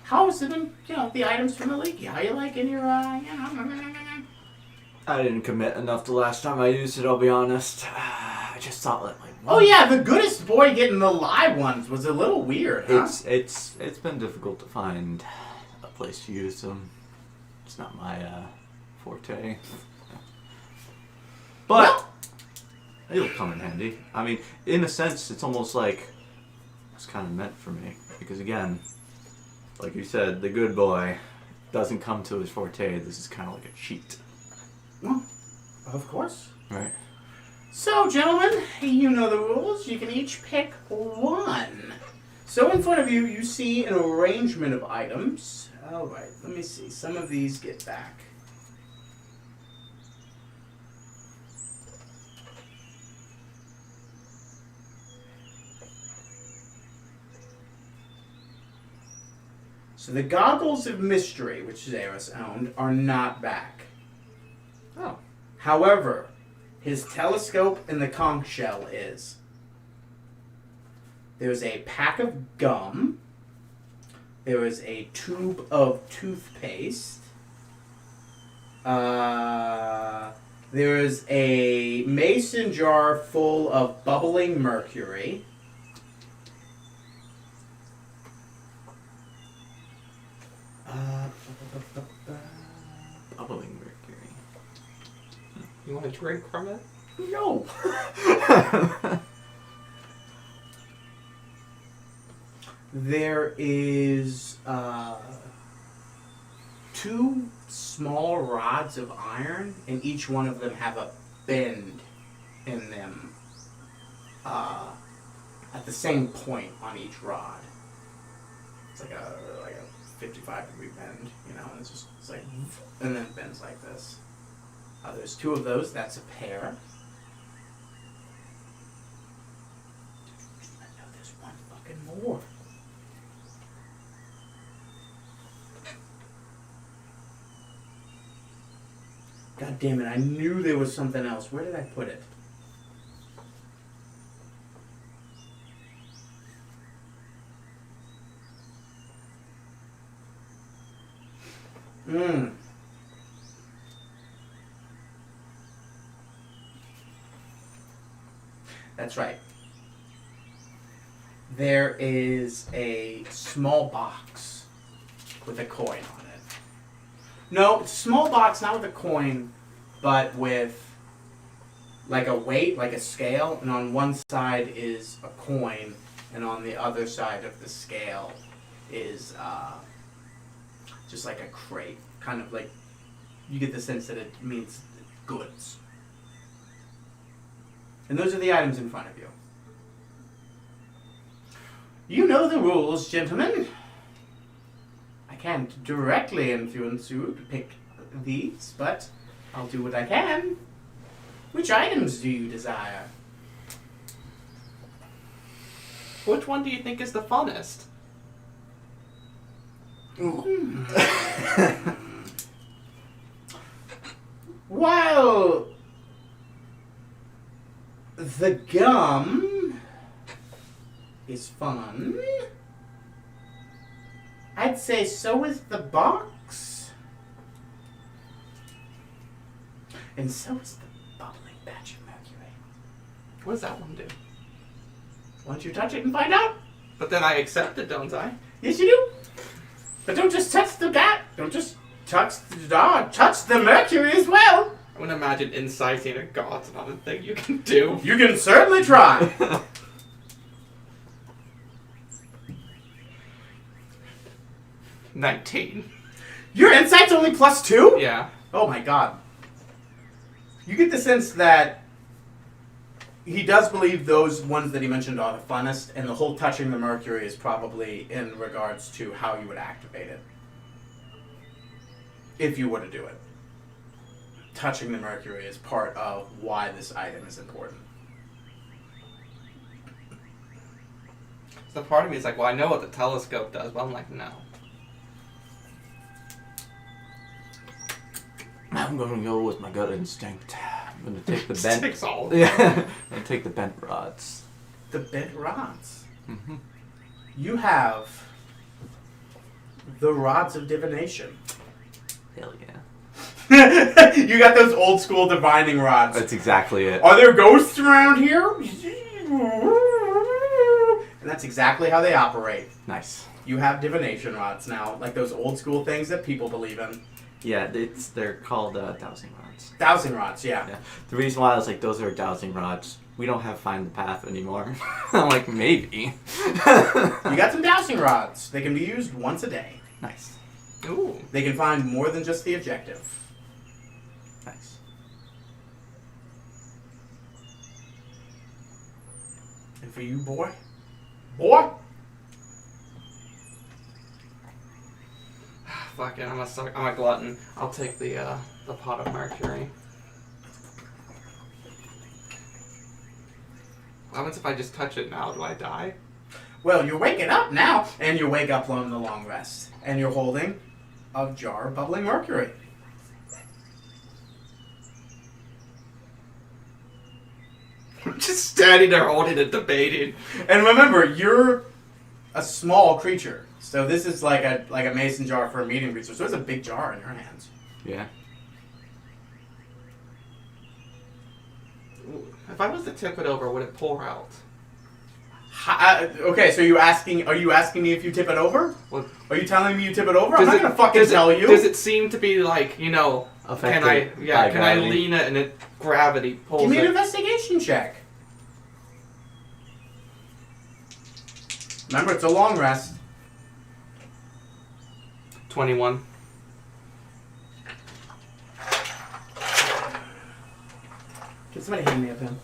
How's it been, you know, the items from the leaky? How you liking your, you know? I didn't commit enough the last time I used it, I'll be honest. I just thought like Oh yeah, the goodest boy getting the live ones was a little weird, huh? It's been difficult to find a place to use them. It's not my forte. But it'll come in handy. I mean, in a sense, it's almost like it's kind of meant for me because again, like you said, the good boy doesn't come to his forte, this is kind of like a cheat. Well, of course. Right. So, gentlemen, you know the rules. You can each pick one. So, in front of you, you see an arrangement of items. All right, let me see. Some of these get back. So the goggles of mystery, which Zaris owned, are not back. Oh. However, his telescope in the conch shell is. There's a pack of gum. There is a tube of toothpaste. There is a mason jar full of bubbling mercury. Bubbling mercury. You want to drink from it? No. There is two small rods of iron, and each one of them have a bend in them at the same point on each rod. It's like a 55-degree bend, you know, and it's like, and then it bends like this. There's two of those. That's a pair. I know there's one fucking more. God damn it, I knew there was something else. Where did I put it? That's right. There is a small box with a coin on it. No, it's a small box, not with a coin, but with like a weight, like a scale, and on one side is a coin, and on the other side of the scale is just like a crate. Kind of like, you get the sense that it means goods. And those are the items in front of you. You know the rules, gentlemen. I can't directly influence you to pick these, but I'll do what I can. Which items do you desire? Which one do you think is the funnest? While the gum is fun, I'd say so is the box. And so is the bubbling batch of mercury. What does that one do? Why don't you touch it and find out? But then I accept it, don't I? Yes, you do. But don't just touch the bat. Don't just touch the dog. Touch the mercury as well. I would imagine inciting a god's not a thing you can do. You can certainly try. 19. Your insight's only +2? Yeah. Oh my god. You get the sense that he does believe those ones that he mentioned are the funnest, and the whole touching the mercury is probably in regards to how you would activate it. If you were to do it. Touching the mercury is part of why this item is important. So part of me is like, well, I know what the telescope does, but I'm like, no. I'm gonna go with my gut instinct. I'm gonna take the bent. Sticks all. Yeah, I'm gonna take the bent rods. The bent rods. Mm-hmm. You have the rods of divination. Hell yeah. You got those old school divining rods. That's exactly it. Are there ghosts around here? And that's exactly how they operate. Nice. You have divination rods now, like those old school things that people believe in. Yeah, they're called dowsing rods. Dowsing rods, yeah. Yeah. The reason why I was like, those are dowsing rods. We don't have find the path anymore. I'm like, maybe. You got some dowsing rods. They can be used once a day. Nice. Ooh. They can find more than just the objective. Nice. And for you, boy? Boy? Fuck it, I'm a glutton. I'll take the pot of mercury. What happens if I just touch it now? Do I die? Well, you're waking up now, and you wake up from the long rest. And you're holding a jar of bubbling mercury. I'm just standing there holding it, debating. And remember, you're a small creature. So this is like a mason jar for a medium creature. So it's a big jar in your hands. Yeah. If I was to tip it over, would it pour out? Okay, so are you asking me if you tip it over? What? Are you telling me you tip it over? I'm not gonna fucking tell you. Does it seem to be like, can I gravity. lean it and it gravity pulls Give me an it? investigation check. Remember, it's a long rest. 21. Can somebody hand me a pen?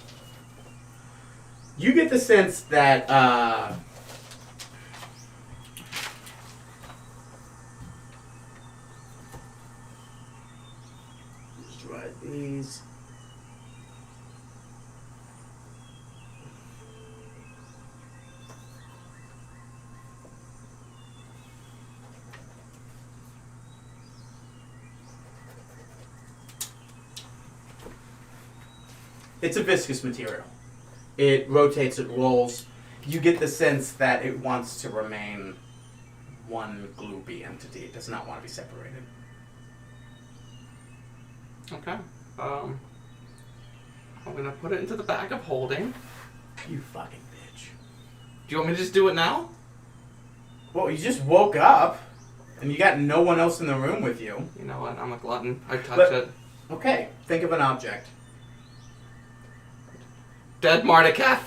You get the sense that just write these. It's a viscous material. It rotates, it rolls. You get the sense that it wants to remain one gloopy entity. It does not want to be separated. Okay. I'm gonna put it into the bag of holding. You fucking bitch. Do you want me to just do it now? Well, you just woke up, and you got no one else in the room with you. You know what? I'm a glutton. I touch But- it. Okay, think of an object. Dead Mardeketh.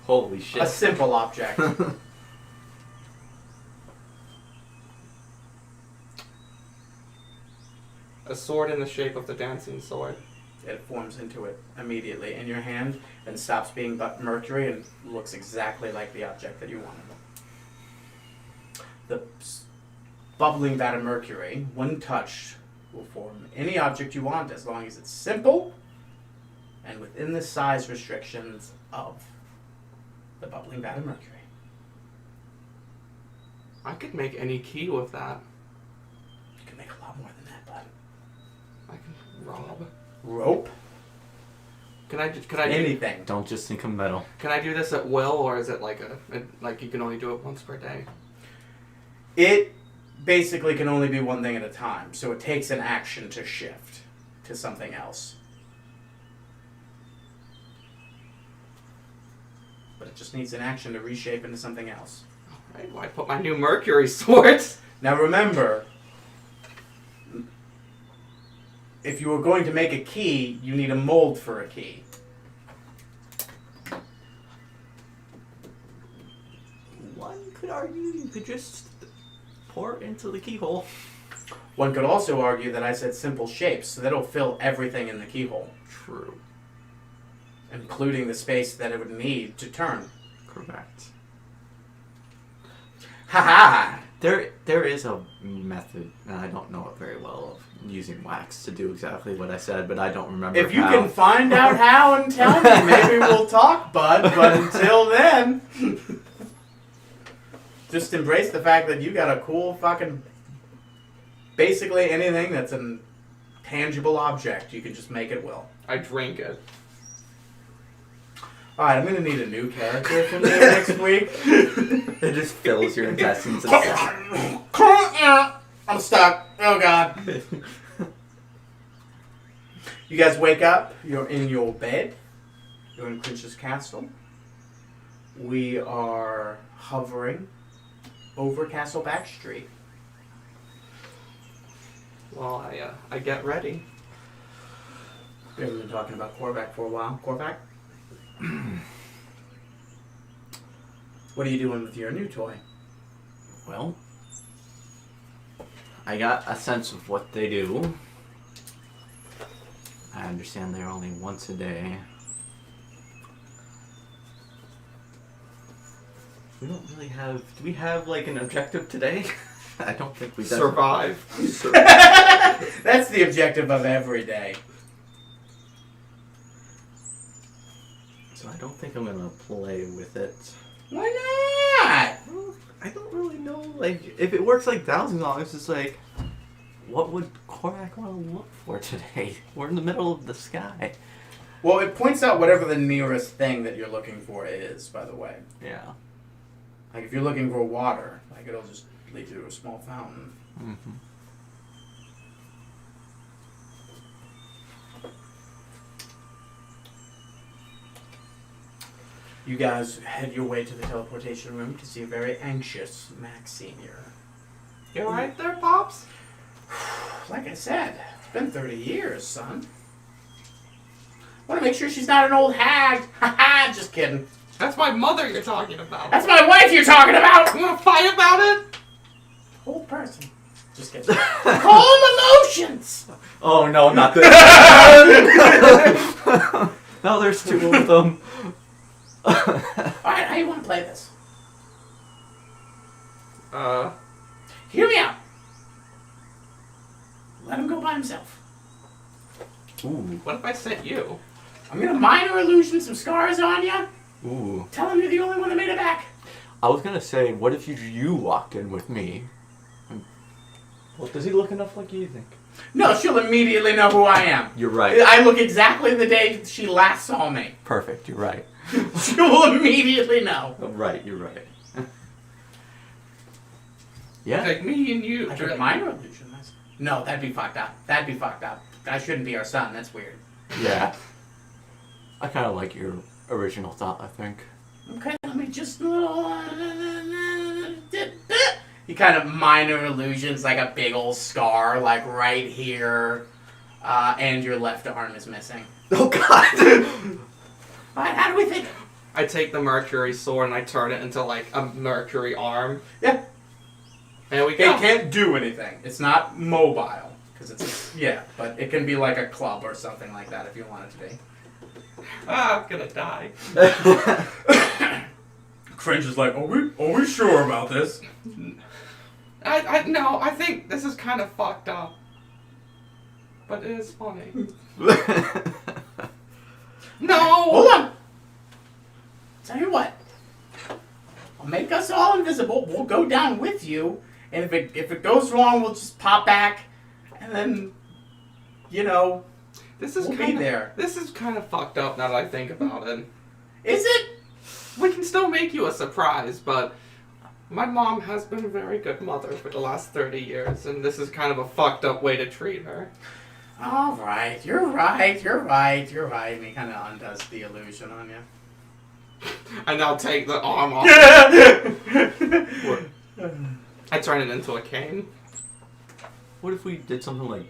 Holy shit. A simple object. A sword in the shape of the dancing sword. It forms into it immediately in your hand and stops being but mercury and looks exactly like the object that you wanted. The bubbling vat of mercury, when touched, will form any object you want as long as it's simple and within the size restrictions of the bubbling vat of mercury. I could make any key with that. You can make a lot more than that, bud. I can rob. Rope? Can I do Anything. Don't just think of metal. Can I do this at will, or is it like like you can only do it once per day? It basically can only be one thing at a time, so it takes an action to shift to something else. But it just needs an action to reshape into something else. Alright, well, I put my new mercury sword. Now remember, if you were going to make a key, you need a mold for a key. One could argue you could just pour it into the keyhole. One could also argue that I said simple shapes, so that'll fill everything in the keyhole, True. including the space that it would need to turn. Correct. Ha-ha! There is a method, and I don't know it very well, of using wax to do exactly what I said, but I don't remember If you how. can find out how and tell me, maybe we'll talk, bud. But until then, just embrace the fact that you got a cool fucking... Basically anything that's a tangible object, you can just make it will. I drink it. Alright, I'm gonna need a new character from you next week. It just fills your intestines and stuff. I'm stuck. Oh god. You guys wake up. You're in your bed. You're in Crinch's castle. We are hovering over Castleback Street. Well, I get ready. We haven't been talking about Korvac for a while. Korvac? What are you doing with your new toy? Well, I got a sense of what they do. I understand they're only once a day. We don't really have... Do we have, like, an objective today? I don't think we do. Survive. That's the objective of every day. So I don't think I'm gonna play with it. Why not? Well, I don't really know. Like, if it works like Dowsing Dogs, it's like... What would Korak want to look for today? We're in the middle of the sky. Well, it points out whatever the nearest thing that you're looking for is, by the way. Yeah. Like, if you're looking for water, like, it'll just lead you to a small fountain. Mm-hmm. You guys head your way to the teleportation room to see a very anxious Max Senior. You alright there, Pops? Like I said, it's been 30 years, son. Want to make sure she's not an old hag. Haha, just kidding. That's my mother you're talking about. That's my wife you're talking about! You wanna fight about it? Old person. Just kidding. Calm emotions! Oh no, not this. No, there's two of them. Alright, how you want to play this? Hear me out. Let him go by himself. Ooh. What if I sent you? I'm gonna minor illusion some scars on you. Ooh. Tell him you're the only one that made it back. I was gonna say, what if you walked in with me? Well, does he look enough like you think? No, she'll immediately know who I am. You're right. I look exactly the day she last saw me. Perfect, you're right. She will immediately know. Right, you're right. Yeah. Like me and you. I could minor illusion this. No, that'd be fucked up. That'd be fucked up. That shouldn't be our son. That's weird. Yeah. I kind of like your original thought, I think. Okay, let me just... He kind of minor illusions like a big old scar, like right here, and your left arm is missing. Oh God! Alright, how do we think? I take the mercury sword and I turn it into like a mercury arm. Yeah. There we It go. can't do anything. It's not mobile. Because it's... Yeah, but it can be like a club or something like that if you want it to be. Ah, I'm gonna die. Cringe is like, are we sure about this? No, I think this is kind of fucked up. But it is funny. No! Hold on! Tell you what. I'll make us all invisible. We'll go down with you. And if it goes wrong, we'll just pop back. And then, you know, This is we'll be kind of there. This is kind of fucked up now that I think about it. Is it? We can still make you a surprise, but my mom has been a very good mother for the last 30 years, and this is kind of a fucked up way to treat her. All right. You're right. You're right. You're right. And he kind of undoes the illusion on you. I now take the arm off. I turn it into a cane. What if we did something like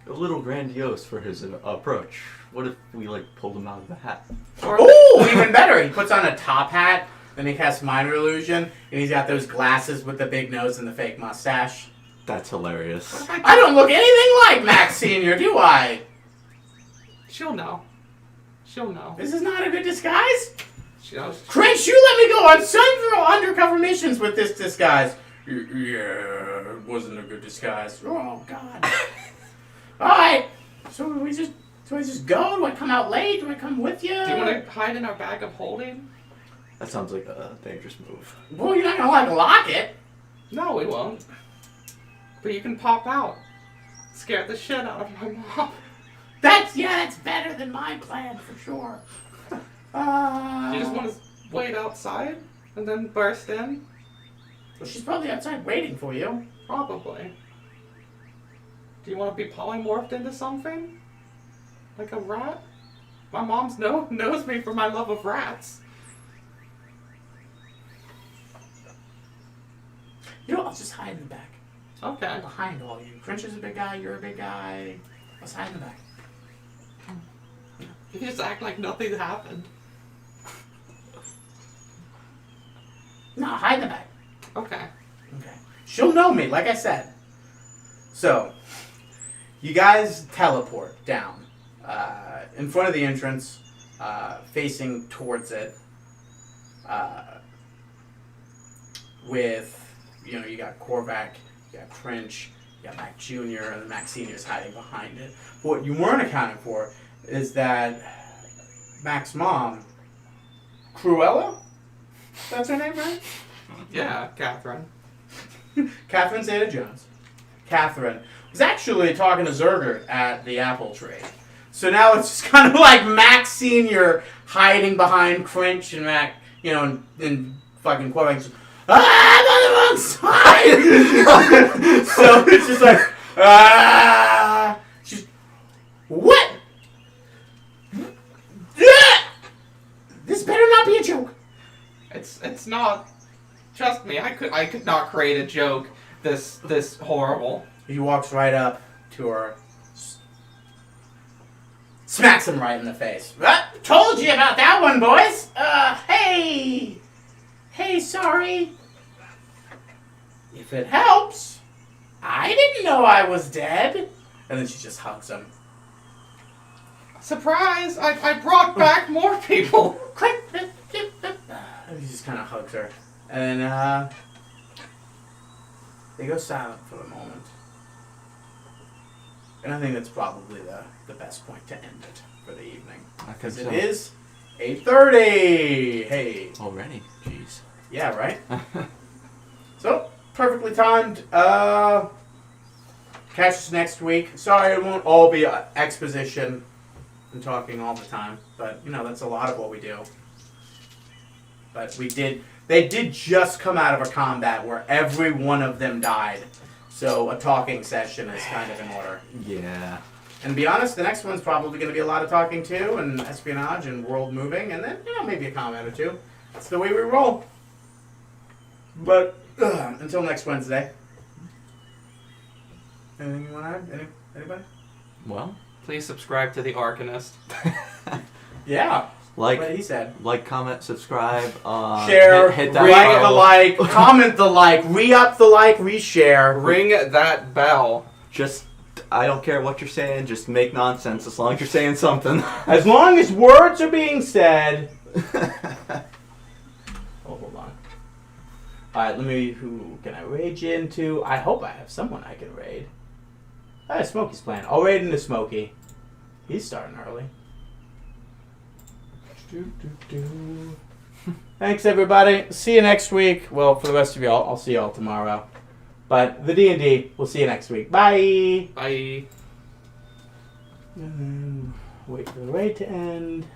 a little grandiose for his approach? What if we like pulled him out of the hat? Oh, even better. He puts on a top hat. Then he casts minor illusion. And he's got those glasses with the big nose and the fake mustache. That's hilarious. I don't look anything like Max Senior, do I? She'll know. She'll know. This is not a good disguise. She knows. Cringe, you let me go on several undercover missions with this disguise. Yeah, it wasn't a good disguise. Oh, God. Alright. So do I just go? Do I come out late? Do I come with you? Do you want to hide in our bag of holding? That sounds like a dangerous move. Well, you're not going to lock it. No, we won't. But you can pop out. Scare the shit out of my mom. That's better than my plan for sure. You just want to wait outside and then burst in? Well, she's probably outside waiting for you. Probably. Do you want to be polymorphed into something? Like a rat? My mom's knows me for my love of rats. You know, I'll just hide in the back. Okay. Behind all you. Crincher's a big guy, you're a big guy. Let's hide in the back. You just act like nothing happened. No, hide in the back. Okay. Okay. She'll know me, like I said. So, you guys teleport down in front of the entrance, facing towards it. With, you got Korvac, you got French, you got Mac Jr., and the Mac Sr. is hiding behind it. But what you weren't accounting for is that Mac's mom, Cruella? That's her name, right? Yeah, Catherine. Catherine Zeta-Jones. Catherine was actually talking to Zergert at the apple tree. So now it's just kind of like Mac Sr. hiding behind Crinch and Mac, and fucking Korvac. I'm on the wrong side! So it's just like, she's, what? This better not be a joke. It's not. Trust me, I could not create a joke this horrible. He walks right up to her, smacks him right in the face. Told you about that one, boys. Hey, sorry. If it helps, I didn't know I was dead. And then she just hugs him. Surprise! I brought back more people. Quick. And he just kind of hugs her. And they go silent for a moment. And I think that's probably the best point to end it for the evening. Because it is 8:30. Hey. Already? Jeez. Yeah, right? So, perfectly timed. Catch us next week. Sorry, it won't all be exposition and talking all the time. But, that's a lot of what we do. But they did just come out of a combat where every one of them died. So a talking session is kind of in order. Yeah. And to be honest, the next one's probably going to be a lot of talking too, and espionage and world moving, and then, maybe a comment or two. That's the way we roll. But, until next Wednesday. Anything you want to add? Anybody? Well. Please subscribe to The Arcanist. Yeah. Like what he said. Like, comment, subscribe, share, hit that rate the follow. like, comment the like, re-up the like, re-share. Ring that bell. Just, I don't care what you're saying, just make nonsense as long as you're saying something. As long as words are being said. Hold on. Alright, who can I rage into? I hope I have someone I can raid. Smokey's playing. I'll raid into Smokey. He's starting early. Thanks, everybody. See you next week. Well, for the rest of y'all, I'll see y'all tomorrow. But the D&D, we'll see you next week. Bye. Bye. And then wait for the raid to end.